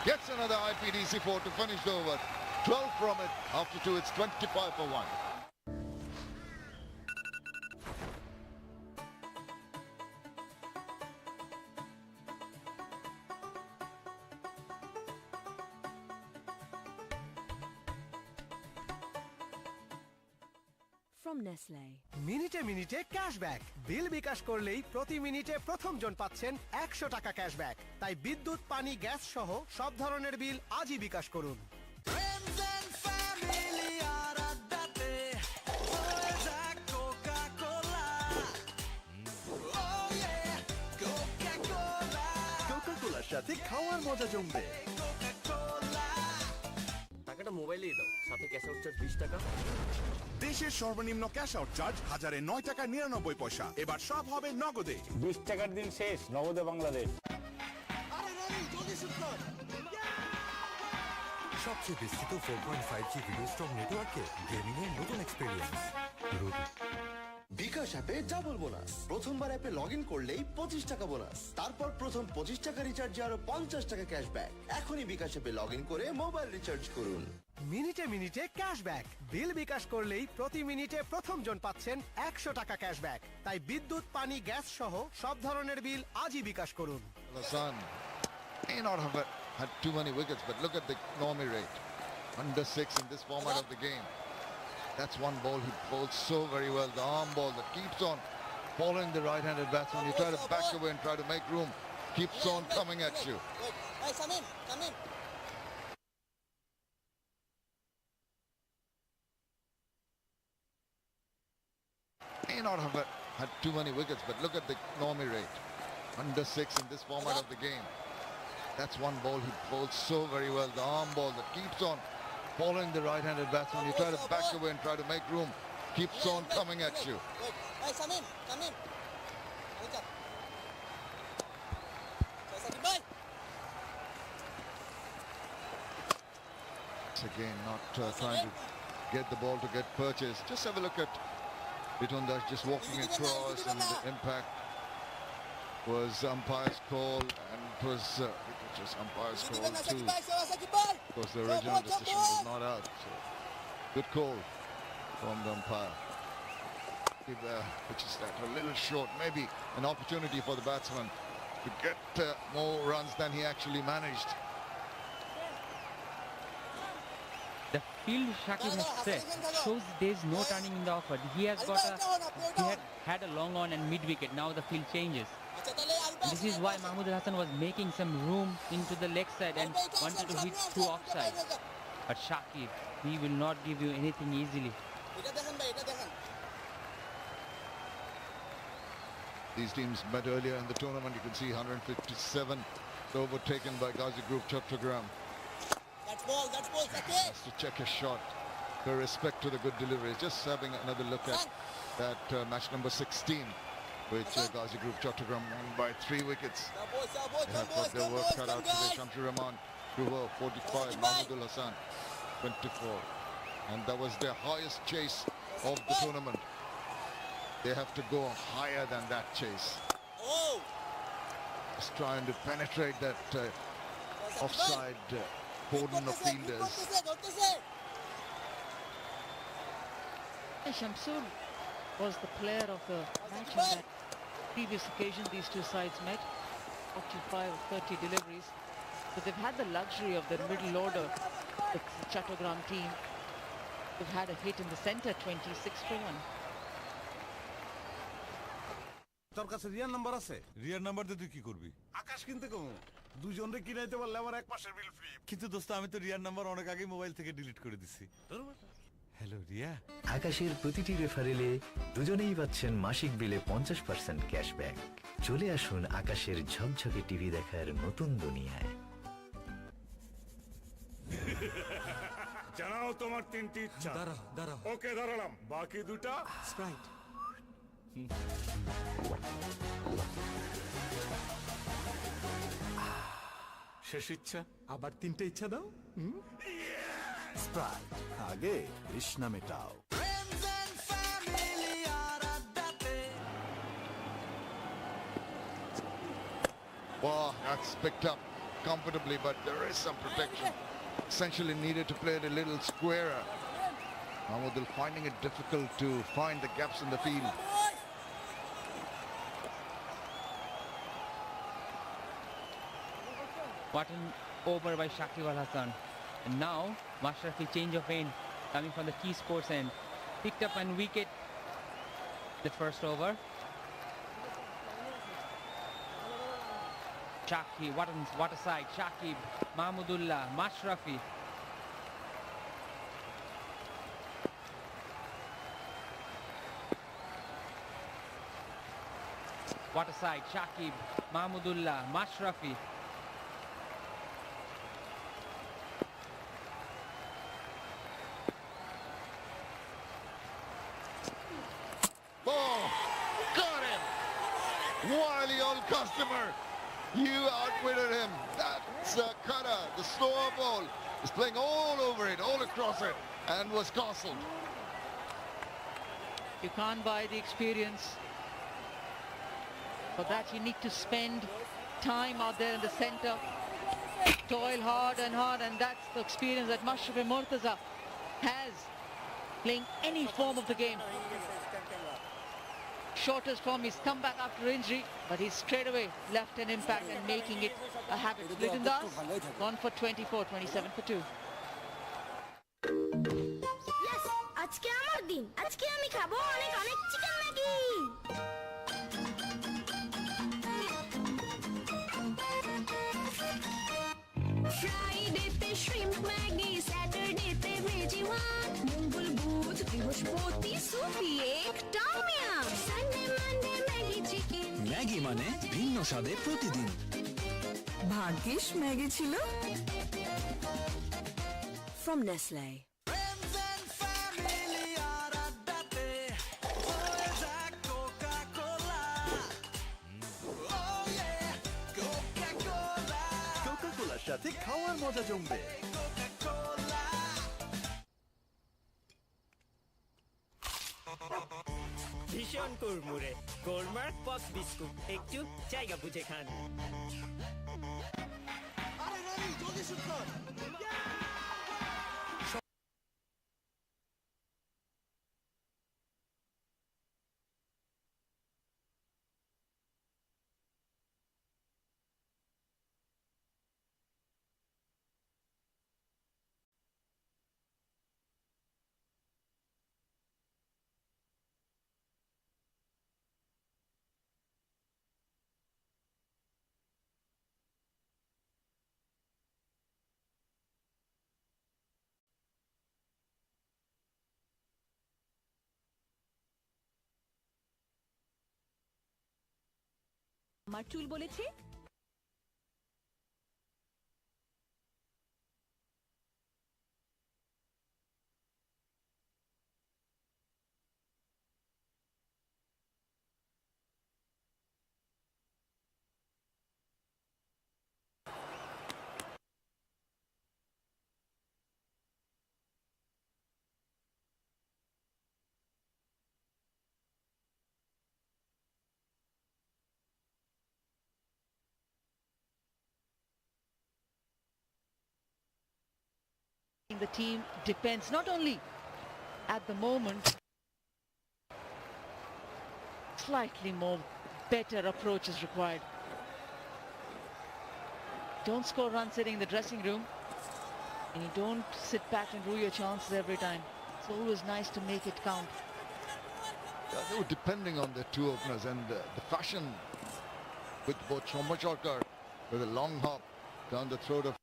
Gets another IPDC4 to finish the over. 12 from it. After 2, it's 25 for 1. From Nestle. মিনিটে মিনিটে cashback bill বিকাশ করলেই প্রতি মিনিটে প্রথম জন পাচ্ছেন 100 টাকা cashback তাই বিদ্যুৎ পানি গ্যাস সহ সব ধরনের বিল আজই বিকাশ করুন কোকা-কোলার সাথে খাওয়ার মজা জমবে। টাকাটা মোবাইলেই দাও, সাথে ক্যাশ আউট চার্জ 20 টাকা। দেশের সর্বনিম্ন ক্যাশ আউট চার্জ 1009 টাকা 99 পয়সা। এবার সব হবে নগদে। 20 টাকার দিন শেষ, নগদে বাংলাদেশ। সবচেয়ে বিস্তৃত 4.5G ভিডিও স্ট্রং নেটওয়ার্কে গেমিং এর নতুন এক্সপেরিয়েন্স। বিকাশ অ্যাপে ডাবল বোনাস। প্রথমবার অ্যাপে লগ ইন করলেই 25 টাকা বোনাস। তারপর প্রথম 25 টাকা রিচার্জে আরো 50 টাকা ক্যাশব্যাক। এখনই বিকাশ অ্যাপে লগ ইন করে মোবাইল রিচার্জ করুন। মিনিটে মিনিটে ক্যাশব্যাক বিল বিকাশ করলেই প্রতি মিনিটে প্রথম জন পাচ্ছেন 100 টাকা ক্যাশব্যাক তাই বিদ্যুৎ পানি গ্যাস সহ সব ধরনের বিল আজই বিকাশ করুন Hassan may not have had too many wickets, but look at the economy rate. Under 6 in this format of the game. That's one ball he bowls so very well. The arm ball that keeps on following the right-handed batsman. You try to back away and try to make room. Keeps on coming at you. Hey, Samim, come in. May not have had too many wickets, but look at the economy rate. Under 6 in this format of the game. That's one ball he bowls so very well. The arm ball that keeps on following the right-handed batsman. You try to back away and try to make room. Keeps on coming at you. Hey, Samim, come in. Wake up. Again, not trying to get the ball to get purchased. Just have a look at Bitundas just walking across, and the impact was umpire's call, and it was umpire's call too, because the original decision was not out. So good call from the umpire. Which is that a little short, maybe an opportunity for the batsman to get more runs than he actually managed. The field Shakib has set shows there is no turning in the offer. He had a long on and mid wicket. Now the field changes. This is why Mahmood Hassan was making some room into the leg side and wanted to hit through offside. But Shakib, he will not give you anything easily. These teams met earlier in the tournament. You can see 157 overtaken by Gazi Group Chattogram. That's ball, Has to check his shot. With respect to the good delivery. Just having another look at that match number 16, which Gazi Group Chattogram won by 3 wickets. They have got their work cut out today. Shamsur Rahman, 45, Mahmood Hassan, 24. And that was their highest chase of the tournament. They have to go higher than that chase. Just trying to penetrate that offside cordon of fielders. Shamsul was the player of the match on that previous occasion these two sides met. 45 or 30 deliveries. So they've had the luxury of their middle order, the Chattogram team. They've had a hit in the centre, 26 for 1. তোর কাছে রিয়ার number আছে? রিয়ার number দিয়ে তুই কি করবি? আকাশ কিনতে কম। দুজনরে কিনাইতে পারলে আমার এক মাসের বিল ফ্রি। কিন্তু দোস্ত আমি তো রিয়ার নাম্বার অনেক আগেই মোবাইল থেকে ডিলিট করে দিছি। হ্যালো রিয়া। আকাশের প্রতিটি রেফারেলে দুজনেই পাচ্ছেন মাসিক বিলে 50% ক্যাশব্যাক। চলে আসুন আকাশের ঝকঝকে টিভি দেখার নতুন দুনিয়ায়। জানাও তোমার 3টি ইচ্ছা। দাঁড়া। ওকে দাঁড়ালাম। বাকি দুটা স্প্রাইট। শেষ ইচ্ছা, আবার 3টে ইচ্ছা দাও। স্প্রাইট, আগে তৃষ্ণা মেটাও। Wow, that's picked up comfortably, but there is some protection essentially needed to play it a little squarer. Mahmudul finding it difficult to find the gaps in the field. What an over by Shakib Al Hassan. And now Mashrafi change of end coming from the key scores end. Picked up and wicket the first over. Shakib, what a side. Shakib, Mahmudullah, Mashrafi. What a side. Shakib, Mahmudullah, Mashrafi. Oh, got him! Wily old customer. You outwitted him. That's a cutter. The slower ball is playing all over it, all across it, and was castled. You can't buy the experience. For that you need to spend time out there in the center. Toil hard, and that's the experience that Mashrafi Mortaza has playing any form of the game. Shortest form, he's come back after injury, but he's straight away left an impact and making it a habit. Liton Das gone for 24, 27 for 2. Yes, আজকে আমার দিন। আজকে আমি খাবো অনেক অনেক chicken Maggi. ফ্রাইডেতে shrimp Maggi, স্যাটারডেতে ভেজি ওয়ান, মঙ্গল বুধ বৃহস্পতি সুপি এক tom yum, Sunday Monday Maggi chicken. Maggi মানে ভিন্ন স্বাদে প্রতিদিন। ভাগ্যিস ম্যাগি ছিল। From Nestle. কোকা-কোলার সাথে খাওয়ার মজা জমবে। ভীষণ কুড়মুড়ে গোলমার পক বিস্কুট একটু জায়গা বুঝে খান। আমার চুল বলেছে The team depends not only at the moment, slightly more better approach is required. Don't score runs sitting in the dressing room, and you don't sit back and rue your chances every time. It's always nice to make it count. They were depending on the two openers, and the fashion with both Chomacharkar with a long hop down the throat of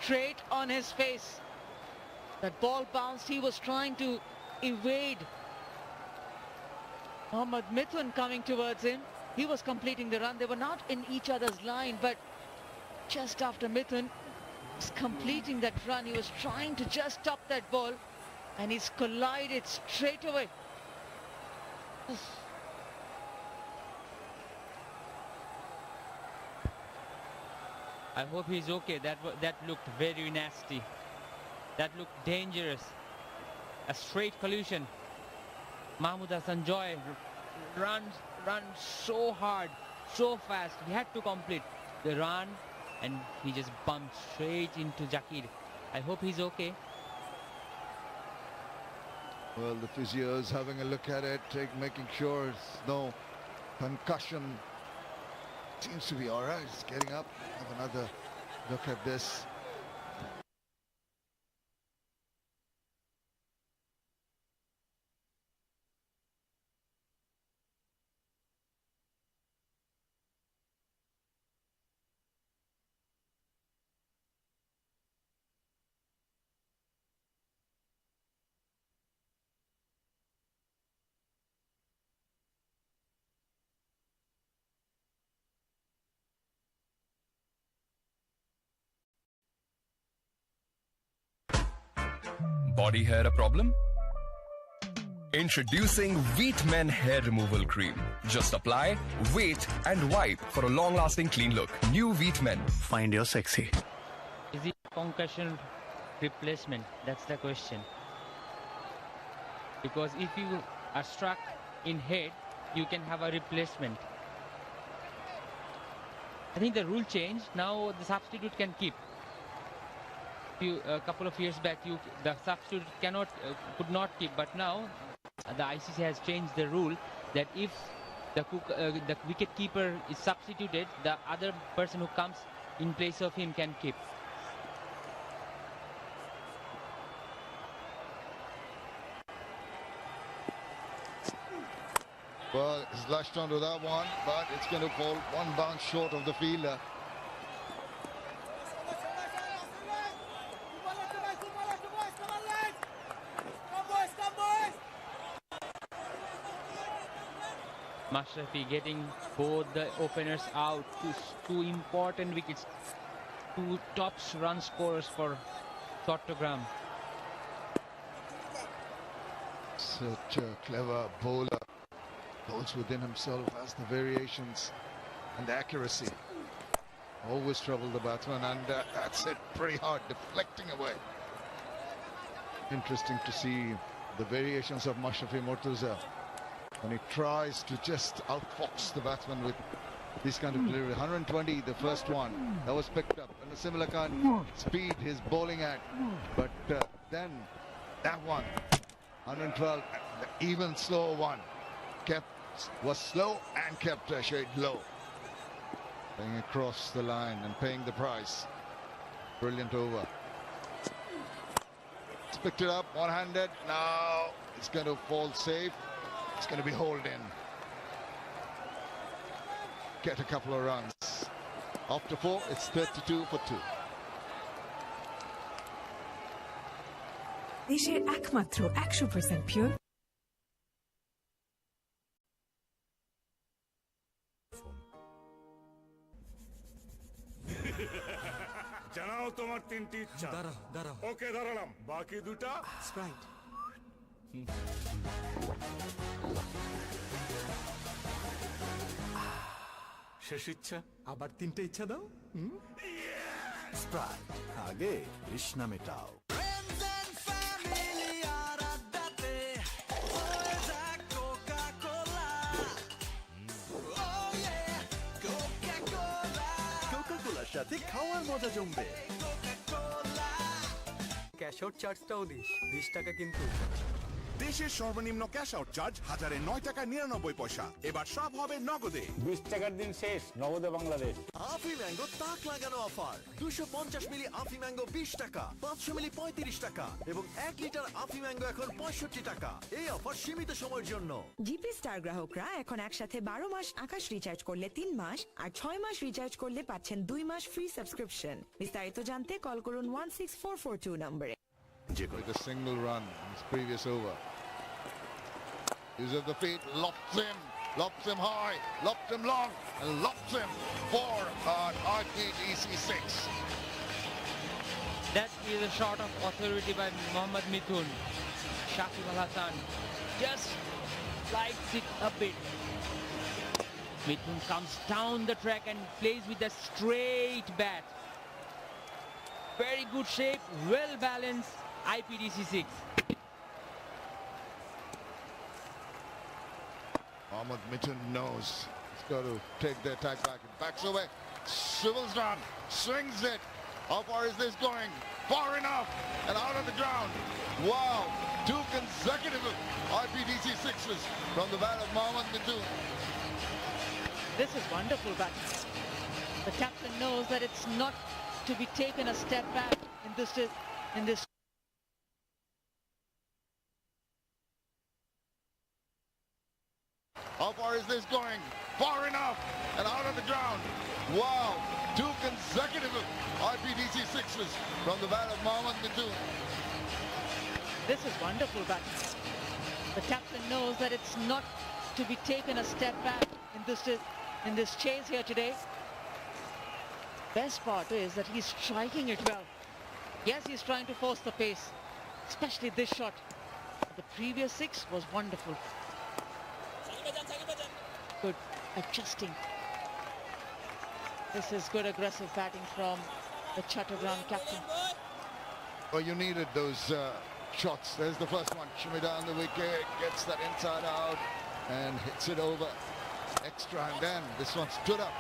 Straight on his face. That ball bounced. He was trying to evade Mohammad Mithun coming towards him. He was completing the run. They were not in each other's line, but just after Mithun He's completing that run. He was trying to just stop that ball and he's collided straight away. I hope he's okay. That looked very nasty. That looked dangerous. A straight collision. Mahmoud Hassan Joy run so hard, so fast. He had to complete the run and he just bumped straight into Zakir. I hope he's okay. Well, the physio is having a look at it, making sure it's no concussion. Seems to be all right. He's getting up. Have another look at this. Body hair a problem? Introducing Wheatmen Hair Removal Cream. Just apply, wait and wipe for a long-lasting clean look. New Wheatmen. Find your sexy. Is it concussion replacement? That's the question. Because if you are struck in head, you can have a replacement. I think the rule changed. Now the substitute can keep. A couple of years back, the substitute could not keep, but now the ICC has changed the rule that if the wicket keeper is substituted, the other person who comes in place of him can keep. Well, he's lashed onto that one, but it's going to fall one bounce short of the fielder. Mashrafi getting both the openers out. Two important wickets. Two top run scorers for Chattogram. Such a clever bowler. Bowls within himself, has the variations and the accuracy. Always trouble the batsman, and that's it pretty hard, deflecting away. Interesting to see the variations of Mashrafi Mortuza when he tries to just outfox the batsman with this kind of delivery. 120, the first one, that was picked up, and a similar kind of speed he's bowling at. But then that one, 112, the even slower one, was slow and kept a shade low. Playing across the line and paying the price. Brilliant over. He's picked it up one-handed. Now it's going to fall safe. It's going to be hauled in. Get a couple of runs. After 4, it's 32 for 2. দেশের একমাত্র 100% pure জানাও তোমার তিনটি ইচ্ছা। দাঁড়াও ওকে দাঁড়ালাম, বাকি দুটা স্প্রাইট। শেষ ইচ্ছা, আবার 3টে ইচ্ছা দাও। স্প্রাইট, আগে তৃষ্ণা মেটাও। কোকা-কোলার সাথে খাওয়ার মজা জমবে। ক্যাশ আউট চার্জটাও দিস, 20 টাকা কিন্তু। দেশের সর্বনিম্ন ক্যাশ আউট চার্জ 1009 টাকা 99 পয়সা। এবার সব হবে নগদে। 20 টাকার দিন শেষ, নগদে বাংলাদেশ। আফি ম্যাঙ্গো তাক লাগানো অফার। 250 মিলি আফি ম্যাঙ্গো 20 টাকা, 500 মিলি 35 টাকা এবং 1 লিটার আফি ম্যাঙ্গো এখন 65 টাকা। এই অফার সীমিত সময়ের জন্য। জিপি স্টার গ্রাহকরা এখন একসাথে 12 মাস আকাশ রিচার্জ করলে 3 মাস আর 6 মাস রিচার্জ করলে পাচ্ছেন 2 মাস ফ্রি সাবস্ক্রিপশন। বিস্তারিত জানতে কল করুন 16442 নম্বরে। With a single run in his previous over. Use of the feet, lofts him high, lofts him long, and lofts him for an arcade EC6. That is a shot of authority by Mohammad Mithun. Shakib Al Hassan just slides it a bit. Mithun comes down the track and plays with a straight bat. Very good shape, well balanced, IPDC 6. Mohammad Mithun knows he's got to take the attack back. It backs away, swivels down, swings it. How far is this going? Far enough and out of the ground. Wow, 2 consecutive IPDC 6s from the bat of Mohammad Mithun. This is wonderful batting. The captain knows that it's not to be taken a step back in this. How far is this going? Far enough and out of the ground. Wow, 2 consecutive IPDC 6s from the bat of Mohammad Mithun. This is wonderful batting. The captain knows that it's not to be taken a step back in this chase here today. Best part is that he's striking it well. Yes, he's trying to force the pace, especially this shot. But the previous 6 was wonderful. Good adjusting. This is good aggressive batting from the Chattogram captain. Oh, you needed those shots. There's the first one. Shimmy down the wicket, gets that inside out and hits it over. Extra, and then this one stood up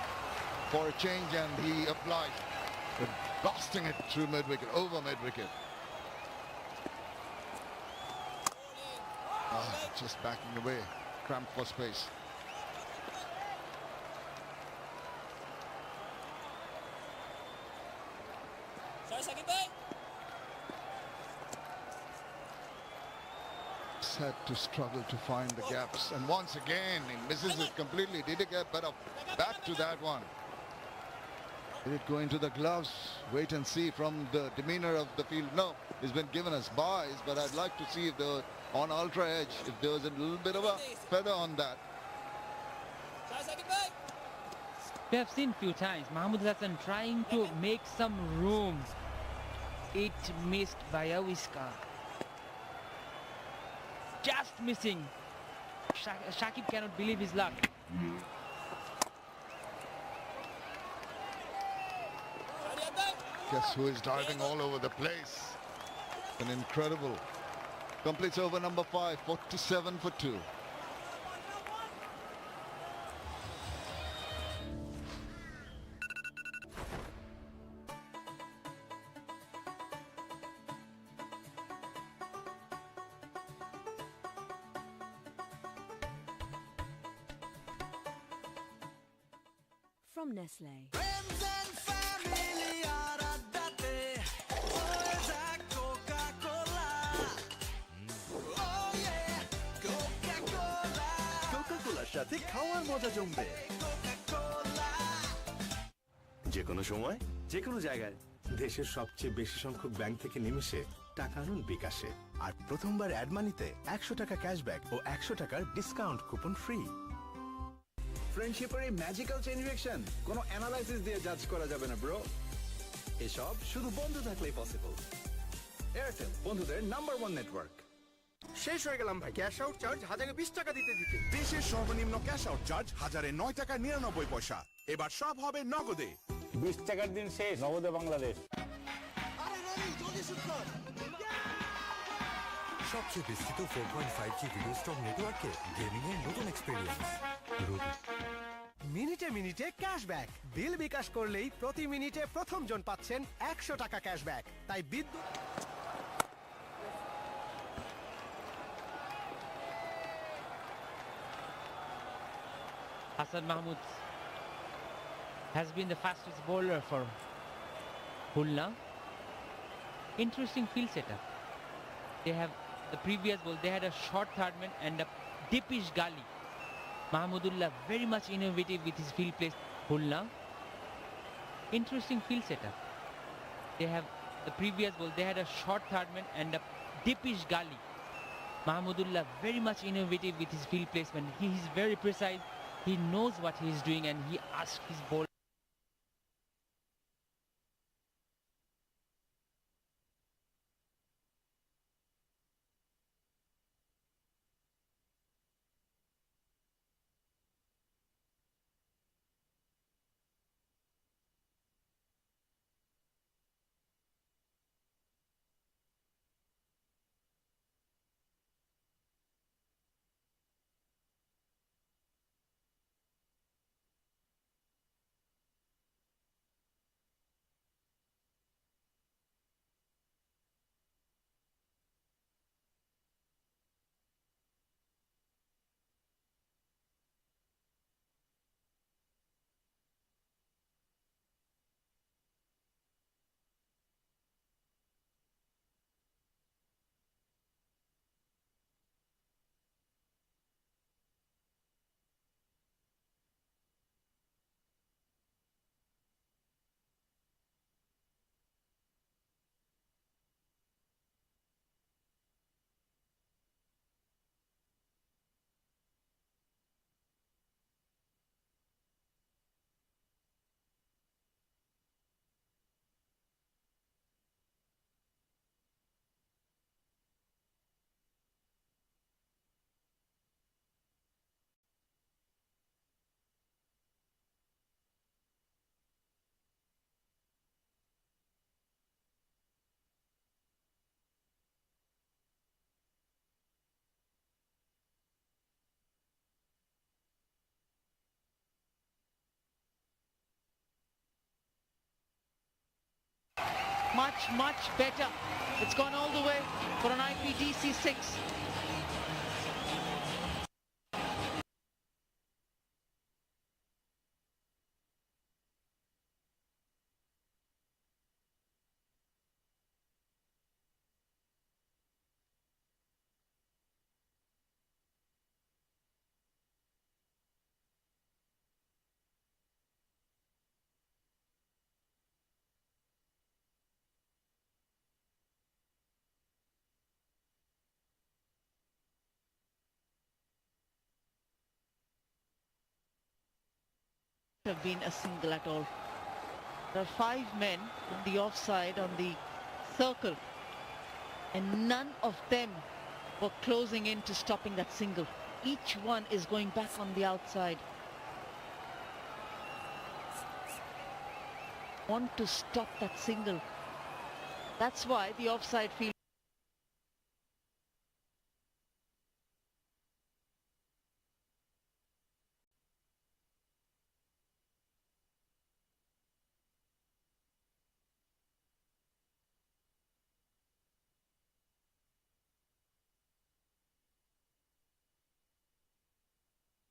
for a change and he applied, but blasting it through mid-wicket, over mid-wicket. Just backing away, cramped for space. Had to struggle to find the gaps, and once again he misses it completely. Did he get better back to that one? Did it go into the gloves? Wait and see from the demeanor of the field. No, he's been given us buys, but I'd like to see if there was on ultra edge, if there was a little bit of a feather on that. We have seen few times Mahmood Hassan trying to make some room. It missed by a whisker. Just missing. Shakib cannot believe his luck. Guess who is diving all over the place? An incredible. Completes over number 5, 47 for 2. From Nestle. কোকা-কোলার সাথে খাওয়ার মজা জমবে। যে কোনো সময় যে কোনো জায়গায় দেশের সবচেয়ে বেশি সংখ্যক ব্যাংক থেকে নিমেষে টাকা আনুন বিকাশে। আর প্রথমবার অ্যাড মানিতে 100 টাকা ক্যাশব্যাক ও 100 টাকার ডিসকাউন্ট কুপন ফ্রি। ফ্রেন্ডশিপের এই ম্যাজিক্যাল চেইন রিঅ্যাকশন কোনো অ্যানালাইসিস দিয়ে জাজ করা যাবে না ব্রো। এসব শুধু বন্ধু থাকলেই পসিবল। এয়ারটেল বন্ধুদের নাম্বার 1 নেটওয়ার্ক। শেষ হয়ে গেলাম ভাই, ক্যাশ আউট চার্জ 1020 টাকা দিতে। দেশের সর্বনিম্ন ক্যাশ আউট চার্জ 1009 টাকা 99 পয়সা। এবার সব হবে নগদে। 20 টাকার দিন শেষ, নগদে বাংলাদেশ। সবচেয়ে বিস্তৃত 4.5G ভিডিও স্ট্রং নেটওয়ার্কে গেমিং এর নতুন এক্সপেরিয়েন্স। মিনিটে মিনিটে ক্যাশব্যাক। বিল বিকাশ করলেই প্রতি মিনিটে প্রথম জন পাচ্ছেন 100 টাকা ক্যাশব্যাক। তাই বিদ্যুৎ Hassan Mahmood has been the fastest bowler for Khulna. Interesting field setup. They have the previous ball, they had a short third man and a deepish gully. Mahmudullah very much innovative with his field place. Khulna. Interesting field setup. They have the previous ball, they had a short third man and a deepish gully. Mahmudullah very much innovative with his field placement. He is very precise. He knows what he is doing and he asked his ball. much better. It's gone all the way for an IPDC 6. Have been a single at all. There are 5 men on the offside on the circle, and none of them were closing in to stopping that single. Each one is going back on the outside. Want to stop that single. That's why the offside field.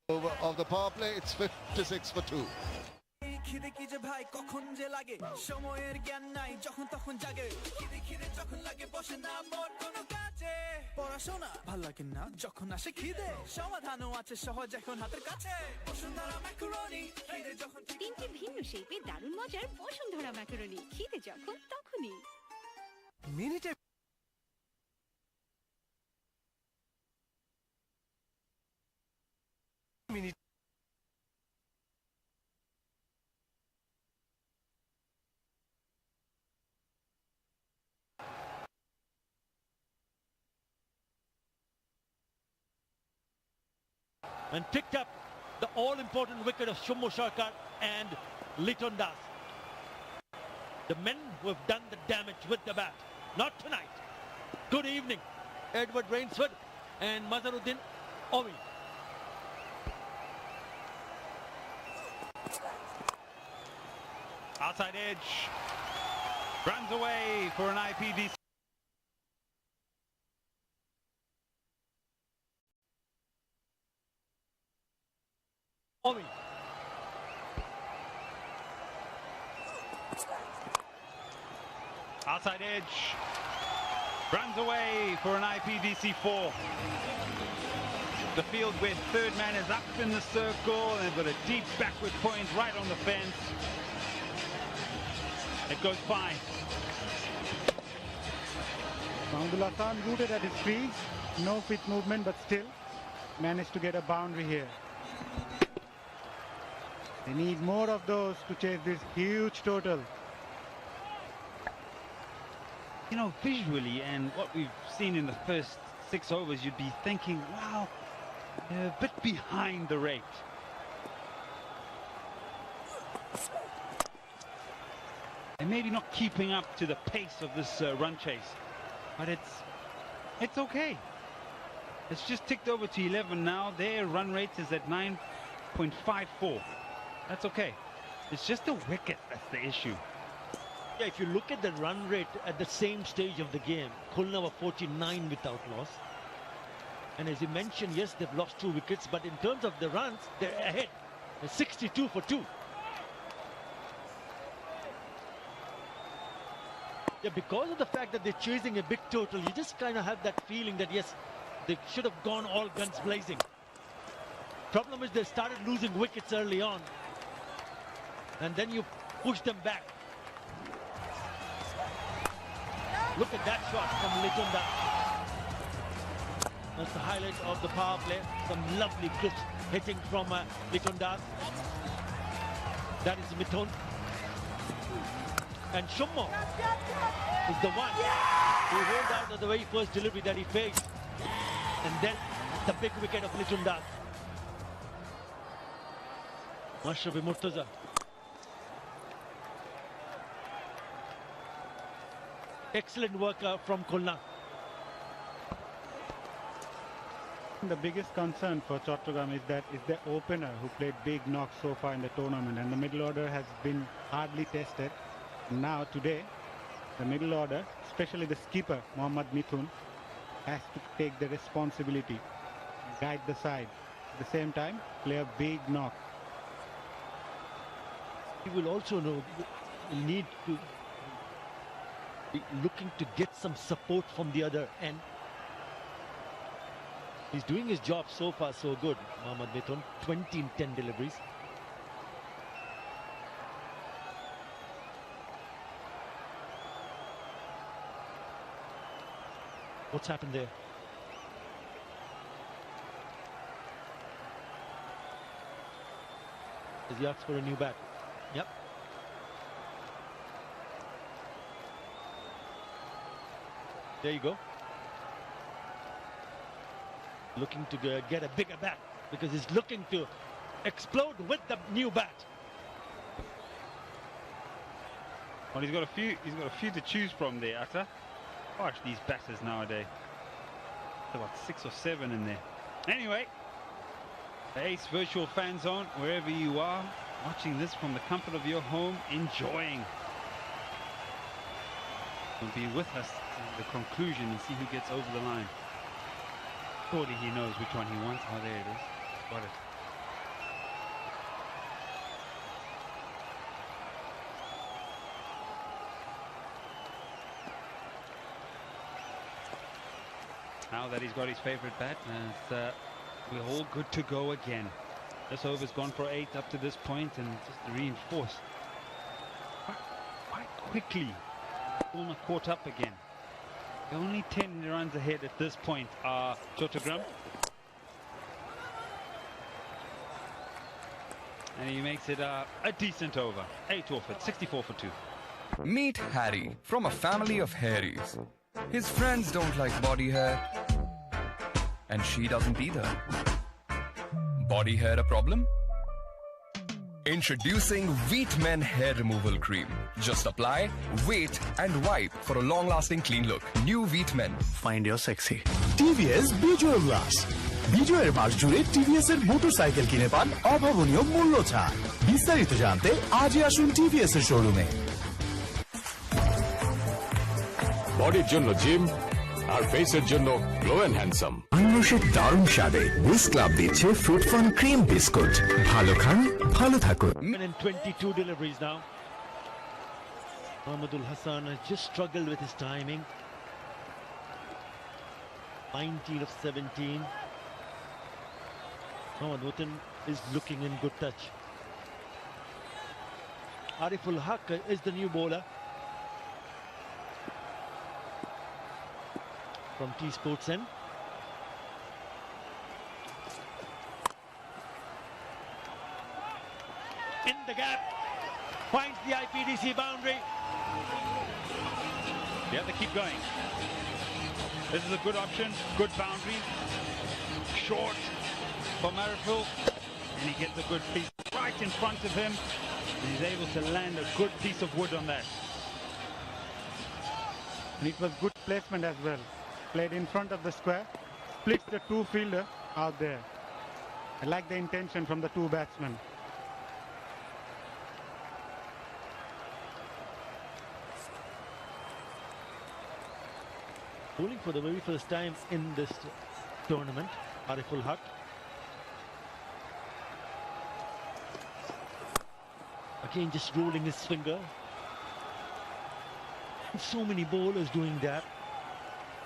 Over of the power play, it's 56 for 2. খিদে কি যে ভাই কখন যে লাগে সময়ের জ্ঞান নাই যখন তখন জাগে খিদে খিদে যখন লাগে বসে না মোর কোনো কাজে পড়াশোনা ভাল লাগে না যখন আসে খিদে সমাধানও আছে সহজ এখন হাতের কাছে বসুন্ধরা ম্যাকারনি খিদে যখন তিনটি ভিন্ন শেপে দারুণ মজার বসুন্ধরা ম্যাকারনি খিদে যখন তখনই মিনিটে minute and picked up the all-important wicket of Shummo Sharkar and Liton Das. The men who have done the damage with the bat. Not tonight. Good evening, Edward Rainsford and Mazaruddin Omi. Outside edge. Runs away for an IPDC. Omi. Outside edge. Runs away for an IPDC 4. The field where third man is up in the circle and they've got a deep backward point right on the fence. It goes fine. Mahmudullah Khan rooted at his crease. No fit movement, but still managed to get a boundary here. They need more of those to chase this huge total. You know, visually and what we've seen in the first 6 overs, you'd be thinking, wow, they're a bit behind the rate. And maybe not keeping up to the pace of this run chase. But it's okay. It's just ticked over to 11 now. Their run rate is at 9.54. That's okay. It's just the wicket that's the issue. Yeah, if you look at the run rate at the same stage of the game, Khulna were 49 without loss. And as you mentioned, yes, they've lost 2 wickets, but in terms of the runs, they're ahead. They're 62 for 2. Yeah, because of the fact that they're chasing a big total, you just kind of have that feeling that, yes, they should have gone all guns blazing. Problem is they started losing wickets early on. And then you push them back. Look at that shot from Legenda. That's the highlight of the power play. Some lovely crisp hitting from Litondas. That is Mithun. And Shummo is the one who rolled out at the very first delivery that he faced. And then the big wicket of Litondas. Mashrafi Murtaza. Excellent work from Khulna. The biggest concern for Chattogram is that it's the opener who played big knocks so far in the tournament, and the middle order has been hardly tested. Now today The middle order, especially the skipper, Mohammad Mithun, has to take the responsibility, guide the side. At the same time, play a big knock. He will also know he'll need to be looking to get some support from the other end. He's doing his job so far so good, Mohammad Mithun, 20 in 10 deliveries. What's happened there? Has he asked for a new bat? Yep. There you go. Looking to get a bigger bat because he's looking to explode with the new bat. Well, he's got a few to choose from there, Atta. Gosh, these batters nowadays. There's about 6 or 7 in there. Anyway, the Ace Virtual Fan Zone, wherever you are, watching this from the comfort of your home, enjoying. Will be with us to the conclusion and see who gets over the line. Surely he knows which one he wants. Oh, there it is. Got it. Now that he's got his favorite bat, we're all good to go again. This over's gone for 8 up to this point, and just to reinforce quite quickly, Khulna caught up again. The only 10 runs ahead at this point are Chattogram, and he makes it a decent over. 8 off it, 64 for 2. Meet Harry from a family of hairies. His friends don't like body hair, and she doesn't either. Body hair a problem? Introducing Wheat Men Hair Removal Cream. Just apply, wait and wipe for a long-lasting clean look. New Wheat Men. Find your sexy. TVS বিজয় উল্লাস। বিজয়ের মাস জুড়ে TVS এর motorcycle কিনে পান অভাবনীয় মূল্য ছাড়। বিস্তারিত জানতে আজই আসুন টিভিএস এর শোরুমে। বডির জন্য জিম আর ফেসের জন্য গ্লো এন্ড হ্যান্ডসাম। আনরসের দারুণ স্বাদে উইস ক্লাব দিচ্ছে ফ্রুট ফান ক্রিম বিস্কুট। ভালো খান, ভালো থাকুন। 22 deliveries now. Mahmudul Hassan has just struggled with his timing. 19 of 17. Mohammad Mithun is looking in good touch. Ariful Haq is the new bowler from T Sports End. In the gap, finds the IPDC boundary. They have to keep going. This is a good option, good boundary. Short for Mariful, and he gets a good piece right in front of him. And he's able to land a good piece of wood on that. And it was good placement as well. Played in front of the square, splits the two fielder out there. I like the intention from the two batsmen. Bowling for the very first time in this tournament, Ariful Haq. Again, just rolling his finger. So many bowlers doing that.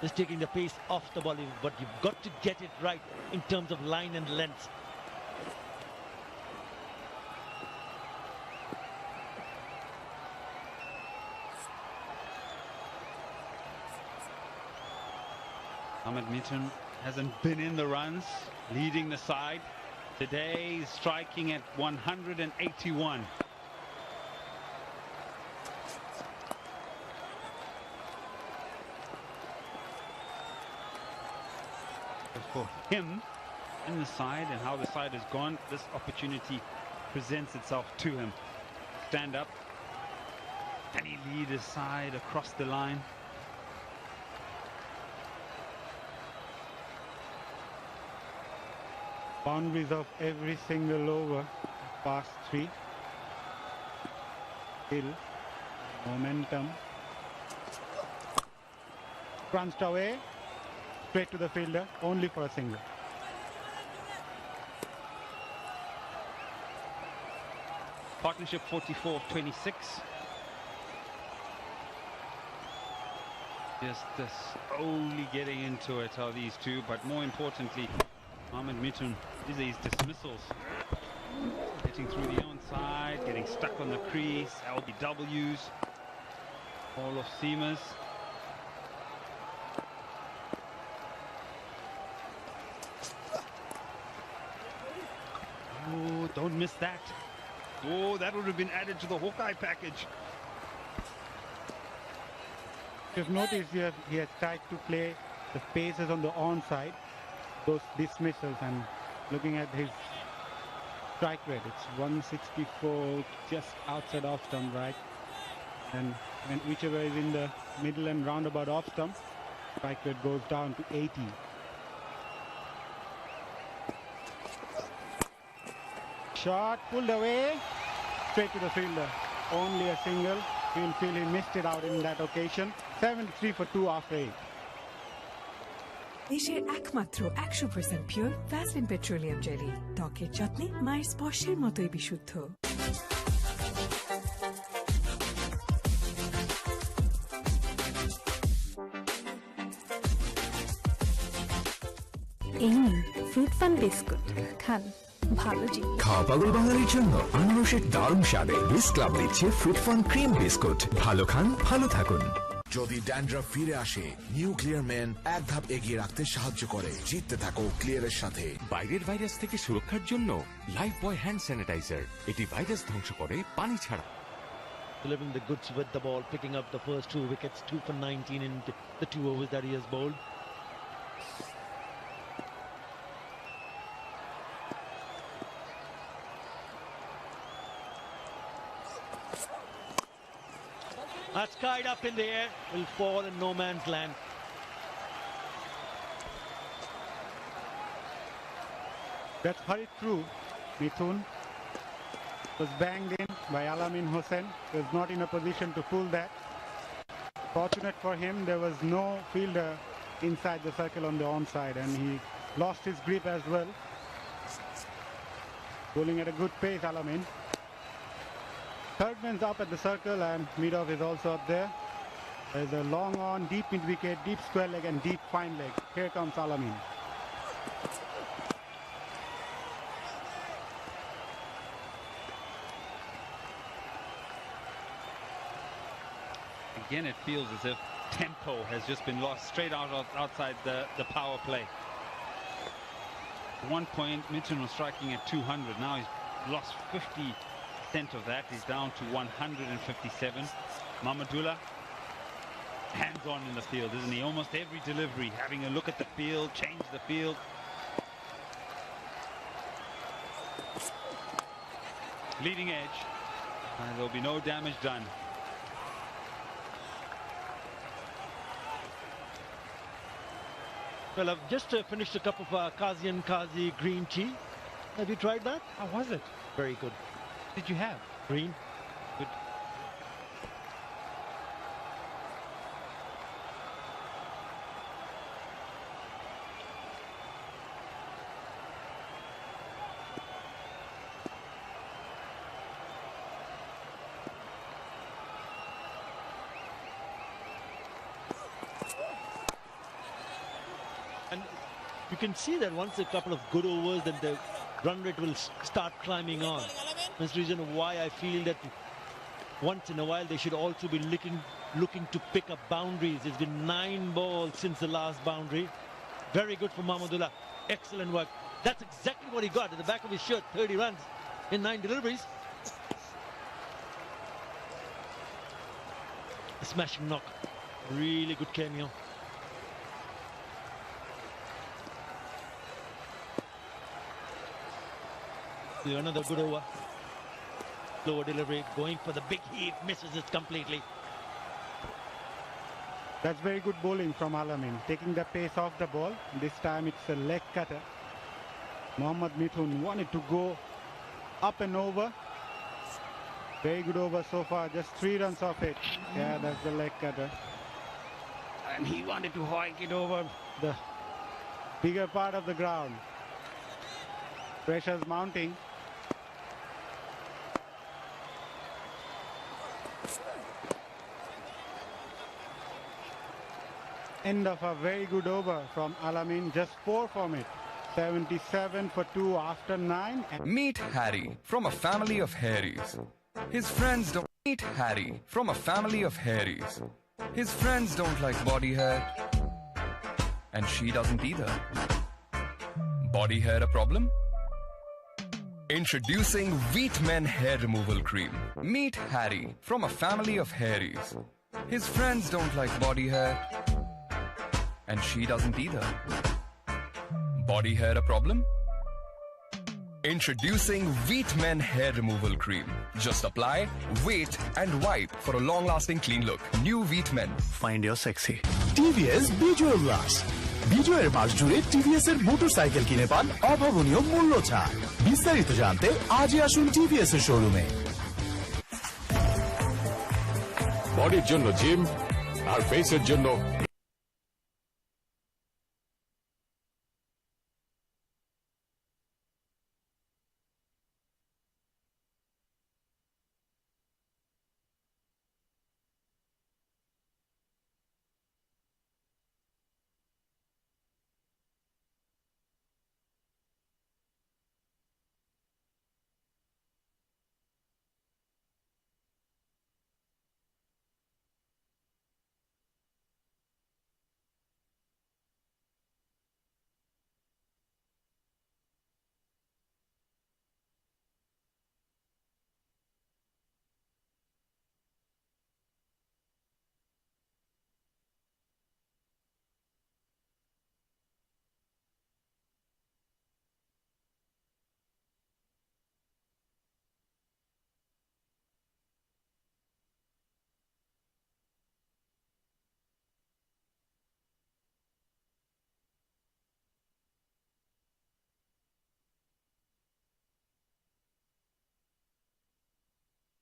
Just taking the pace off the ball, but you've got to get it right in terms of line and length. Mohammad Mithun hasn't been in the runs, leading the side. Today he's striking at 181. For him in the side and how the side has gone, this opportunity presents itself to him. Stand up. Can he lead his side across the line? Boundaries of every single over past 3. Still momentum Crunched away, straight to the fielder, only for a single. Partnership 44-26. Just slowly getting into it are these two, but more importantly, Mohammad Mithun, these are his dismissals. Getting through the onside, getting stuck on the crease, LBWs, all of seamers. Oh, don't miss that. Oh, that would have been added to the Hawkeye package. You've noticed he has tried to play the paces on the onside, those dismissals, and looking at his strike rate, it's 164, just outside off stump, right? And whichever is in the middle and roundabout off stump, strike rate goes down to 80. Shot pulled away, straight to the fielder. Only a single. You'll feel he missed it out in that occasion. 73 for 2 after 8. দেশের একমাত্র 100% pure Vaseline petroleum jelly, ত্বকের যত্নে মায়ের স্পর্শের মতোই বিশুদ্ধ। এই নিন ফ্রুট ফান বিস্কুট, খান ভালো জিনিস। খাওয়া পাগল বাঙালির জন্য আনারসের দারুণ স্বাদে বিস ক্লাব দিচ্ছে ফ্রুট ফান ক্রিম বিস্কুট। ভালো খান, ভালো থাকুন। যদি ড্যান্ড্রাফ ফিরে আসে, নিউ ক্লিয়ার ম্যান এক ধাপ এগিয়ে রাখতে সাহায্য করে। জিততে থাকো ক্লিয়ারের সাথে। বাইরের ভাইরাস থেকে সুরক্ষার জন্য লাইফ বয় হ্যান্ড স্যানিটাইজার, এটি ভাইরাস ধ্বংস করে পানি ছাড়া। Delivering the goods with the ball, picking up the first 2 wickets, 2 for 19 in the 2 overs that he has bowled. That's skied up in the air, will fall in no man's land. That's hurried through. Mithun was banged in by Alamin Hossain. Was not in a position to pull that. Fortunate for him, there was no fielder inside the circle on the onside, and he lost his grip as well. Bowling at a good pace, Alamin. Third man's up at the circle, and mid-off is also up there. There's a long on, deep mid-wicket, deep square leg, and deep fine leg. Here comes Alamin. Again, it feels as if tempo has just been lost straight outside the power play. At one point, Mithun was striking at 200. Now he's lost 50% of that. He's down to 157. Mahmudullah, hands-on in the field, isn't he? Almost every delivery, having a look at the field, change the field. Leading edge. And there'll be no damage done. Well, I've just finished a cup of Kazi and Kazi green tea. Have you tried that? How was it? Very good. What did you have? Green. Good. And you can see that once a couple of good overs, then the run rate will start climbing on. That's the reason why I feel that once in a while they should also be looking to pick up boundaries. It's been 9 balls since the last boundary. Very good for Mahmudullah. Excellent work. That's exactly what he got at the back of his shirt. 30 runs in 9 deliveries. A smashing knock. Really good cameo. Another good over. Slower delivery, going for the big heave, misses it completely. That's very good bowling from Alamin, taking the pace off the ball. This time it's a leg cutter. Mohammad Mithun wanted to go up and over. Very good over so far, just 3 runs off it. Yeah, that's the leg cutter. And he wanted to hoik it over the bigger part of the ground. Pressure's mounting. End of a very good over from Alamin. Just 4 from it. 77 for 2 after 9. Meet Harry from a family of Harrys. His friends don't meet Harry from a family of Harrys. His friends don't like body hair, and she doesn't either. Body hair a problem? Introducing Wheat Men Hair Removal Cream. Meet Harry from a family of Harrys. His friends don't like body hair, and she doesn't either. Body hair a problem? Introducing Wheat Men Hair Removal Cream. Just apply, wait, and wipe for a long-lasting clean look. New Wheat Men. Find your sexy. TVS বিজয় উল্লাস বিজয়ের মাস জুড়ে TVS এর motorcycle কিনে পান অভাবনীয় মূল্য ছাড়। বিস্তারিত জানতে আজই আসুন টিভিএস এর শোরুমে। বডির জন্য জিম আর ফেসের জন্য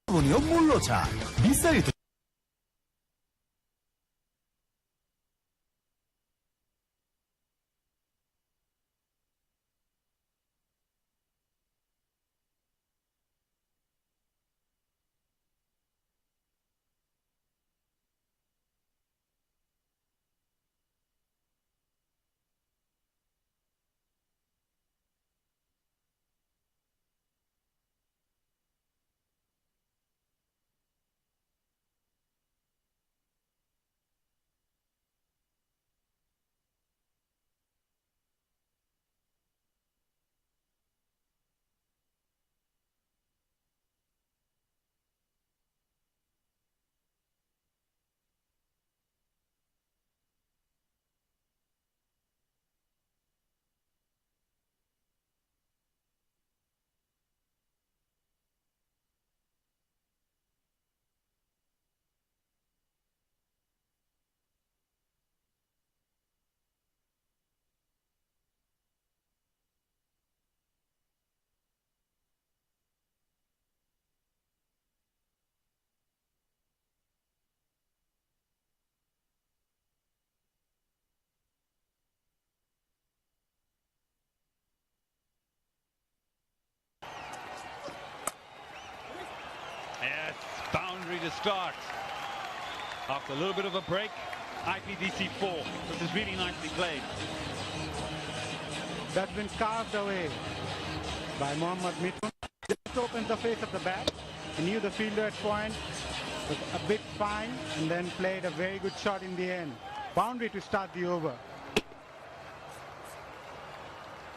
অভাবনীয় মূল্য ছাড়। বিস্তারিত Yes, boundary to start. After a little bit of a break, IPDC 4. This is really nicely played. That's been carved away by Mohammad Mitun. Just opened the face of the bat. He knew the fielder at point was a bit fine and then played a very good shot in the end. Boundary to start the over.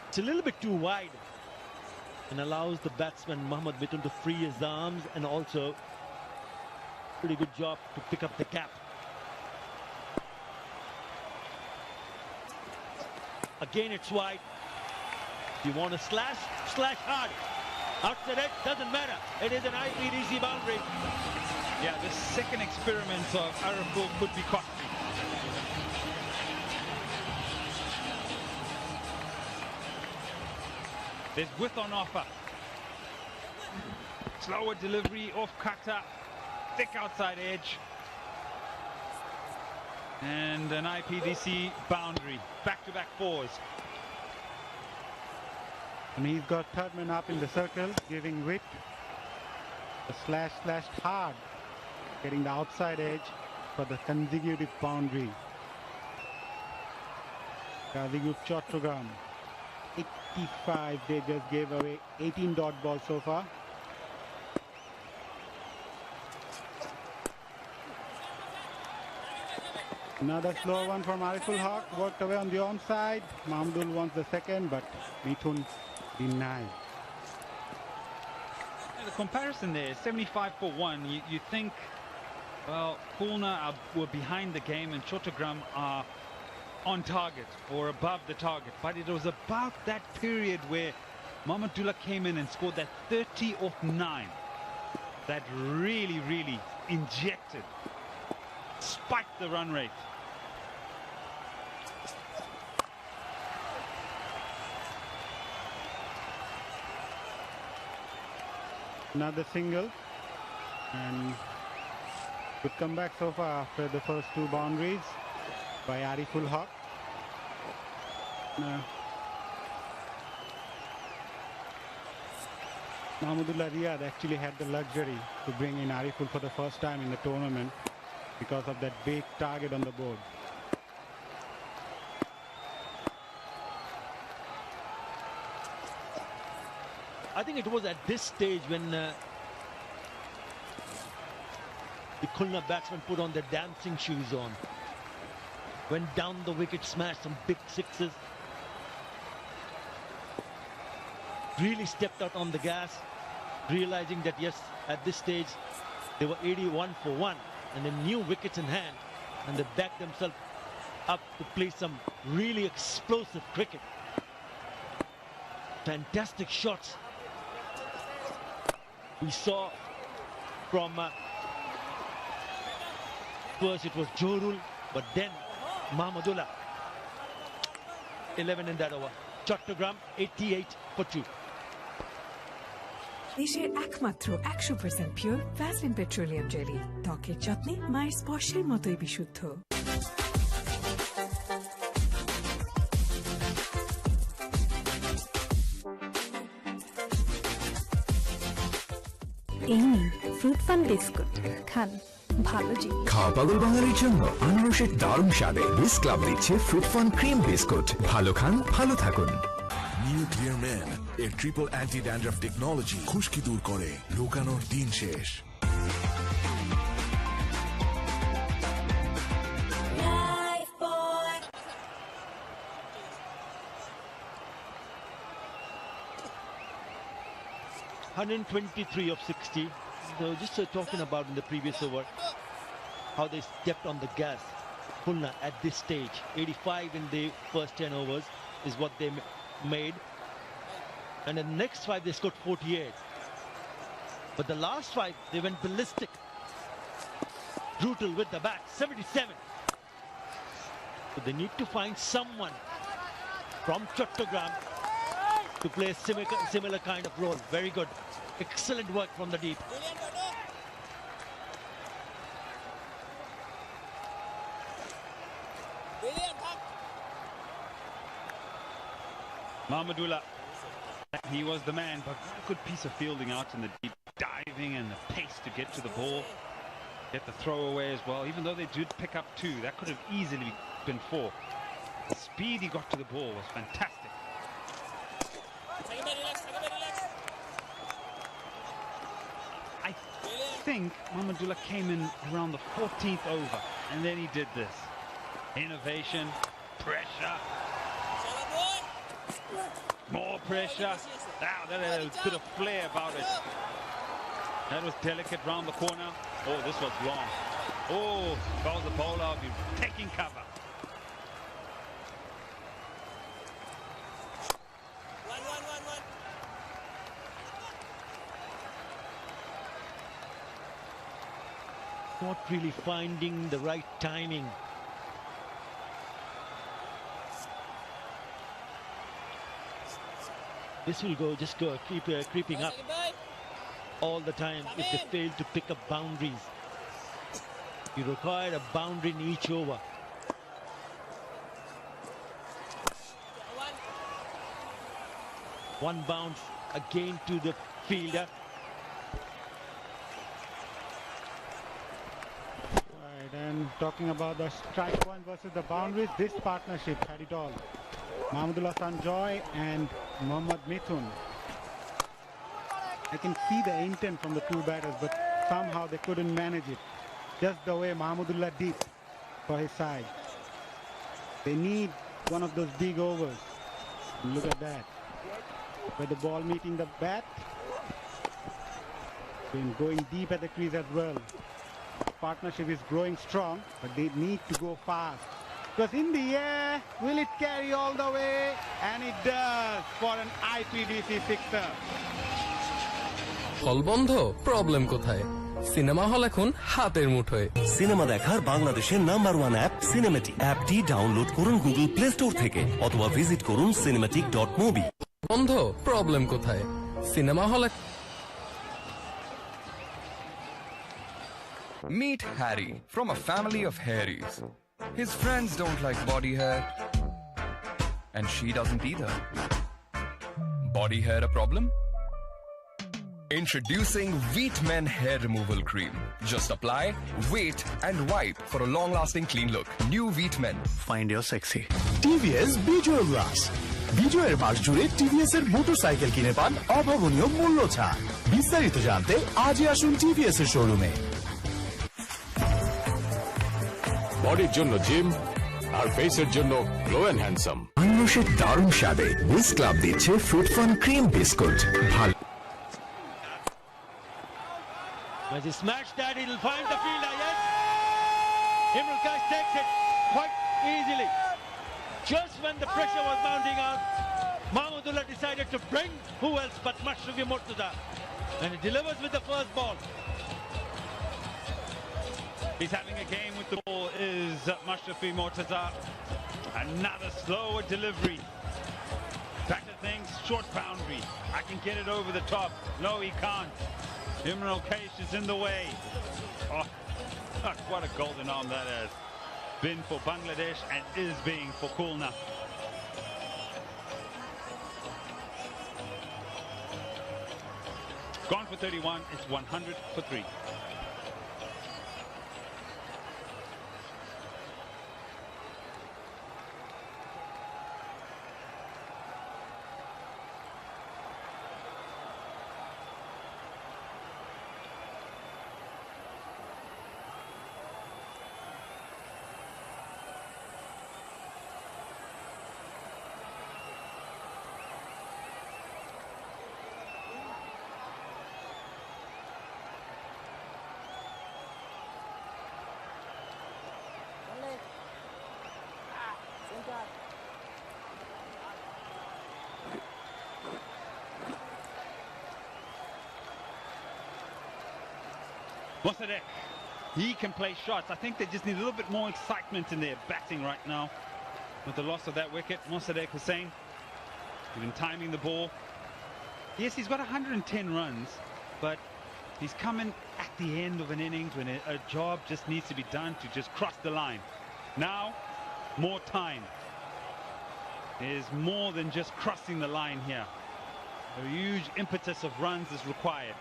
It's a little bit too wide and allows the batsman Mohammad Mitun to free his arms, and also pretty good job to pick up the gap. Again it's wide. If you want to slash, slash hard. Outside it, doesn't matter. It is an IPDC boundary. Yeah, the second experiment of Arafo could be costly. There's width on offer. Slower delivery off cutter. Thick outside edge. And an IPDC boundary. Back-to-back fours. And he's got third man up in the circle, giving whip. The slash hard. Getting the outside edge for the consecutive boundary. Gazi Group Chattogram. 85, they just gave away 18 dot balls so far. Another slow one from Ariful Haq, worked away on the onside. Mahmudul wants the second, but Mithun denied. The comparison there, 75 for 1. You think, well, Khulna were behind the game and Chattogram are on target or above the target. But it was about that period where Mahmudullah came in and scored that 30 off 9. That really, really injected, spiked the run rate. Another single, and good comeback so far after the first two boundaries by Ariful Haq. Mahmudullah Riyad actually had the luxury to bring in Ariful for the first time in the tournament because of that big target on the board. I think it was at this stage when the Khulna batsmen put on their dancing shoes on. Went down the wicket, smashed some big sixes. Really stepped out on the gas, realizing that yes, at this stage they were 81 for 1 and they knew wickets in hand, and they backed themselves up to play some really explosive cricket. Fantastic shots we saw from first it was Johorul, but then Mahmudullah. 11 in that over. Chattogram 88 for 2. দেশের একমাত্র 100% pure Vaseline petroleum jelly, ত্বকের যত্নে মায়ের স্পর্শের মতোই বিশুদ্ধ। এই নিন ফ্রুট ফান বিস্কুট, খান ভালো জিনিস। খাওয়া পাগল বাঙালির জন্য আনারসের দারুণ স্বাদে বিস ক্লাব দিচ্ছে ফ্রুট ফান ক্রিম বিস্কুট। ভালো খান, ভালো থাকুন। নিউ ক্লিয়ার ম্যান এর ট্রিপল অ্যান্টি ড্যান্ড্রাফ টেকনোলজি খুশকি দূর করে, লুকানোর দিন শেষ। $123 of 60. So just talking about in the previous over how they stepped on the gas. Khulna at this stage, 85 in the first 10 overs is what they made, and in the next 5 they scored 48. But the last 5 they went ballistic, brutal with the bat, 77. So they need to find someone from Chattogram to play a similar kind of role. Very good. Excellent work from the deep. Mahmudullah, he was the man, but a good piece of fielding out in the deep, diving and the pace to get to the ball, get the throw away as well. Even though they did pick up 2, that could have easily been 4. The speed he got to the ball was fantastic. I think Mahmudullah came in around the 14th over, and then he did this. Innovation, pressure, more pressure. Now that had a bit of flair about it. That was delicate round the corner. Oh, this was long. Oh, if I was the bowler, I'd be taking cover. Not really finding the right timing. This will keep creeping up all the time if they fail to pick up boundaries. You require a boundary in each over One bounce again to the fielder. Right, and talking about the strike one versus the boundaries, this partnership had it all. Mahmudullah Sanjoy and Mohammad Mithun. I can see the intent from the two batters, but somehow they couldn't manage it. Just the way Mahmudullah did for his side. They need one of those big overs. Look at that. Where the ball meeting the bat. Been going deep at the crease as well. Partnership is growing strong, but they need to go fast. Because in the air, will it carry all the way? And it does for an IPDC sixer. হল বন্ধ, problem কোথায়? Cinema hall এখন হাতের মুঠোয়। Cinema দেখার বাংলাদেশের number 1 app cinematic. অ্যাপটি download করুন গুগল প্লে স্টোর থেকে অথবা ভিজিট করুন cinematic.mobi। বন্ধ, প্রবলেম কোথায়? Cinema hall. Meet Harry from a family of hairies. His friends don't like body hair, and she doesn't either. Body hair a problem? Introducing Wheat Men Hair Removal Cream. Just apply, wait, and wipe for a long-lasting clean look. New Wheat Men. Find your sexy. TVS বিজয় উল্লাস। বিজয়ের মাস জুড়ে TVS এর motorcycle কিনে পান অভাবনীয় মূল্য ছাড়। বিস্তারিত জানতে আজই আসুন টিভিএস এর শোরুমে। বডির জন্য জিম আর ফেসের জন্য গ্লো এন্ড হ্যান্ডসাম। আনন্দের দারুণ স্বাদে উইস ক্লাব দিচ্ছে ফ্রুট ফান ক্রিম বিস্কুট। ভালো। As he smashed that, he'll find the fielder, yes. Imran Kais takes it quite easily. Just when the pressure was mounting out, Mahmudullah decided to bring who else but Mashrafi Mortaza. And he delivers with the first ball. He's having a game with the ball is Mashrafi Mortaza. Another slower delivery. Better things, short boundary. I can get it over the top. No, he can't. Imran Kais is in the way. Oh, what a golden arm that has been for Bangladesh and is being for Khulna. Gone for 31, it's 100 for 3. Mosadek, he can play shots. I think they just need a little bit more excitement in their batting right now. With the loss of that wicket, Mosadek Hussain, he's been timing the ball. Yes, he's got 110 runs, but he's coming at the end of an innings when a job just needs to be done to just cross the line. Now, more time. There's more than just crossing the line here. A huge impetus of runs is required.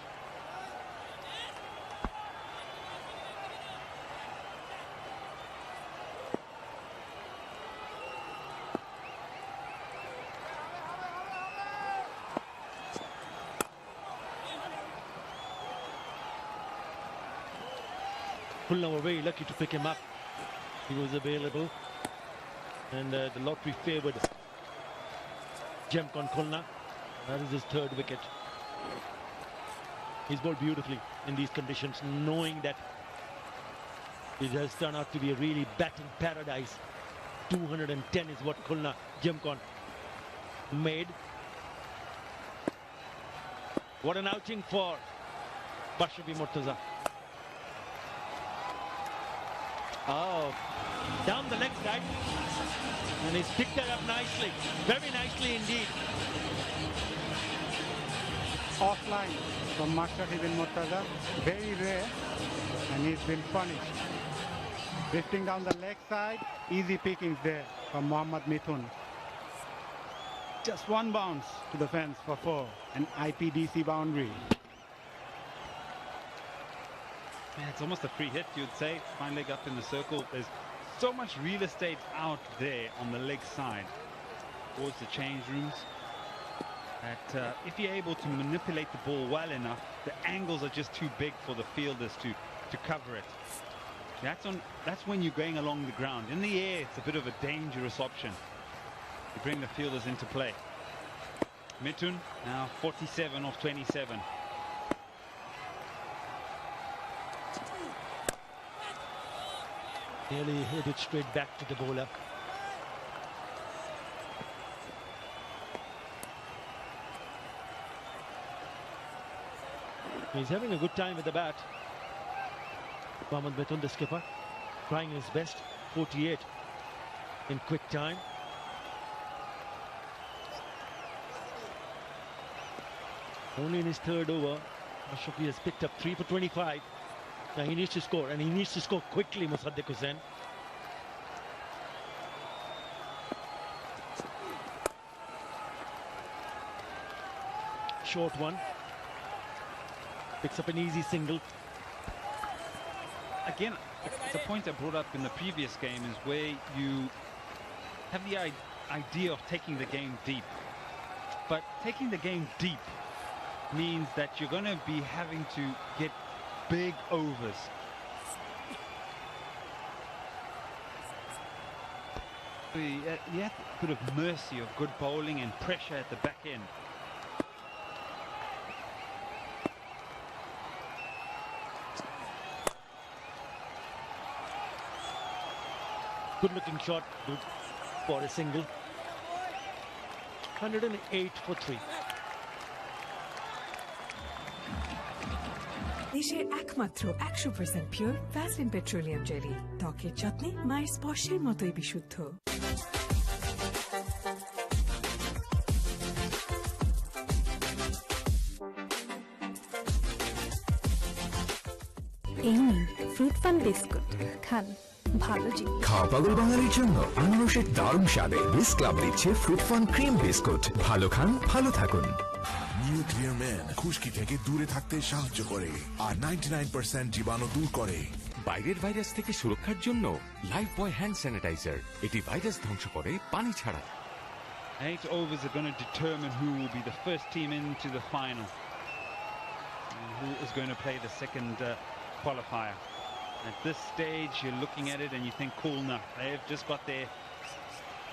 Khulna were very lucky to pick him up. He was available. And the lottery favoured Gemcon Khulna. That is his third wicket. He's bowled beautifully in these conditions, knowing that it has turned out to be a really batting paradise. 210 is what Khulna Gemcon made. What an outing for Mashrafi Mortaza. Oh, down the leg side, and he's picked that up nicely, very nicely indeed. Offline from Mashrafi bin Mortaza, very rare, and he's been punished. Drifting down the leg side, easy pickings there from Mohammad Mithun. Just one bounce to the fence for 4. An IPDC boundary. Yeah, it's almost a free hit, you'd say. Fine leg up in the circle. There's so much real estate out there on the leg side towards the change rooms that if you're able to manipulate the ball well enough, the angles are just too big for the fielders to cover it. That's when you're going along the ground. In the air, it's a bit of a dangerous option. You bring the fielders into play. Mithun now 47 of 27. Nearly hit it straight back to the bowler. He's having a good time with the bat. Mohammad Mithun, the skipper, trying his best. 48 in quick time. Only in his third over, Ashrafi has picked up 3 for 25. Now he needs to score, and he needs to score quickly, Musaddiq Hussain. Short one. Picks up an easy single. Again, the point I brought up in the previous game is where you have the idea of taking the game deep. But taking the game deep means that you're going to be having to get big overs. You have a bit of mercy of good bowling and pressure at the back end. Good looking shot, good for a single. 108 for 3. দেশের একমাত্র 100% pure Vaseline petroleum jelly, ত্বকের যত্নে মায়ের স্পর্শের মতোই বিশুদ্ধ। এই নিন ফ্রুট ফান বিস্কুট, খান ভালো জিনিস। খাওয়া পাগল বাঙালির জন্য আনারসের দারুণ স্বাদে বিস ক্লাব দিচ্ছে ফ্রুট ফান ক্রিম বিস্কুট। ভালো খান, ভালো থাকুন। নিউক্লিয়ার ম্যান খুশকি থেকে দূরে থাকতে সাহায্য করে আর 99% জীবাণু দূর করে। বাইরের ভাইরাস থেকে সুরক্ষার জন্য লাইফ বয় হ্যান্ড স্যানিটাইজার, এটি ভাইরাস ধ্বংস করে পানি ছাড়া। 8 overs are going to determine who will be the first team into the final and who is going to play the second qualifier. At this stage, you're looking at it and you think Khulna, they've just got their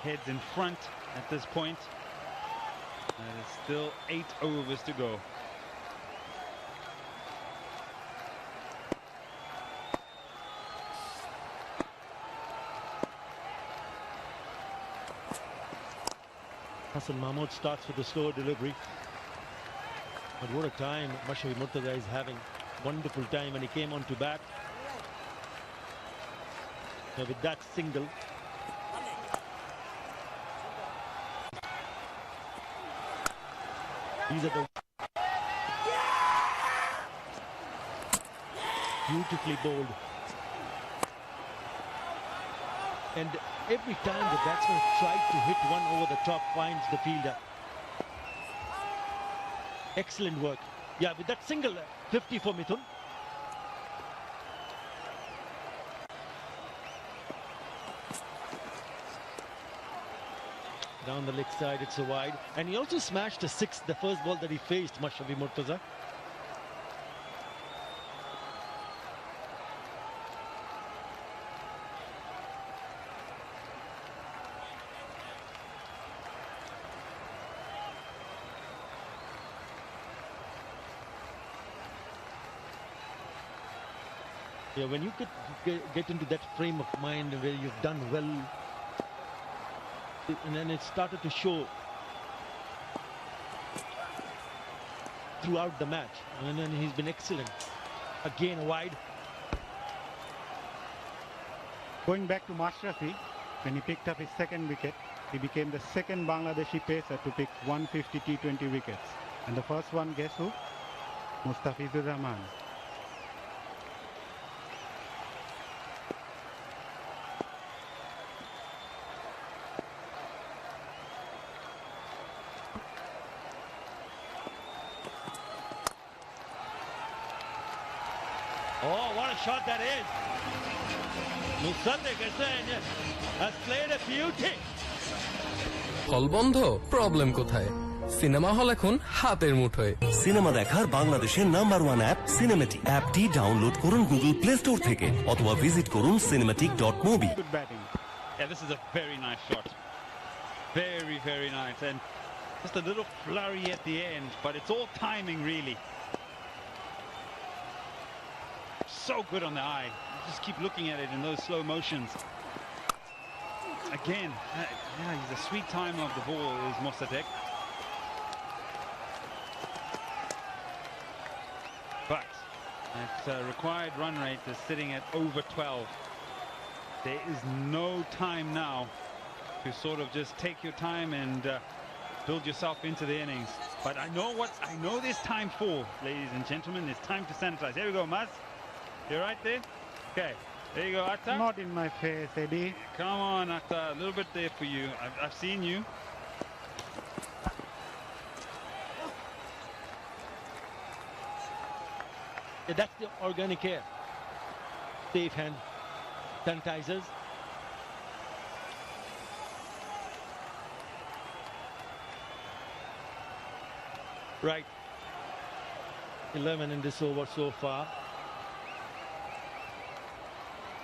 heads in front at this point. There's still 8 overs to go. Hassan Mahmood starts with the slow delivery. But what a time Mashrafi Murtaza is having. Wonderful time when he came on to bat. Now with that single. These are the beautifully bowled. And every time the batsman tried to hit one over the top, finds the fielder. Excellent work. Yeah, with that single, 50 for Mithun. Down the leg side, it's a wide. And he also smashed a 6, the first ball that he faced, Mashrafi Murtaza. Yeah, when you get into that frame of mind where you've done well, and then it started to show throughout the match, and then he's been excellent. Again wide. Going back to Mashrafi, when he picked up his second wicket, he became the second Bangladeshi pacer to pick 150 T20 wickets. And the first one, guess who? Mustafizur Rahman. shot that is. Musaddiq has played a beauty. হল বন্ধ, problem কোথায়? Cinema hall এখন হাতের মুঠোয়। Cinema দেখার বাংলাদেশের number 1 app cinematic. অ্যাপটি download করুন গুগল প্লে স্টোর থেকে অথবা ভিজিট করুন cinematic.mobi। Good batting. Yeah, this is a very nice shot. Very, very nice. And just a little flurry at the end, but it's all timing really. So good on the eye. You just keep looking at it in those slow motions. Again, yeah, he's a sweet timer of the ball is Mossadegh. But its required run rate is sitting at over 12. There is no time now to sort of just take your time and build yourself into the innings. But I know there's time for, ladies and gentlemen. There's time to sanitize. There we go, Maz. You're right there? Okay. There you go, Atta. Not in my face, Eddie. Come on, Atta. A little bit there for you. I've seen you. Yeah, that's the organic air. Safe hand sanitizers. Right. 11 in this over so far.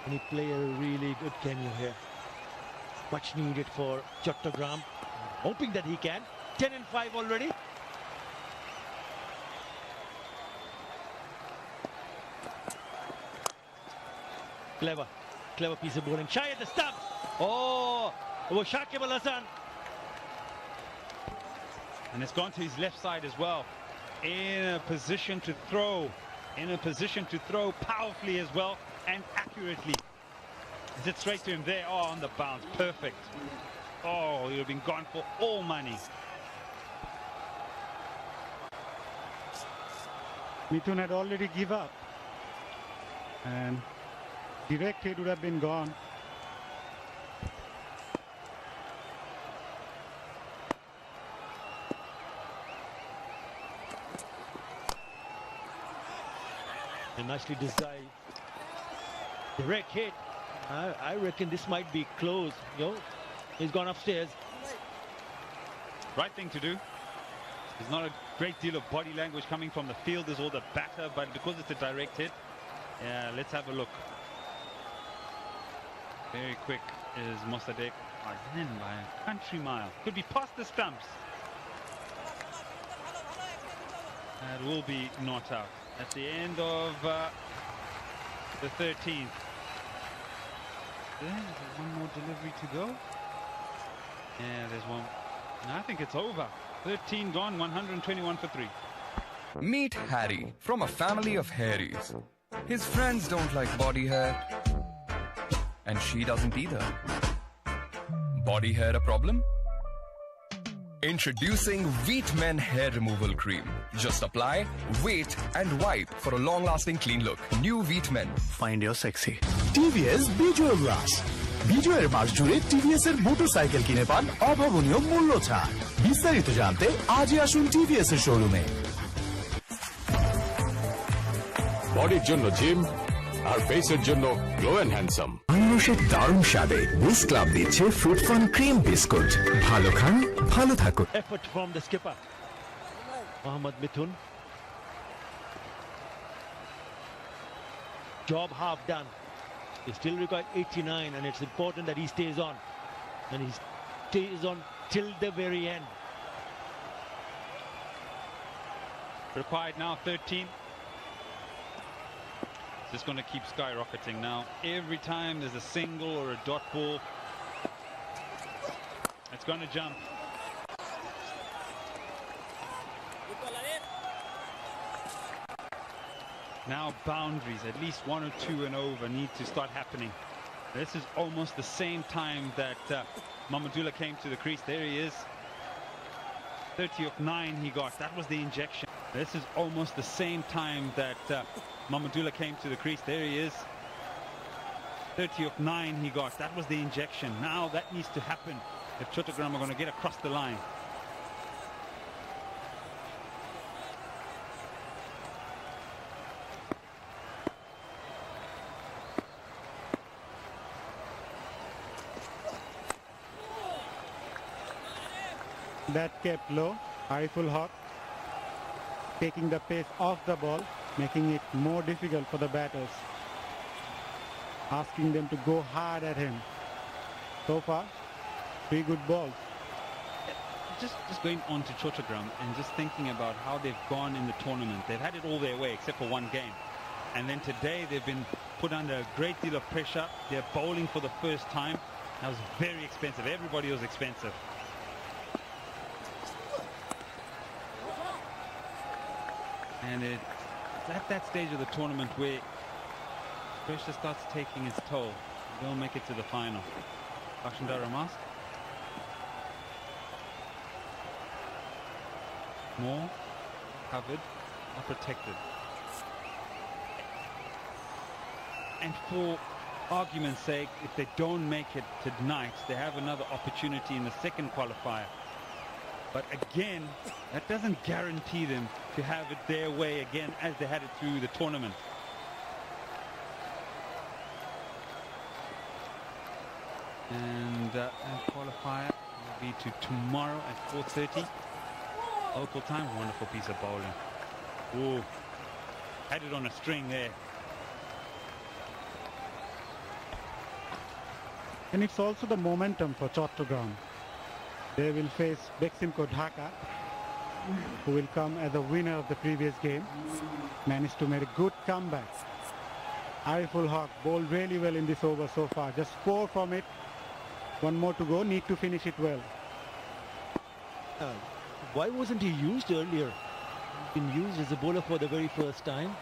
And he played a really good cameo here. Much needed for Chattogram. Hoping that he can. 10 and 5 already. Clever piece of bowling. Shy at the stump. Oh, it was Shakib Al Hasan. And it's gone to his left side as well. In a position to throw. Powerfully as well and accurately. Is it straight to him there? Oh, on the bounce. Perfect. Oh, he would have been gone for all money. Mithun had already give up. And direct hit would have been gone. A nicely designed direct hit. I reckon this might be close. He's gone upstairs. Right thing to do. There's not a great deal of body language coming from the fielders or the batter, but because it's a direct hit, yeah, let's have a look. Very quick is Mossadegh. Then by a country mile. Could be past the stumps. That will be not out. At the end of the 13th. There's one more delivery to go. Yeah, there's one. And I think it's over. 13 gone, 121 for 3. Meet Harry from a family of hairies. His friends don't like body hair. And she doesn't either. Body hair a problem? Introducing Wheat Men Hair Removal Cream. Just apply, wait, and wipe for a long-lasting clean look. New Wheat Men. Find your sexy. TVS বিজয় উল্লাস। বিজয়ের মাস জুড়ে TVS এর motorcycle কিনে পান অভাবনীয় মূল্য ছাড়। বিস্তারিত জানতে আজই আসুন টিভিএস এর শোরুমে। বডির জন্য জিম আর ফেসের জন্য গ্লো এন্ড হ্যান্ডসাম। আনারসের দারুণ স্বাদে উইস ক্লাব দিচ্ছে ফ্রুট ফান ক্রিম বিস্কুট। ভালো খান, ভালো থাকুন। Effort from the skipper, Mohammad Mithun. Job half done. He still required 89, and it's important that he stays on. And he stays on till the very end. Required now 13. Just going to keep skyrocketing now. Every time there's a single or a dot ball, it's going to jump. Now boundaries, at least 1 or 2 and over need to start happening. This is almost the same time that Mamadullah came to the crease. There he is. 30 of 9 he got. That was the injection. This is almost the same time that Mamadullah came to the crease. There he is. 30 of 9 he got. That was the injection. Now that needs to happen if Chattogram are going to get across the line. That kept low. Ariful Haq taking the pace off the ball, making it more difficult for the batters, asking them to go hard at him. So far, 3 good balls. Just going on to Chattogram and just thinking about how they've gone in the tournament. They've had it all their way except for one game. And then today they've been put under a great deal of pressure. They're bowling for the first time. That was very expensive. Everybody was expensive. And it's at that stage of the tournament where pressure starts taking its toll. They'll make it to the final. Akshandara Mask. More covered, are protected. And for argument's sake, if they don't make it tonight, they have another opportunity in the second qualifier. But again, that doesn't guarantee them to have it their way again as they had it through the tournament. And qualifier will be to tomorrow at 4:30 local time. Wonderful piece of bowling. Ooh, had it on a string there. And it's also the momentum for Chattogram. They will face Beximco Dhaka, who will come as a winner of the previous game. Managed to make a good comeback. Ariful Haq bowled really well in this over so far. Just 4 from it. 1 more to go. Need to finish it well. Why wasn't he used earlier? He's been used as a bowler for the very first time.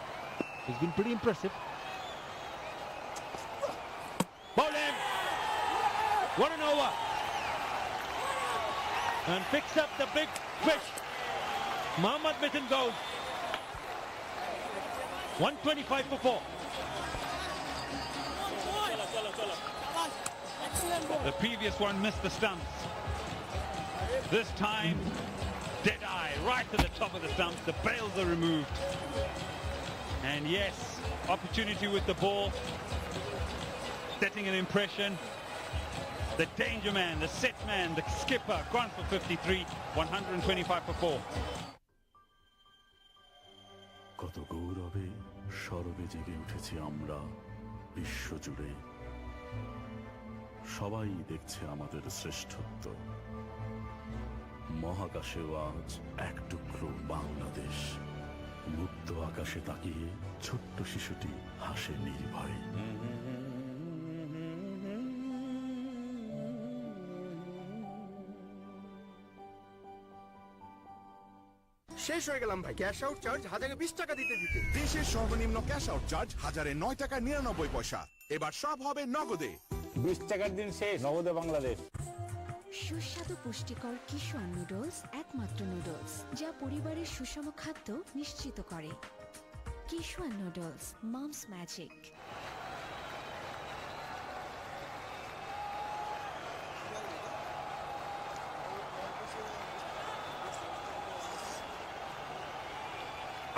He's been pretty impressive. Bowl him! What an over! And picks up the big fish. Mohammad Mithun goes. 125 for 4. The previous one missed the stumps. This time, dead eye, right to the top of the stumps. The bails are removed. And yes, opportunity with the ball. Setting an impression. The danger man, the set man, the skipper, gone for 53, 125 for 4. কত গৌরবে সরবে জেগে উঠেছি আমরা বিশ্বজুড়ে সবাই দেখছে আমাদের শ্রেষ্ঠত্ব মহাকাশেও আজ এক টুকরো বাংলাদেশ মুক্ত আকাশে তাকিয়ে ছোট্ট শিশুটি হাসে নির্ভয়ে শেষ হয়ে গেলাম ভাই ক্যাশ আউট চার্জ 1020 টাকা দিতে দিতে দেশের সর্বনিম্ন ক্যাশ আউট চার্জ 1009 টাকা 99 পয়সা এবার সব হবে নগদে 20 টাকার দিন শেষ নগদে বাংলাদেশ সুস্বাদু পুষ্টিকর কিশোর নুডলস একমাত্র নুডলস যা পরিবারের সুষম খাদ্য নিশ্চিত করে কিশোর noodles moms magic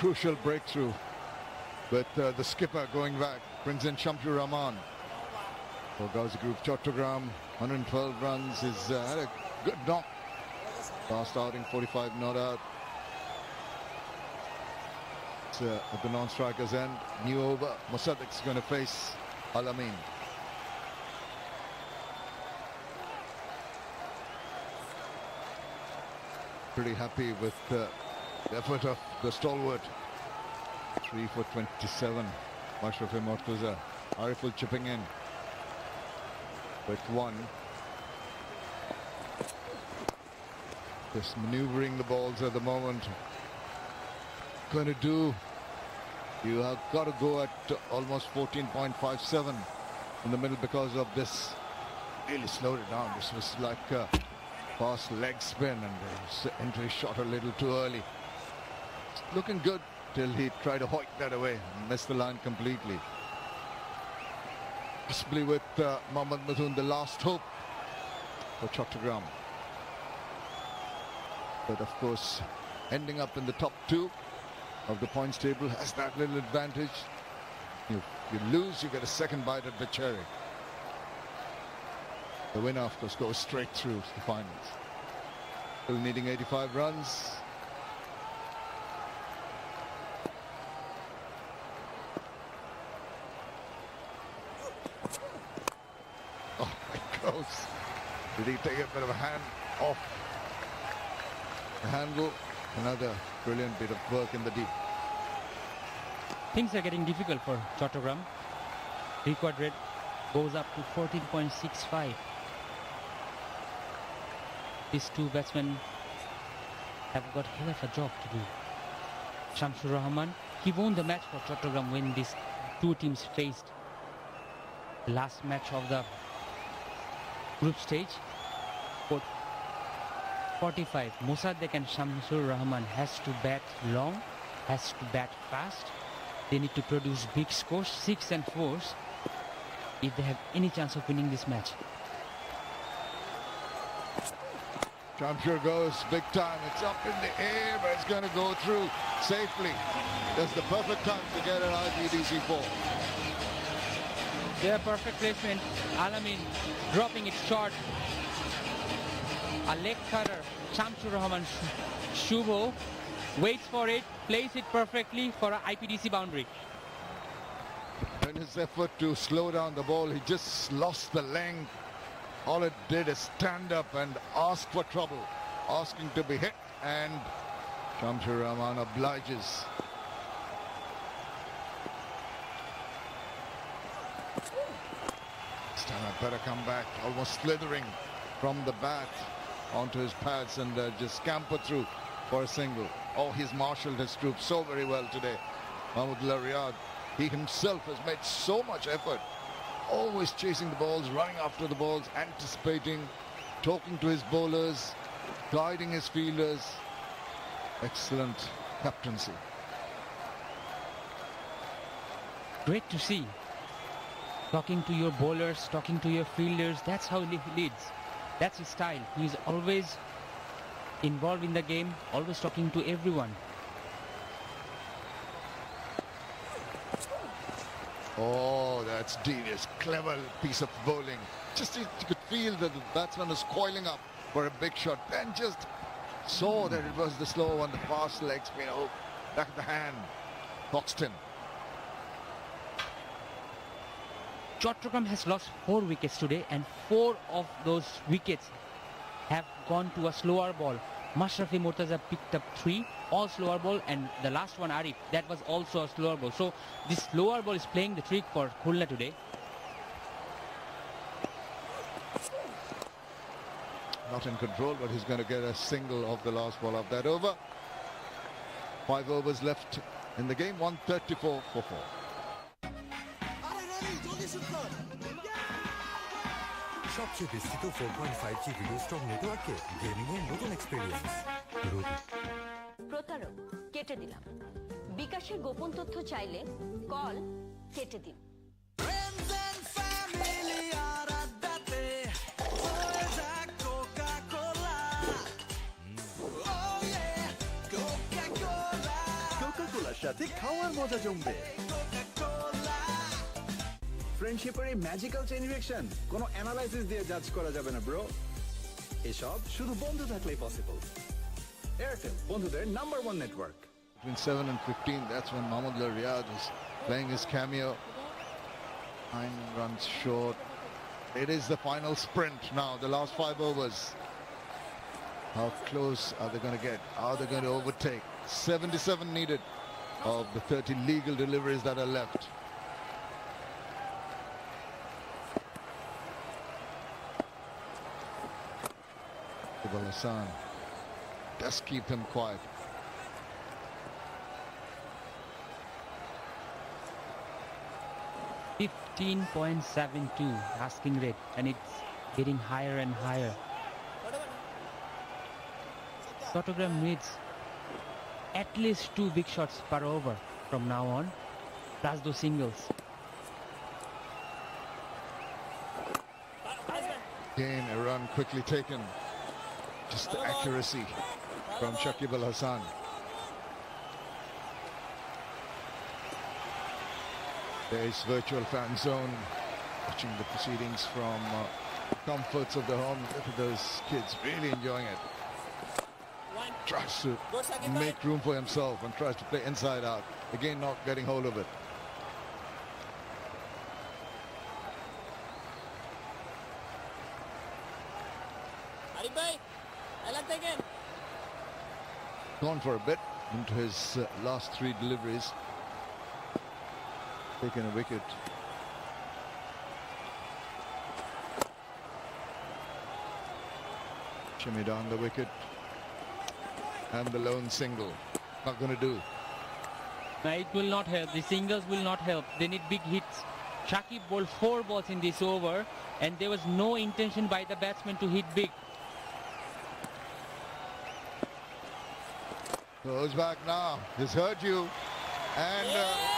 Crucial breakthrough with the skipper going back, brings in Shamshur Rahman for Gazi Group. Chattogram, 112 runs, he's had a good knock. Last outing, 45 not out. It's, at the non-strikers end, new over. Musaddiq's going to face Al-Amin. Pretty happy with the effort of the stalwart. 3 for 27. Mashraf Mortuza. Ariful chipping in with 1. Just maneuvering the balls at the moment. Going to do. You have got to go at almost 14.57 in the middle because of this. Really slowed it down. This was like a fast leg spin and his entry shot a little too early. Looking good till he tried to hoik that away and missed the line completely. Possibly with Mohammad Mithun, the last hope for Chattogram. But of course, ending up in the top 2 of the points table has that little advantage. You lose, you get a second bite at the cherry. The winner, of course, goes straight through to the finals. Still needing 85 runs. Oh, it goes. Did he take a bit of a hand off the handle? Another brilliant bit of work in the deep. Things are getting difficult for Chattogram. Record rate goes up to 14.65. These two batsmen have got hell of a job to do. Shamsur Rahman, he won the match for Chattogram when these two teams faced. The last match of the group stage. 45. Mosaddek and Shamsur Rahman has to bat long, has to bat fast. They need to produce big scores, 6 and 4s, if they have any chance of winning this match. Shamsur goes big time. It's up in the air, but it's going to go through safely. That's the perfect time to get an IPDC 4. Their perfect placement. Alamin dropping it short. A leg cutter. Shamsur Rahman. Shubho waits for it, plays it perfectly for an IPDC boundary. In his effort to slow down the ball, he just lost the length. All it did is stand up and ask for trouble, asking to be hit, and Shamsur Rahman obliges. This time I better come back, almost slithering from the bat onto his pads and just scamper through for a single. Oh, he's marshaled his troops so very well today. Mahmoodullah Riyad, he himself has made so much effort, always chasing the balls, running after the balls, anticipating, talking to his bowlers, guiding his fielders. Excellent captaincy. Great to see. Talking to your bowlers, talking to your fielders, that's how he leads. That's his style. He's always involved in the game, always talking to everyone. Oh, that's devious, clever piece of bowling. Just you could feel that the batsman was coiling up for a big shot, then just saw that it was the slow one, the fast leg spin, oh, back of the hand. Foxton. Chattogram has lost 4 wickets today, and 4 of those wickets have gone to a slower ball. Mashrafi Murtaza picked up 3, all slower ball, and the last one, Arif, that was also a slower ball. So this slower ball is playing the trick for Khulna today. Not in control, but he's going to get a single of the last ball of that over. 5 overs left in the game, 134 for 4. সবচেয়ে বিস্তৃত 4.5G video strong নেটওয়ার্কে gaming এর নতুন experience. প্রতারক কেটে দিলাম। বিকাশের গোপন তথ্য চাইলে কল কেটে দিন। কোকা-কোলার সাথে খাওয়ার মজা জমবে। ফ্রেন্ডশিপের এই ম্যাজিক্যাল চেইন রিঅ্যাকশন কোনো অ্যানালাইসিস দিয়ে জাজ করা যাবে না ব্রো। এসব শুধু বন্ধু থাকলেই পসিবল। এয়ারটেল বন্ধুদের number 1 network. Between 7 and 15, that's when Mahmoodullah Riyad is playing his cameo. 9 runs short. It is the final sprint now, the last 5 overs. How close are they going to get? Are they going to overtake? 77 needed of the 30 legal deliveries that are left. Hassan does keep him quiet. .72 asking rate, and it's getting higher and higher. Chattogram needs at least 2 big shots per over from now on, plus those singles. Again, a run quickly taken. Just the accuracy from Shakib Al Hasan. There's virtual fan zone, watching the proceedings from comforts of the home. Look at those kids really enjoying it. tries to make room for himself and tries to play inside out. Again, not getting hold of it. Gone for a bit into his last three deliveries. Taken a wicket. Shimmy down the wicket. And the lone single. Not going to do. No, it will not help. The singles will not help. They need big hits. Shakib bowled 4 balls in this over, and there was no intention by the batsman to hit big. Goes back now. He's hurt you. And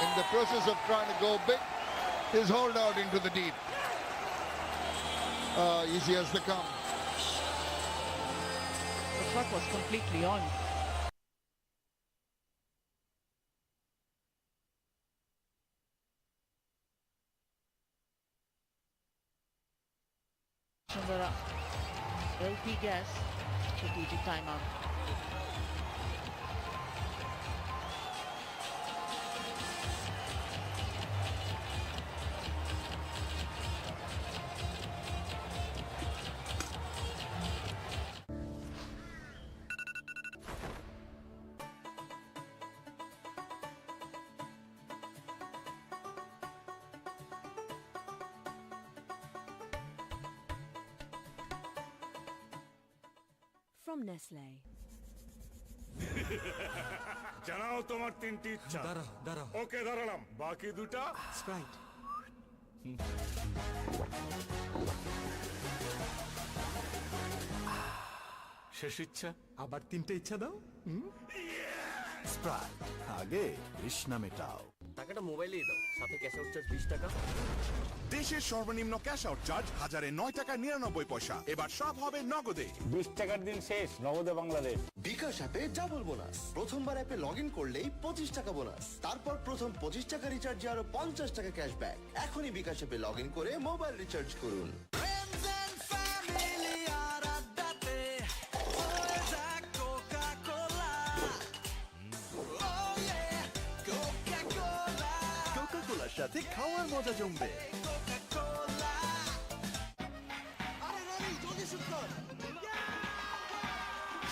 in the process of trying to go big, he's hauled out into the deep. Easy as they come. The shot was completely on. Chandra, LP gas, strategic timeout. From Nestle. জানাও তোমার তিনটি ইচ্ছা দাঁড়াও ওকে দাঁড়ালাম বাকি দুটা Sprite শেষ ইচ্ছা আবার তিনটে ইচ্ছা দাও স্প্রাইট আগে তৃষ্ণা মেটাও টাকাটা মোবাইলেই দাও সাথে ক্যাশ আউট চার্জ 20 টাকা দেশের সর্বনিম্ন ক্যাশ আউট চার্জ 1009.99 এবার সব হবে নগদে 20 টাকার দিন শেষ নগদে বাংলাদেশ বিকাশ অ্যাপে ডাবল বোনাস প্রথমবার অ্যাপে লগইন করলেই 25 টাকা বোনাস তারপর প্রথম 25 টাকা রিচার্জে আরো 50 টাকা ক্যাশব্যাক এখনই বিকাশ অ্যাপে লগইন করে মোবাইল রিচার্জ করুন সাথে খাওয়ার মজা জমবে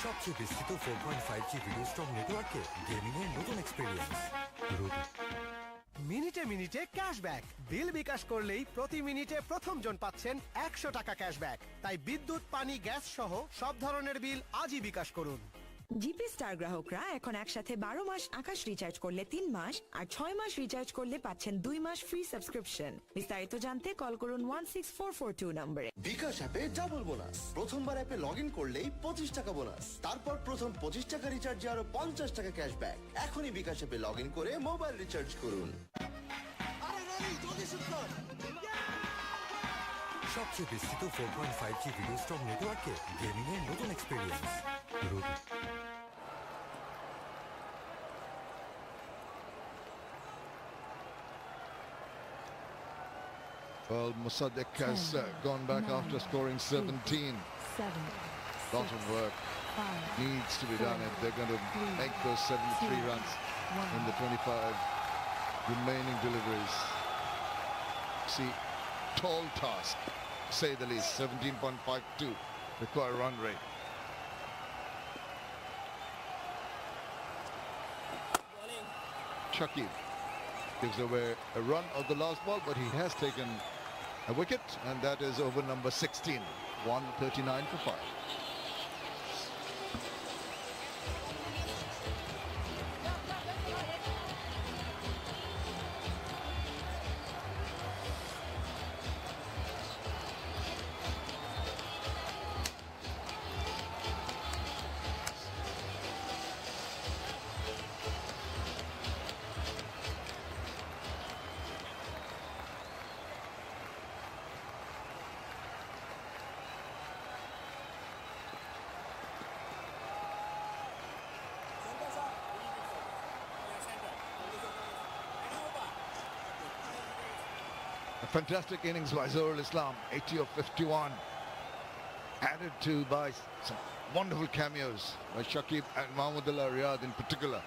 সবচেয়ে বিস্তৃত 4.5G ভিডিও স্ট্রং নেটওয়ার্কে গেমিং এর নতুন এক্সপেরিয়েন্স মিনিটে মিনিটে ক্যাশব্যাক বিল বিকাশ করলেই প্রতি মিনিটে প্রথম জন পাচ্ছেন 100 টাকা ক্যাশব্যাক তাই বিদ্যুৎ পানি গ্যাস সহ সব ধরনের বিল আজই বিকাশ করুন জিপি স্টার গ্রাহকরা এখন একসাথে 12 মাস আকাশ রিচার্জ করলে 3 মাস আর 6 মাস রিচার্জ করলে পাচ্ছেন 2 মাস ফ্রি সাবস্ক্রিপশন বিস্তারিত জানতে কল করুন 16442 নম্বরে বিকাশ অ্যাপে ডাবল বোনাস প্রথমবার অ্যাপে লগইন করলেই 25 টাকা বোনাস তারপর প্রথম 25 টাকা রিচার্জে আরো 50 টাকা ক্যাশব্যাক এখনই বিকাশ অ্যাপে লগইন করে মোবাইল রিচার্জ করুন সবচেয়ে বিস্তৃত 4.5G ভিডিও স্ট্রং নেটওয়ার্কে গেমিং এর নতুন experience Well, Musaddiq has gone back after scoring 17. Lot of work needs to be done if they're going to make those 73 runs in the 25 remaining deliveries. See, tall task, to say the least. 17.52 required run rate. Chucky gives away a run of the last ball, but he has taken a wicket, and that is over number 16. 139 for 5. A fantastic innings by Zohar Islam, 80 of 51. added to by some wonderful cameos by Shakib and Mahmudullah Riyad in particular.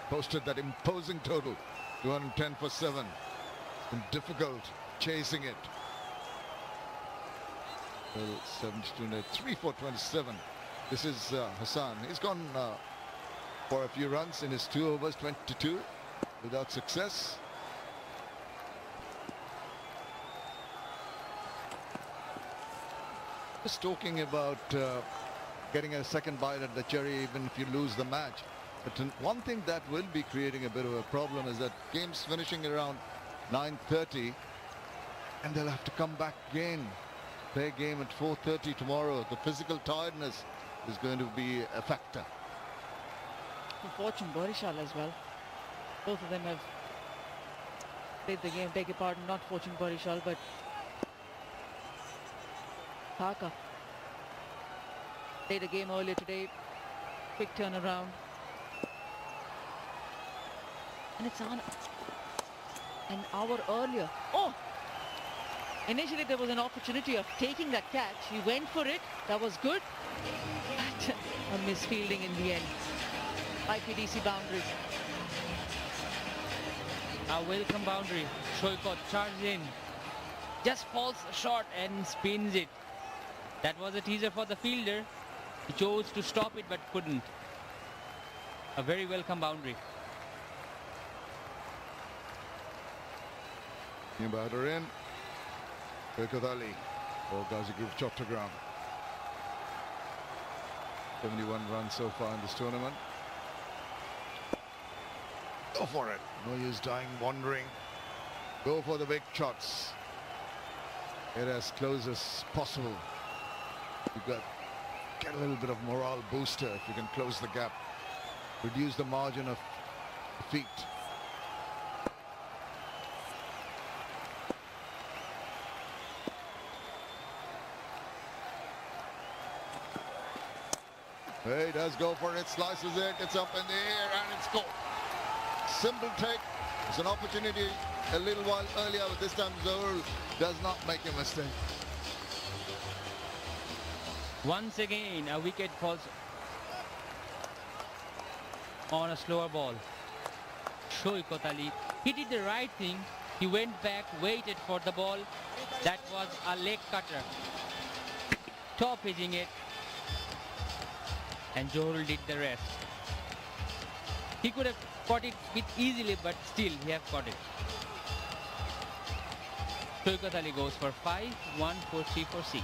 Posted that imposing total, 210 for 7. It's been difficult chasing it. 72, 3 for 27. This is Hassan. He's gone for a few runs in his 2 overs, 22, without success. Just talking about getting a second bite at the cherry even if you lose the match. But one thing that will be creating a bit of a problem is that games finishing around 9:30 and they'll have to come back again. Their game at 4:30 tomorrow. The physical tiredness is going to be a factor. Fortune Barishal as well. Both of them have played the game. Beg your pardon, not Fortune Barishal, but Dhaka played a game earlier today. Quick turnaround. And it's on an hour earlier. Oh! Initially there was an opportunity of taking that catch. He went for it. That was good. But a misfielding in the end. IPDC boundary. A welcome boundary. Shoykot charged in. Just falls short and spins it. That was a teaser for the fielder. He chose to stop it but couldn't. A very welcome boundary. New batter in. Berkat Ali for Gazi Group Chattogram. 71 runs so far in this tournament. Go for it. No use dying, wandering. Go for the big shots. Get as close as possible. You've got get a little bit of morale booster if you can close the gap. Reduce the margin of defeat. He does go for it, slices it, it's up in the air and it's gone. Simple take. It's an opportunity a little while earlier, but this time Zohar does not make a mistake. Once again, a wicket falls on a slower ball. Shoykot Ali, he did the right thing. He went back, waited for the ball. That was a leg cutter. Top edging it. And Johul did the rest. He could have caught it a bit easily, but still he have caught it. Shoykot Ali goes for 5, 1, 4, 3, 4, 6.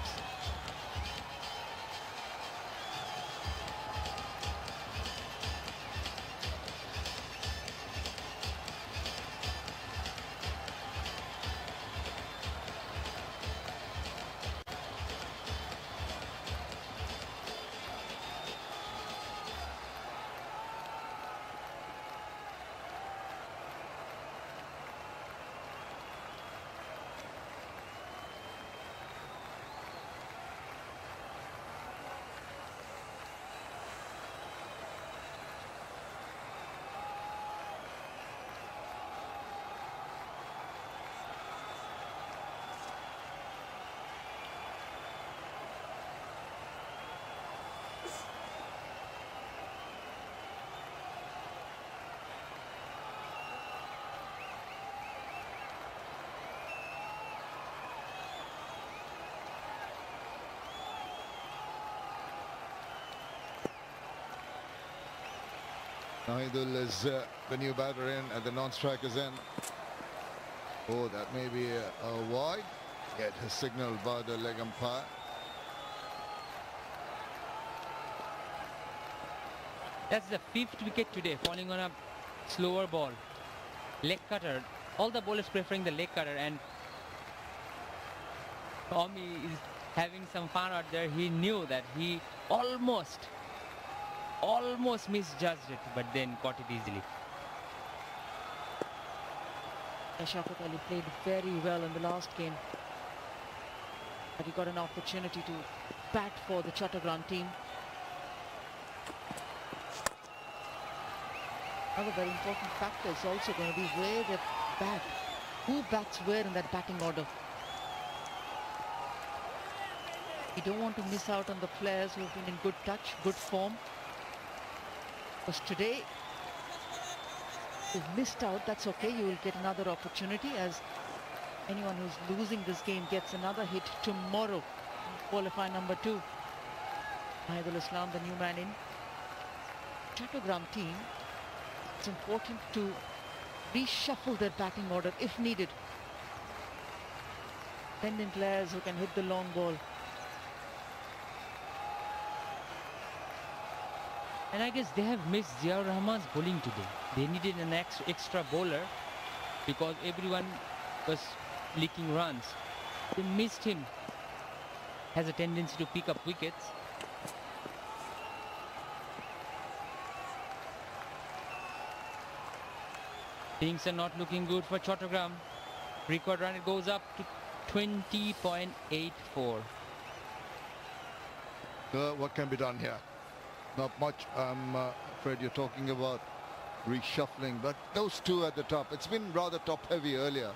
Nahidul is the new batter in at the non-strikers end. Oh, that may be a wide. Yet his signal by the leg umpire. That's the 5th wicket today, falling on a slower ball. Leg cutter. All the bowlers preferring the leg cutter, and Tommy is having some fun out there. He knew that he almost misjudged it, but then caught it easily. Shaukat Ali played very well in the last game, but he got an opportunity to bat for the Chattogram team. Another very important factor is also going to be where they bat. Who bats where in that batting order? You don't want to miss out on the players who have been in good touch, good form. Because today, you've missed out, that's okay. You will get another opportunity, as anyone who's losing this game gets another hit tomorrow in qualifier number 2. Mahidul Islam, the new man in Chattogram team. It's important to reshuffle their batting order if needed. Pending players who can hit the long ball. And I guess they have missed Ziaur Rahman's bowling today. They needed an extra bowler because everyone was leaking runs. They missed him. Has a tendency to pick up wickets. Things are not looking good for Chattogram. Record run, it goes up to 20.84. What can be done here? Not much. I'm afraid you're talking about reshuffling, but those two at the top, it's been rather top heavy earlier.